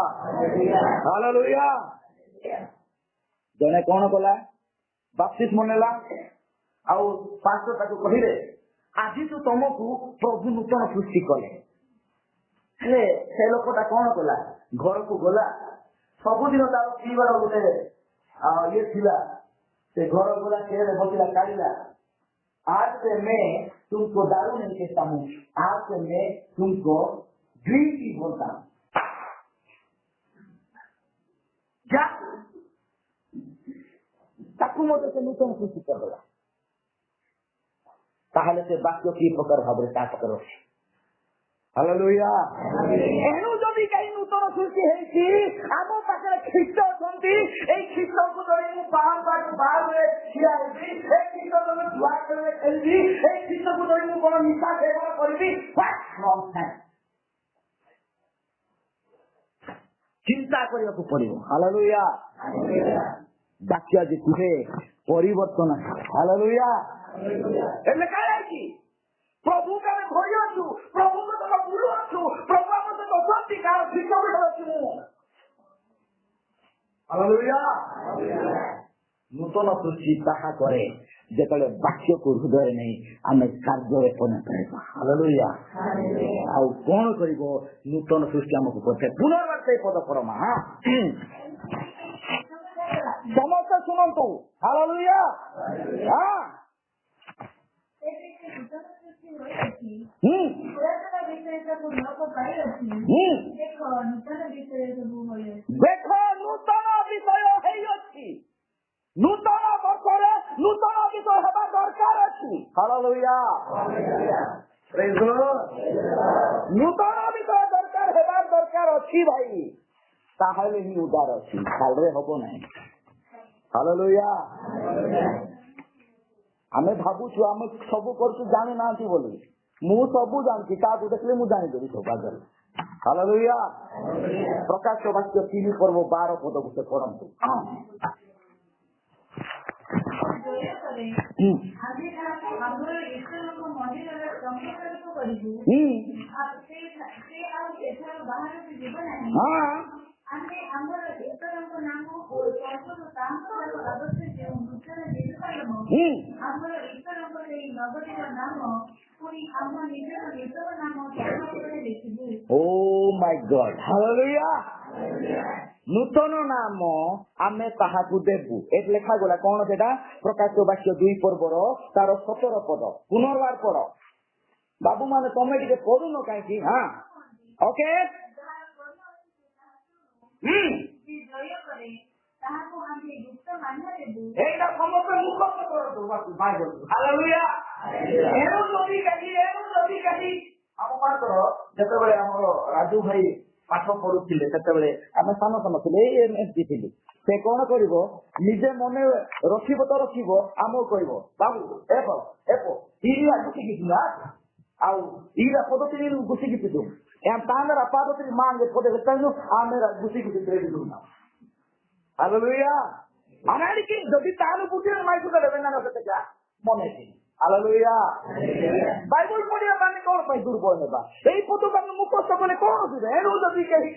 हालेलुया। जने कौन कला बपतिस्मा नेला आउ पास्टर ताको कहिले आज तो तुमको प्रभु नूतन सृष्टि कले हेले से लोकटा कौन कला घर को गला सबुदिन तार पीबार गोटे ये थिला से घर गला चेहरे बसिला काढ़िला आज से मैं तुमको दारू नहीं कहता हूँ आज से मैं तुमको ड्रिंक ही बोलता हूँ। क्या ताकू मत से नूतन सृष्टि करदेला ताहले से वाक्य की प्रकार भाव ताक करो। हालेलुया। एणु जदि कहीं नूतन सृष्टि है आम पाखे ख्रीष्ट अच्छा ए ख्रीष्ट को धरी मु बाहर ठिया होगी ए ख्रीष्ट को जुआ खेली ए ख्रीष्ट को धरी मु कौन निशा सेवन करी चिंता करने को पड़ो। हालेलुया। वाक्य जे तुहे परिवर्तन। हालेलुया। प्रभु का धरी अच्छु प्रभु को तुम गुरु अच्छु प्रभु आम सहित अछंती कार शिक्षक अच्छु। हालेलुया। नूतन सृष्टि ताहा करे ଯେତେବେଳେ ବାକ୍ୟକୁ ହୃଦୟରେ ନେଇ ଆମେ କାର୍ଯ୍ୟରେ ପରିଣତ ହେବା। ହାଲେଲୁୟା। ଆଉ କଣ କରିବ? ନୂତନ ସୃଷ୍ଟି ଆମକୁ କରିଥାଏ। ପୁନର୍ବାର ସେଇ ପଦ ପରମା ସମସ୍ତେ ଶୁଣନ୍ତୁ। ହାଲେଲୁୟା। ଦେଖ ନୂତନ ବିଷୟ ହେଇଅଛି। ନୂତନ ବର୍ଷରେ ନୂତନ ବିଷୟ ହେବା ଦରକାର ଅଛି। ହାଲେଲୁୟା। ନୂତନ ବିଷୟ ଦରକାର ହେବାର ଦରକାର ଅଛି ଭାଇ। ତାହେଲେ ହିଁ ଉଦାର ଅଛି, ଖାଲିରେ ହବ ନାହିଁ। ହାଲେଲୁୟା। ଆମେ ଭାବୁଛୁ ଆମେ ସବୁ କରୁଛୁ ଜାଣିନାହାନ୍ତି ବୋଲି। ମୁଁ ସବୁ ଜାଣିଛି, କାହାକୁ ଦେଖିଲେ ମୁଁ ଜାଣିଦେବି ସବୁ ଆଗରେ। ହାଲେଲୁୟା। ପ୍ରକାଶ ବାକ୍ୟ 3 ପର୍ବ 12 ପଦକୁ ସେ ପଢନ୍ତୁ। ଆମେ ଆମର ଈଶ୍ୱରଙ୍କ ନାମ ଓ ସ୍ୱର୍ଗରୁ ତାଙ୍କର ବାବଦରେ ଯେଉଁ ନୂତନ ଜେରୁସାଲେମ ଆମର ଈଶ୍ୱରଙ୍କ ସେହି ନଗରୀର ନାମ ପୁଣି ଆମ ନିଜର ନୂତନ ନାମ ତାହା ଉପରେ ଲେଖିବୁ। ଓ ମାଇ ଗଡ୍। ହାଲେଲୁୟା। ନୂତନ ନାମ ଆମେ ତାହାକୁ ଦେବୁ। ଏଠି ଲେଖାଗଲା କଣ ସେଟା? ପ୍ରକାଶ ବାକ୍ୟ 2 ପର୍ବର ତାର 17 ପଦ। ପୁନର୍ବାର ପଢ ବାବୁ ମାନେ, ତମେ ଟିକେ ପଢୁନ କାହିଁକି? ଓକେ। এইটা সমস্ত মুখস্থ করতো বাইবেল। হালেলুয়া। এরো যদি কাহি ଆମ ପାଖର ଯେତେବେଳେ ଆମର ରାଜୁ ଭାଇ ପାଠ ପଢୁଥିଲେ ସେତେବେଳେ ଆମେ ସାନ ସାନ ଥିଲେ, ଏମତି ଥିଲି। ସେ କଣ କରିବ, ନିଜେ ମନେ ରଖିବ ତ ରଖିବ, ଆମକୁ କହିବ ବାବୁ ଇରା ଘୁଷିକି ନା ଆଉ ଇରା ପଦ୍ଧତି ଘୁଷିକି ପିଛୁ ତାଙ୍କର ପାଦത്തിൽ ମାଙ୍ଗେ ପଦେ ଆମେ ଘୁଷିକି ପିଛୁ ନା। ହାଲେଲୁୟା। ଅନାଡ଼ିକି ଯଦି ତାର ବୁଝିଲେ ମାଇକୁ ଦେବେ ନା ସେଟା ମନେ ହାଲେଲୁୟା। ବାଇବଲ ପଢିବା ମାନେ କଣ ପାଇଁ ଦୁର୍ବଳ ହେବା? ଏଇ ପଦକୁ ଆମେ ମୁଖସ୍ଥ କଲେ କଣ ଅସୁବିଧା? ଏଣୁ ଯଦି କେହି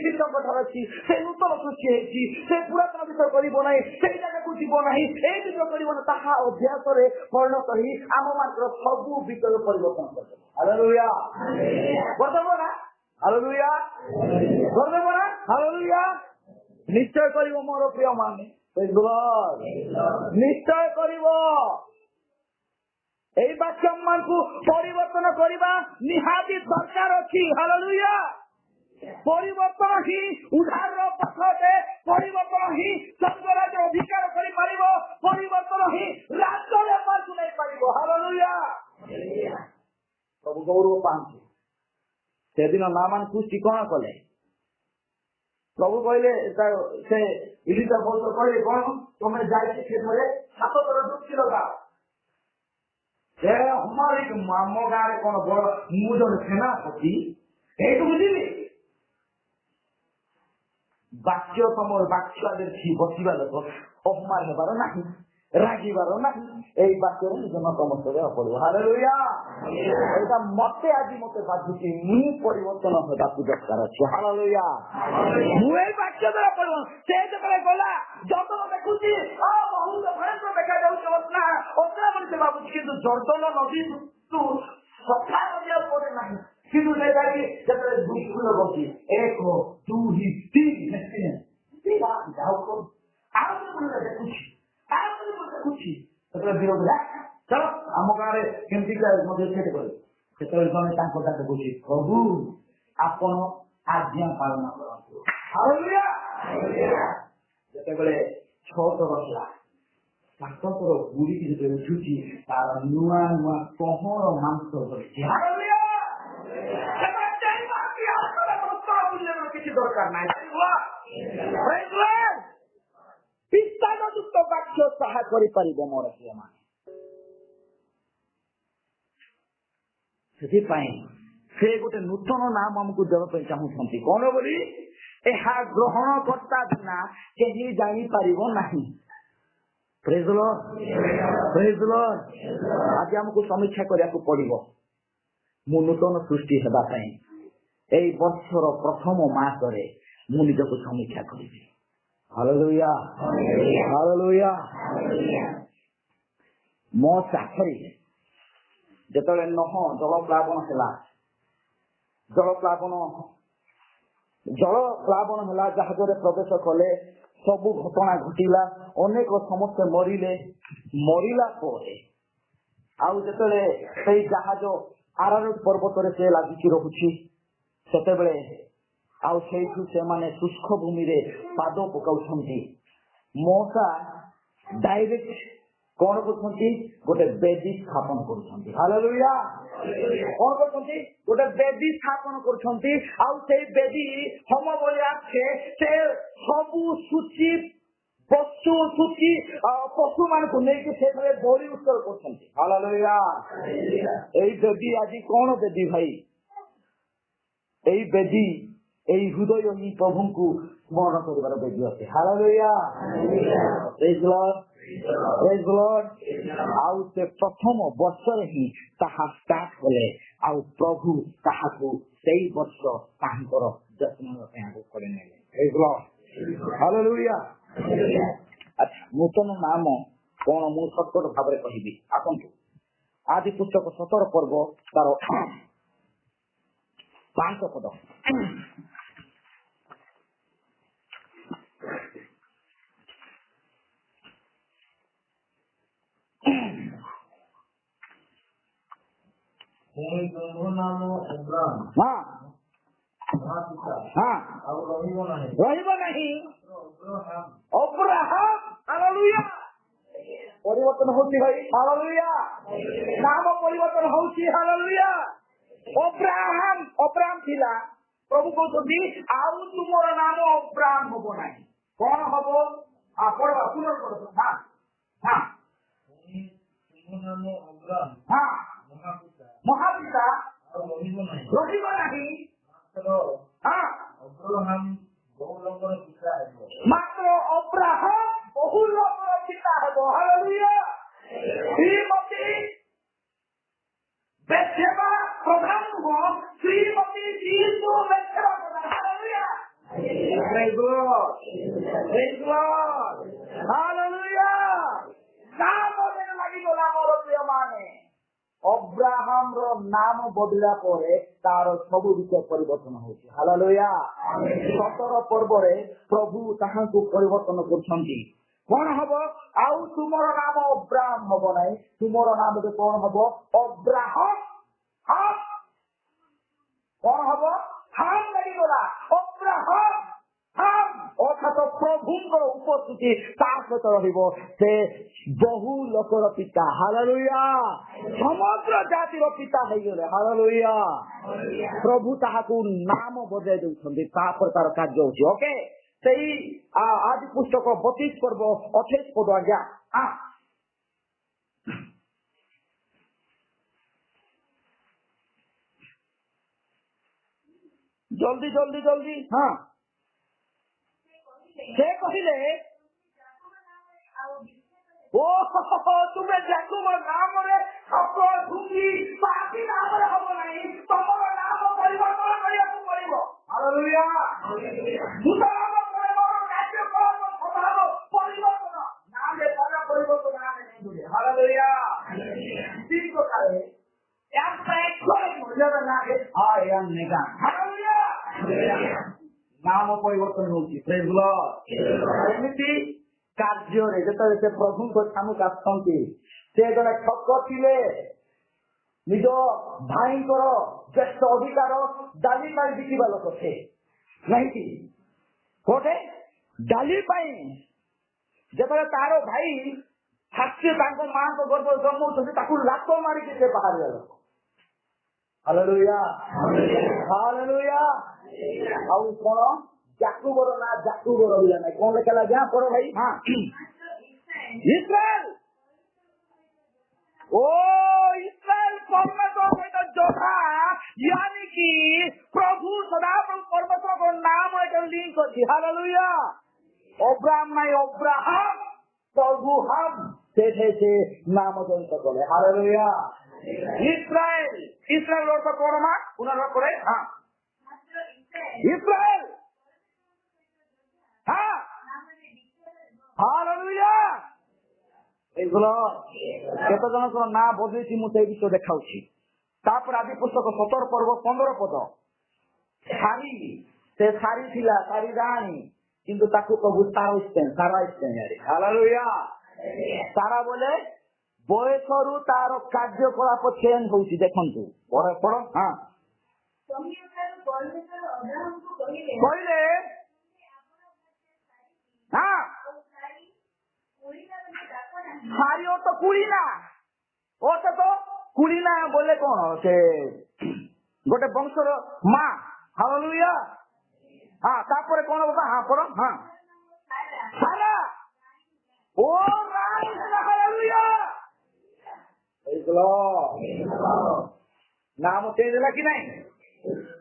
ଖ୍ରୀଷ୍ଟଙ୍କଠାରେ ଅଛି, ସେ ନୂତନ ସୃଷ୍ଟି ହେଇଛି, ସେ ପୁରାତନ ବିଷୟ କରିବ ନାହିଁ, ସେଇ ଜାଗାକୁ ଯିବ ନାହିଁ, ଏଇ ବିଷୟ କରିବ ନା, ତାହା ଅଭ୍ୟାସରେ ପରିଣତ ହେଇ ଆମ ମାନଙ୍କର ସବୁ ବିଷୟ ପରିବର୍ତ୍ତନ କରିଦେବ। ହାଲେଲୁୟା। କରିଦେବ ନା? ହାଲେଲୁୟା। କରିଦେବ ନା? ହାଲେଲୁୟା। ନିଶ୍ଚୟ କରିବ ମୋର ପ୍ରିୟ ମାନେ, ନିଶ୍ଚୟ କରିବ। এই বাক্য ମାନଙ୍କୁ ପରିବର୍ତ୍ତନ କରିବା ନିହାତି ଦରକାର ଅଛି। ହାଲେଲୁୟା। ପରିବର୍ତ୍ତନ ହିଁ ଉଦ୍ଧାରର ପଥ ଅଟେ। ପରିବର୍ତ୍ତନ ହିଁ ସ୍ୱର୍ଗରାଜ୍ୟ ଅଧିକାର କରିପାରିବ। ପରିବର୍ତ୍ତନ ହିଁ ରାଜ୍ୟ ବ୍ୟାପାରକୁ ନେଇପାରିବ। ହାଲେଲୁୟା। ସବୁ ଗୌରବ ପାଆନ୍ତି। ସେଦିନ ନାମାନ ସୃଷ୍ଟି କଣ କଲେ? ପ୍ରଭୁ କହିଲେ ସେ ଇଲିଶା ବହୁତ କହିଲେ କଣ, ତମେ ଯାଇକି ସେଠାରେ 7 ଥର ଡୁବକି ଲଗାଅ। ଆମ ଗାଁରେ କଣ ବଡ ମୁଁ ଜଣେ ସେନାପତି ଏଇଠୁ ବୁଝିଲି। ବାକ୍ୟ ସମୟ ବାକ୍ୟ ଆଗରେ ବସିବା ଲୋକ ଅପମାନ ହେବାର ନାହିଁ, ରାଗିବାର ନାହିଁ। ଏଇ ବାକ୍ୟରେ ନିଜ ମତାମତ ଦେବାକୁ ପଡିବ। ହାଲେଲୁୟା। ଏଇଟା ମତେ ବାଧୁଛି। ମୁଁ ପରିବର୍ତ୍ତନ ହେବାକୁ ଦରକାର ଅଛି। ହାଲେଲୁୟା। ମୁଁ ଏଇ ବାକ୍ୟ ଦ୍ୱାରା ପଡିବ। ସେ ଯେତେବେଳେ ଗଲା ଜର୍ଦ୍ଦନ ଦେଖୁଛି, ବହୁତ ଭୟଙ୍କର ଦେଖାଯାଉଛି। ଅସନା ମଣିଷ ଭାବୁଛି, କିନ୍ତୁ ଜର୍ଦ୍ଦନ ନଦୀ ସଫା କରିବାକୁ ପଡେ ନାହିଁ। କିନ୍ତୁ ସେ ଯାଇକି ଯେତେବେଳେ ଦୁଃଖ ବସି 1 2 3 ଦେଖୁଛି ସେତେବେଳେ ବିରୋଧ ଚାଲ ଆମ ଗାଁରେ କେମିତି ମଧ୍ୟ ସେଠି କରେ। ସେତେବେଳେ ଜଣେ ତାଙ୍କ କଥା କହୁଛି, ପ୍ରଭୁ ଆପଣ ଆଜ୍ଞା ପାଳନ କରନ୍ତୁ। ହାଲେଲୁୟା। ଯେତେବେଳେ 6 ଥର ହେଲା, 7 ଥର ବୁଡିକି ଯେତେବେଳେ ଉଠୁଛି, ତାର ନୂଆ ନୂଆ କହଳ ମାଂସ ଧରିଛି। ହାଲେଲୁୟା। କିଛି ଦରକାର ନାହିଁ। ଯୁକ୍ତ ବାକ୍ୟ ତାହା କରିପାରିବ ମୋର ପ୍ରିୟମାନେ। ସେଥିପାଇଁ ସେ ଗୋଟେ ନୂତନ ନାମ ଆମକୁ ଦେବା ପାଇଁ ଚାହୁଁଛନ୍ତି। କଣ ବୋଲି? ଏହା ଗ୍ରହଣ କର୍ତ୍ତା ବିନା କେହି ଜାଣିପାରିବ ନାହିଁ। ପ୍ରେଜ୍ ଦ ଲର୍ଡ। ପ୍ରେଜ୍ ଦ ଲର୍ଡ। ଆଜି ଆମକୁ ସମୀକ୍ଷା କରିବାକୁ ପଡିବ। ମୁଁ ନୂତନ ସୃଷ୍ଟି ହେବା ପାଇଁ ଏଇ ବର୍ଷର ପ୍ରଥମ ମାସରେ ମୁଁ ନିଜକୁ ସମୀକ୍ଷା କରିବି। Hallelujah hallelujah. ମୋ ସାଥରେ ଯେତେବେଳେ ନହ ଜଳପ୍ଲାବନ ହେଲା, ଜଳପ୍ଲାବନ ହେଲା, ଜାହାଜରେ ପ୍ରବେଶ କଲେ, ସବୁ ଘଟଣା ଘଟିଲା, ଅନେକ ସମସ୍ତେ ମରିଲେ। ମରିଲା ପରେ ଆଉ ଯେତେବେଳେ ସେଇ ଜାହାଜ ଆରାରୁଟ ପର୍ବତରେ ସେ ଲାଗିକି ରହୁଛି, ସେତେବେଳେ ଆଉ ସେଇଠୁ ସେମାନେ ଶୁଷ୍କ ଭୂମିରେ ପାଦ ପକାଉଛନ୍ତି। ମଉସା ଡାଇରେକ୍ଟ କଣ କରୁଛନ୍ତି? ଗୋଟେ ବେଦୀ ସ୍ଥାପନ କରୁଛନ୍ତି। ହାଲେଲୁୟା। କଣ କରୁଛନ୍ତି? ଗୋଟେ ବେଦୀ ସ୍ଥାପନ କରୁଛନ୍ତି। ଆଉ ସେଇ ବେଦୀ ହୋମ ବଳିଆ ସେ ସବୁ ସୂଚି ପଶୁ ମାନଙ୍କୁ ନେଇକି ସେଠାରେ ବଳି ଉତ୍ସର୍ଗ କରୁଛନ୍ତି। ହାଲେଲୁୟା। ଏଇ ବେଦୀ ଆଜି କଣ ବେଦୀ ଭାଇ? ଏଇ ବେଦୀ, ଏଇ ହୃଦୟ ହିଁ ପ୍ରଭୁଙ୍କୁ ସ୍ମରଣ କରିବାର ବେଦୀ ଅଟେ। ହାଲେଲୁୟା। ପ୍ରେଜ୍ ଲର୍ଡ, ପ୍ରେଜ୍ ଲର୍ଡ। ଆଉ ସେ ପ୍ରଥମ ବର୍ଷରେ ହିଁ ତାହା ଷ୍ଟାର୍ଟ କଲେ, ଆଉ ପ୍ରଭୁ ତାହାକୁ ସେଇ ବର୍ଷ ତାହାଙ୍କର ଯତ୍ନ ପାଇଁ ଆଗକୁ କରି ନେଲେ। ପ୍ରେଜ୍ ଲର୍ଡ, ହାଲେଲୁୟା। ଆଚ୍ଛା, ନୂତନ ନାମ କଣ ମୁଁ ସର୍ଟକଟ ଭାବରେ କହିବି। ଆସନ୍ତୁ, ଆଦି ପୁସ୍ତକ 17 ପର୍ବ ତାର 5 ପଦ। ନାମ ଅବ୍ରାମ ଆଉ ରହିବ ନାହିଁ। ଅବ୍ରାହମ। ହାଲେଲୁୟା। ପରିବର୍ତ୍ତନ ହଉଛି ଭାଇ। ହାଲେଲୁୟା। ନାମ ପରିବର୍ତ୍ତନ ହଉଛି। ହାଲେଲୁୟା। ଅବ୍ରାହମ ଥିଲା। ପ୍ରଭୁ କହୁଛନ୍ତି ଆଉ ତୁମର ନାମ ଅବ୍ରାହମ ହବ ନାହିଁ। କଣ ହବ? ମହାପିତା ରହିବ ନାହିଁ। ମାତ୍ର ଅବ୍ରାହମ ବହୁ ଲୋକର ପିତା ହେବ। ହାଲେଲୁୟା। ଶ୍ରୀମତୀ ବେଥେବା ପ୍ରଧାନ ନୁହଁ, ଶ୍ରୀମତୀ ଯୀଶୁ ବେଥେବା ପ୍ରଧାନ। ହାଲେଲୁୟା। ପ୍ରେଜ୍ ଲର୍ଡ, ପ୍ରେଜ୍ ଲର୍ଡ, ହାଲେଲୁୟା। ନାମ ଲାଗିଗଲା ମୋର ପ୍ରିୟ ମାନେ। ଅବ୍ରାହମର ନାମ ବଦଳିଲା ପରେ ତାର ସବୁ ବିଷୟ ପରିବର୍ତ୍ତନ ହଉଛି। ହାଲେଲୁୟା। 17 ପର୍ବରେ ପ୍ରଭୁ ତାହାଙ୍କୁ ପରିବର୍ତ୍ତନ କରୁଛନ୍ତି। କଣ ହବ? ଆଉ ତୁମର ନାମ ଅବ୍ରାହମ ହବ ନାହିଁ, ତୁମର ନାମ କଣ ହବ? ଅବ୍ରାହମ। କଣ ହବ? ହାମ ଲାଗିଗଲା। ଅବ୍ରାହମ ଅର୍ଥାତ ପ୍ରଭୁଙ୍କର ଉପସ୍ଥିତି ତା ସହିତ ରହିବ। ସେ ବହୁ ଲୋକର ପିତା। ହାଲେଲୁୟା। ସମଗ୍ର ଜାତିର ପିତା ହେଇଗଲେ। ହାଲେଲୁୟା। ପ୍ରଭୁ ତାହାକୁ ନାମ ବଜାଇ ଦେଉଛନ୍ତି। ତାପରେ ତାର କାର୍ଯ୍ୟ ହଉଛି। ଓକେ, ସେଇ ଆଦି ପୁସ୍ତକ 32 ପର୍ବ 28 ପଦ। ଆଜ୍ଞା, ଜଲ୍ଦି ଜଲ୍ଦି ଜଲ୍ଦି। ସେ କହିଲେ, ତୁମେ ଯାକୁବ ନାମରେ ନାମରେ ହବ ନାହିଁ, ତମର ନାମ ପରିବର୍ତ୍ତନ କରିବାକୁ ପଡିବ। ହାଲେଲୁୟା। କାର୍ଯ୍ୟକଳାପ ସ୍ୱଭାବ ପରିବର୍ତ୍ତନ ନାମରେ ପରିବର୍ତ୍ତନ। ହାଲେଲୁୟା। ତିନି ପ୍ରକାରେ ନାମ ପରିବର୍ତ୍ତନ ହଉଛି। ପ୍ରେଜ୍ ଲର୍ଡ। ଏମିତି କାର୍ଯ୍ୟରେ ଯେତେବେଳେ ସେ ପ୍ରଭୁଙ୍କ ସ୍ଥାନକୁ ଆସନ୍ତି, ସେ ଜଣେ ଠକ ଥିଲେ। ନିଜ ଭାଇଙ୍କର ଜ୍ୟେଷ୍ଠ ଅଧିକାର ଡାଲି ପାଇଁ ବିକିବା ଲୋକ ସେ ନାହିଁକି? କୋଠେ ଡାଲି ପାଇଁ ଯେତେବେଳେ ତାର ଭାଇ ଶାସ୍ତ୍ରୀ ତାଙ୍କ ମାଙ୍କ ଗର୍ଭରେ ଜନ୍ମଉଛନ୍ତି, ତାକୁ ଲାତ ମାରିକି ସେ ବାହାରିବା ଲୋକ। Hallelujah, hallelujah. ଆଉ କଣ? ଯାକୁବର ନା ଯାକୁବ ରହିଲା ନାହିଁ। କଣ ଲେଖା ଲାଗିଲା? ପଢ ଭାଇ। ଇସ୍ରାଏଲ। ଇସ୍ରାଏଲ परमेश्वर सहित जोड़ा, यानी कि प्रभु सदाप्रभु परमेश्वर को नाम एक लिंक होती। हालेलुया। अब्राहम नहीं, अब्राहम प्रभु हम से नाम जनित कले। हालेलुया। इस्राएल, इस्राएल अर्थ कौन मा उन्होंने करे? इस्राएल ହାଲେଲୁୟା। ଏଇগুলো କେତେ ଜଣଙ୍କର ନାଁ ବଦଳେଇଛି ମୁଁ ସେଇ ବିଷୟ ଦେଖାଉଛି। ତାପରେ ଆଦି ପୁସ୍ତକ 17 ପର୍ବ 15 ପଦ। ସାରି ସେ ସାରି ଥିଲା ସାରି ରାଣୀ, କିନ୍ତୁ ତାକୁ ପ୍ରଭୁ ସାରା ଇସ୍ତେନ୍। ହାଲେଲୁୟା। ସାରା ବୋଲେ ବୟସରୁ ତାର କାର୍ଯ୍ୟକଳାପ ଚେଞ୍ଜ ହଉଛି। ଦେଖନ୍ତୁ ପଢ। ହଁ କହିଲେ ହଁ ସାରି ଅର୍ଥ କୁଳିନା। ଅର୍ଥ ତ କୁଳିନା ବୋଲେ କଣ? ସେ ଗୋଟେ ବଂଶର ମା। ହାଲେଲୁୟା। ହଁ ତାପରେ କଣ ବାବା? ହଁ ପଢ। ହଁ ସାରା ଓ ରାଣୀ ଥିଲା। ହାଲେଲୁୟା। ନାମ ଚେଞ୍ଜ ହେଲା କି ନାଇଁ?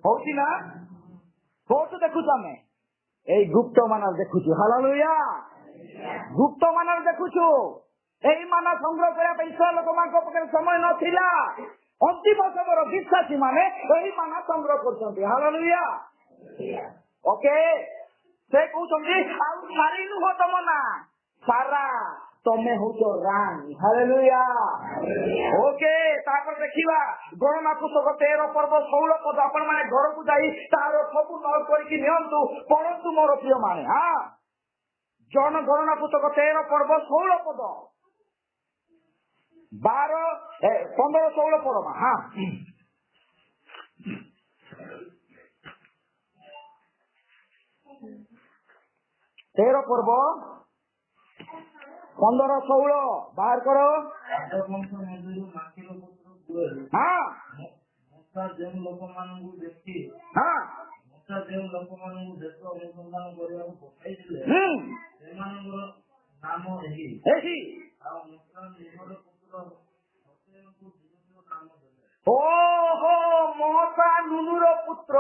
ହଉଛି ନା? କୋଉଠୁ ଦେଖୁଛୁ ଆମେ? ଏଇ ଗୁପ୍ତ ମାନର ଦେଖୁଛୁ। ହାଲେଲୁୟା। ଗୁପ୍ତ ମାନର ଦେଖୁଛୁ। ଏଇ ମାନ ସଂଗ୍ରହ କରିବା ପାଇଁ ଇସ୍ରାଏଲ ଲୋକମାନଙ୍କ ପାଖରେ ସମୟ ନଥିଲା। ଅନ୍ତିମ ସମୟର ବିଶ୍ୱାସୀ ମାନେ ଏଇ ମାନ ସଂଗ୍ରହ କରୁଛନ୍ତି। ହାଲେଲୁୟା। ଓକେ, ସେ କହୁଛନ୍ତି ଆଉ ସାରି ନୁହଁ ତମ ନା, ସାରା ତମେ ହଉଛ ରାଣୀ। ହାଲେଲୁୟା। ଓକେ, ତାପରେ ଦେଖିବା ଗଣନା ପୁସ୍ତକ 13 ପର୍ବ 16 ପଦ। ଆପଣ ମାନେ ଘରକୁ ଯାଇ ତାର ସବୁ ନୋଟ କରିକି ନିଅନ୍ତୁ, ପଢନ୍ତୁ ମୋର ପ୍ରିୟ ମାନେ। ହଁ ଗଣନା ପୁସ୍ତକ 13 ପର୍ବ 16 ପଦ 15 16 ପଦ। ହଁ 13 ପର୍ବ 15 16 ବାହାର କର। ଯେଉଁ ଲୋକମାନଙ୍କୁ ଦେଖି ଯେଉଁ ଲୋକମାନଙ୍କୁ ଦେଶ ଅନୁସନ୍ଧାନ କରିବାକୁ ପଠାଇଥିଲେ ସେମାନଙ୍କର ନାମ ଏହି। ଆଉ ନିଜର ପୁତ୍ର ହସେୟଙ୍କୁ ନାମ ଦେଲେ। ଓହୋ, ମହସା ନୁନୁର ପୁତ୍ର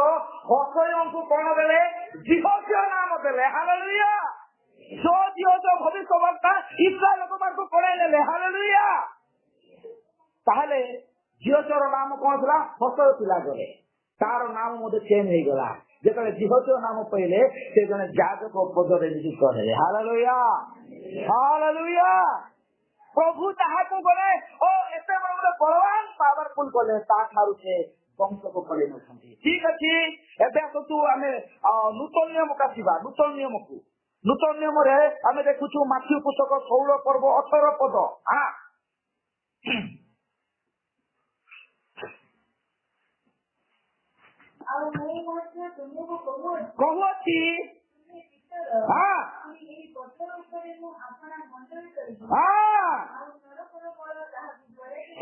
ହସେୟଙ୍କୁ କଣ ଦେଲେ? ଜିହୋଶୁଆ ନାମ ଦେଲେ। ହାଲେଲୁୟା। ଯୋଉ ଭବିଷ୍ୟବକ୍ତା ଇସ୍ରାଏଲ ଲୋକମାନଙ୍କୁ ପଢେଇ ନେଲେ। ହାଲେଲୁୟା। ତାହେଲେ ଜିହୋଶୁଆର ନାମ କଣ ଥିଲା? ହସେୟ ଥିଲା ଜଣେ। ତାର ନାମ ମଧ୍ୟ ଚେଞ୍ଜ ହେଇଗଲା। ଯେତେବେଳେ ଜିହୋଶୁଆ ନାମ ପାଇଲେ ସେ ଜଣେ ଯାଜକ ପଦରେ ନିଯୁକ୍ତ ହେଲେ। ହାଲେଲୁୟା। ହାଲେଲୁୟା। ପ୍ରଭୁ ତାହାକୁ ଗଲେ ଓ ଏତେ ବଡ ଗୋଟେ ବଳବାନ ପାୱାରଫୁଲ କଲେ, ତାଠାରୁ ସେ ବଂଶକୁ ଖୋଲି ନେଉଛନ୍ତି। ଠିକ ଅଛି, ଏବେ ଆସନ୍ତୁ ଆମେ ନୂତନ ନିୟମକୁ ଆସିବା। ନୂତନ ନିୟମକୁ, ନୂତନ ନିୟମରେ ଆମେ ଦେଖୁଛୁ ମାଥ୍ୟୁ ପୁସ୍ତକ 16 ପର୍ବ 18 ପଦ। କହୁଅଛି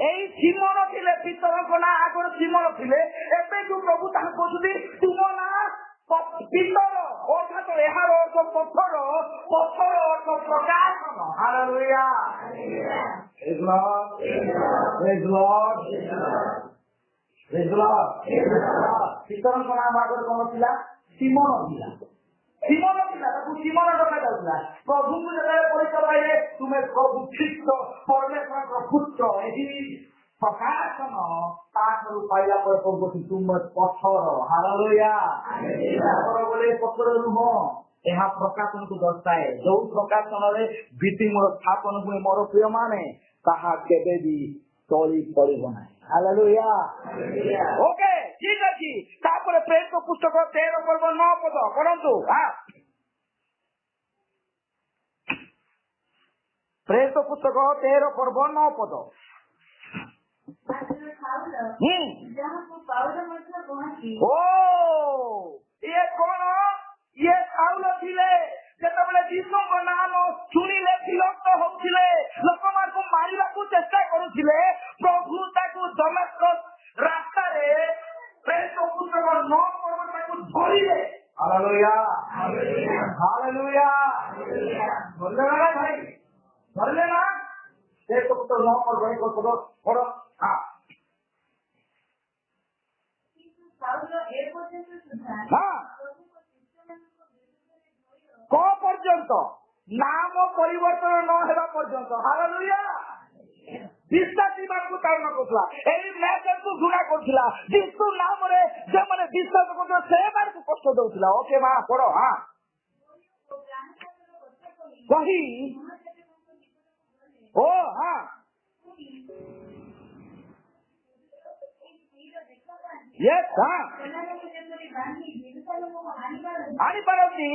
ଏଇ ସିମନ ଥିଲେ ପିତରଙ୍କ ନାଁ ଆଗରୁ ସିମନ ଥିଲେ। ଏବେ ଯୋଉ ପ୍ରଭୁ ତାହା କହୁଛନ୍ତି ତୁମ ନାଁ ପିତର, ଅର୍ଥାତ ଏହାର ଅର୍ଥ ପଥର, ପଥର ଅର୍ଥ ପ୍ରକାଶନ। ହାଲେଲୁୟା। ପିତରଙ୍କ ନାମ ଆଗରୁ କଣ ଥିଲା? ସିମନ ଥିଲା। ସିମନ ଥିଲା, ତାକୁ ସିମନ ଡକାଯାଉଥିଲା। ପ୍ରଭୁଙ୍କୁ ଯେତେବେଳେ ପରିଚୟ ପାଇଲେ ତୁମେ ପ୍ରଭୁ ଖ୍ରୀଷ୍ଟ ପରମେଶ୍ୱରଙ୍କ ପୁତ୍ର, ଏହି ପ୍ରକାଶନ ତାଠାରୁ ପାଇଲା ପରେ ପ୍ରଭୁ ତୁମେ ପଥର। ହାଲେଲୁୟା। ପଥର ନୁହଁ, ଏହା ପ୍ରକାଶନକୁ ଦର୍ଶାଏ। ଯୋଉ ପ୍ରକାଶନରେ ଭିତ୍ତିମୂଳ ସ୍ଥାପନ ହୁଏ ମୋର ପ୍ରିୟ ମାନେ, ତାହା କେବେ ବି ତଳି ପଡ଼ିବ ନାହିଁ। ହାଲେଲୁୟା। ଓକେ, ଠିକ ଅଛି। ତାପରେ ପ୍ରେରିତ ପୁସ୍ତକ 13 ପର୍ବ 9 ପଦ ପଢନ୍ତୁ। ପ୍ରେରିତ ପୁସ୍ତକ 13 ପର୍ବ 9 ପଦ। ଓ ଇଏ କଣ? ଇଏ ସାଉଲ ଥିଲେ। ଯେତେବେଳେ ଯୀଶୁଙ୍କ ନାମ ଶୁଣିଲେ ବିରକ୍ତ ହଉଥିଲେ, ଲୋକମାନଙ୍କୁ ମାରିବାକୁ ଚେଷ୍ଟା କରୁଥିଲେ, ପ୍ରଭୁ ତାକୁ ଦମସ୍କସ ରାସ୍ତାରେ ପ୍ରେରିତ ପୁସ୍ତକ 9 ପର୍ବ ତାକୁ ଧରିଲେ। ହାଲେଲୁୟା। ହାଲେଲୁୟା। ଧରିଲେ ନା ଭାଇ? ଧରିଲେ ନା? ପ୍ରେରିତ ପୁସ୍ତକ 9 ପର୍ବ 1 ପଦ ପଢ। କଣ ପର୍ଯ୍ୟନ୍ତ? ନାମ ପରିବର୍ତ୍ତନ ନ ହେବା ପର୍ଯ୍ୟନ୍ତ। ହାଲେଲୁୟା। ବିଶ୍ୱାସୀ ମାନଙ୍କୁ ତାରଣ କରୁଥିଲା, ଏଇ ମ୍ୟାଚକୁ ଘୃଣା କରୁଥିଲା। ଯୀଶୁ ନାମରେ ଯେଉଁମାନେ ବିଶ୍ୱାସ କରୁଥିଲେ ସେମାନଙ୍କୁ କଷ୍ଟ ଦଉଥିଲା। ଓକେ ମା ପଢ। वही ओ हाँ यस हाँ आनीपारती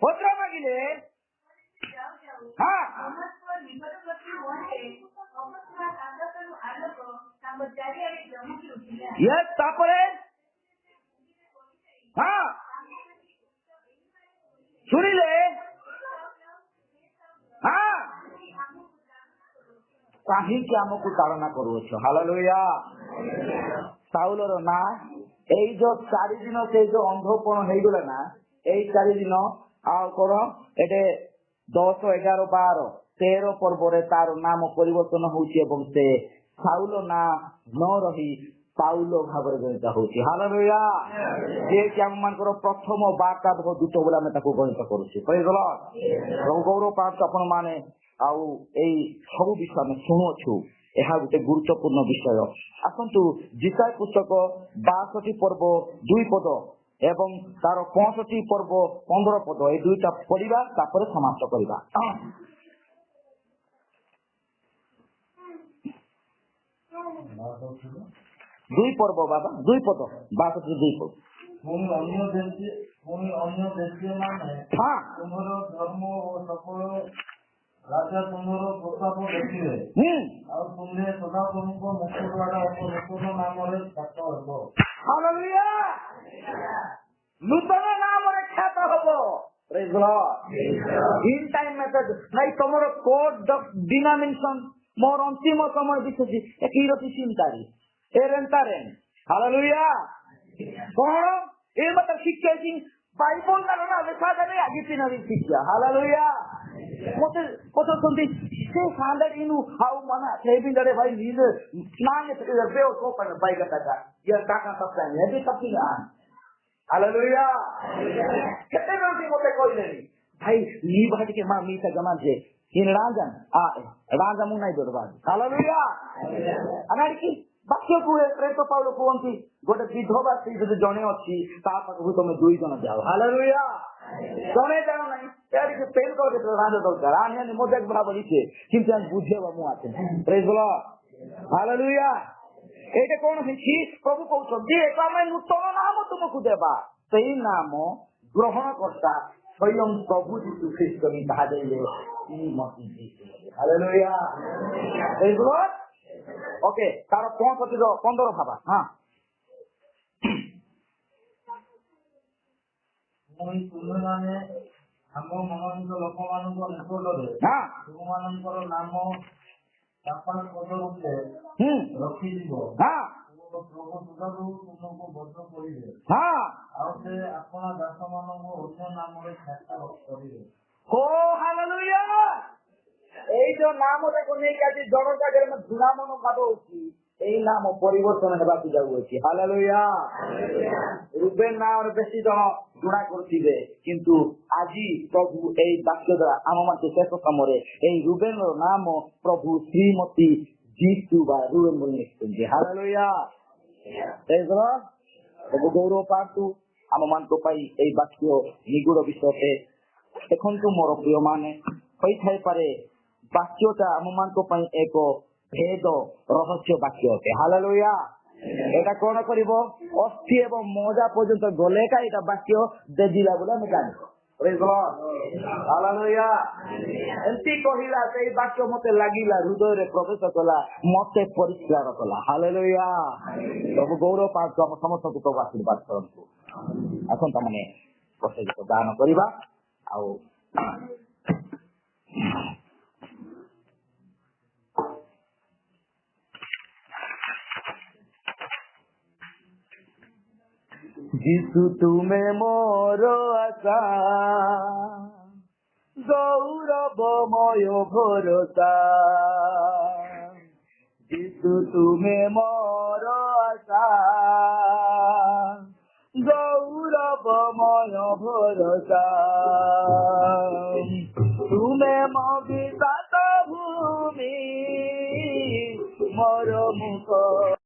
पत्र मागिले हाँ यस तापरे हाँ सुनिले हाँ କାହିଁକି ଆମକୁ ତାଡ଼ନା କରୁଅଛ ହାଲେଲୁୟା ସାଉଲର ନା ଏଇ ଯୋଉ 4 ଦିନ ସେଇ ଯୋଉ ଅନ୍ଧପଣ ହେଇଗଲା ନା ଏଇ 4 ଦିନ ଆଉ କଣ ଏଟେ 10, 11, 12, 13 ପର୍ବରେ ତାର ନାମ ପରିବର୍ତ୍ତନ ହଉଛି ଏବଂ ସେ ସାଉଲ ନା ନ ରହି ପାଉଲ ଭାବରେ ଗଣିତ ହଉଛି ହାଲେଲୁୟା ଯିଏକି ଆମ ମାନଙ୍କର ପ୍ରଥମ ବାର୍ତ୍ତା ଦୂତ ବୋଲି ଆମେ ତାକୁ ଗଣିତ କରୁଛୁ ପ୍ରଭୁ ଗୌରବ ପାଆନ୍ତୁ ଆପଣ ମାନେ ଆଉ ଏଇ ସବୁ ବିଷୟ ଆମେ ଶୁଣୁଅଛୁ ଏହା ଗୋଟେ ଗୁରୁତ୍ୱପୂର୍ଣ୍ଣ ବିଷୟ ଆସନ୍ତୁ ଜିସାୟ ପୁସ୍ତକ 62 ପର୍ବ 2 ପଦ ଏବଂ ତାର 65 ପର୍ବ 15 ପଦ ଏଇ ଦୁଇଟା ପଢିବା ତାପରେ ସମାପ୍ତ କରିବା 2 ପର୍ବ ବାବା 2 ପଦ 62 2 ପଦ ପୁଣି ଅନ୍ୟ ଦେଶୀୟମାନେ ତୁମର ଧର୍ମ ଓ ସକଳ ରାଜା ତୁମର ପ୍ରତାପ ଦେଖିବେ ଆଉ ତୁମେ ସଦାପ୍ରଭୁଙ୍କ ମୁଖ ଦ୍ୱାରା ଏକ ନୂତନ ନାମରେ ଖ୍ୟାତ ହେବ ହାଲେଲୁୟା ନୂତନ ନାମରେ ଖ୍ୟାତ ହେବ ପ୍ରେଜ୍ ଦ ଲର୍ଡ ଇନ୍ ଟାଇମ୍ ମେଥଡ୍ ନାଇଁ ତମର କୋଡ୍ ଡିନାମିନେସନ ମୋର ଅନ୍ତିମ ସମୟ ଦିଶୁଛି ଏକିରତି ଚିନ୍ତାରି ଏରେନ୍ତାରେ ହାଲେଲୁୟା କଣ ଏ ମତେ ଶିଖେଇଛି ବାଇବଲ ନା ଲେଖା ଦେଲେ ଆଜି ତିନରି ଶିକ୍ଷା ହାଲେଲୁୟା ମତେ ପଚାରୁଛନ୍ତି ସେ ସାଣ୍ଡେ ଇନୁ ଆଉ ମାନେ ସେଇ ବିନ୍ଦରେ ଭାଇ ନିଜେ ସ୍ନାନ ବେଓ କୋପନ ବାଇଗଟା या काका सबका है भी सब की गान हालेलुया कितने लोग मते कहलेनी भाई नी भाटी के मां मीसा जमा जे इन राजन राजा मु नहीं बर्बाद हालेलुया अनार की बाक्य को प्रेतो पाउलो कोंती गोटे विधवा से जो जणे अछि ता पाखु तुम 2 जण जाओ हालेलुया जणे जाओ नहीं यार के पेन को दे राजा दरकार आने ने मजाक बराबर छे किंतु हम बुझेबा मु आते प्रेज द लॉर्ड हालेलुया एटे कोन हिची प्रभु कहउछन जे एक आमे नूतन नाम तुमको देबा सेही नाम ग्रहण करता स्वयं प्रभु यीशु ख्रीस्त ने कहा जाइले ई मसीह यीशु hallelujah praise the Lord okay तार 15 भाबा हां मुई तुमे माने हम मनंद लोक मानको निकोलरे हां तुमମାନଙ୍କର नाम तापन पद रूपे रखी दिबो हां प्रभु सुदारू तुमको बद्ध करिवे हां ଆଉ ସେ ଆପଣ ଦାସମାନଙ୍କୁ ଅନ୍ୟ ନାମରେ ଖ୍ୟାତ କରିବେ हो हालेलुया এই जो नाम को नहीं कहती जड़ जागर में धुना मन भाव होती এই नाम परिवर्तन हेबाकु जाउछि हालेलुया रुबेन नाम बेसी जन गुणा करथिबे किंतु आजी प्रभु এই বাক্য দ্বারা আমাকে শেষ সময়ে এই রুবেন নাম প্রভু শ্রীমতী जीसु বা রুবেন বলে লিখছেন हालेलुया প্রেজ দ লর্ড প্রভু গৌরব পাতু ଆମମାନଙ୍କ ପାଇଁ এই ବାକ୍ୟ ନିଗୁଡ ବିଷୟରେ ଦେଖନ୍ତୁ ମୋର ପ୍ରିୟ ମାନେ ହୋଇଥାଇପାରେ ବାକ୍ୟଟା ଆମମାନଙ୍କ ପାଇଁ ଏକ भेद रहस्य वाक्य अटे हालेलुया एटा कोन करिवो अस्थि एवं मजा पर्यंत गले का एटा वाक्य देदिला बोले हम जानि प्रेज द लॉर्ड हालेलुया एंती कहिला सेई वाक्य मते लागिला हृदय रे प्रवेश कला मते परिष्कार कला हालेलुया प्रभु गौरव पास हम समस्त को आशीर्वाद करंतु आसन तमने प्रसेज को दान करिबा आ जीसु तुम्हें मोर आशा गौरवमय भरोसा जीसु तुम्हें मोर आशा गौरवमय भरोसा तुम्हें मोगिता भूमि मोर मुख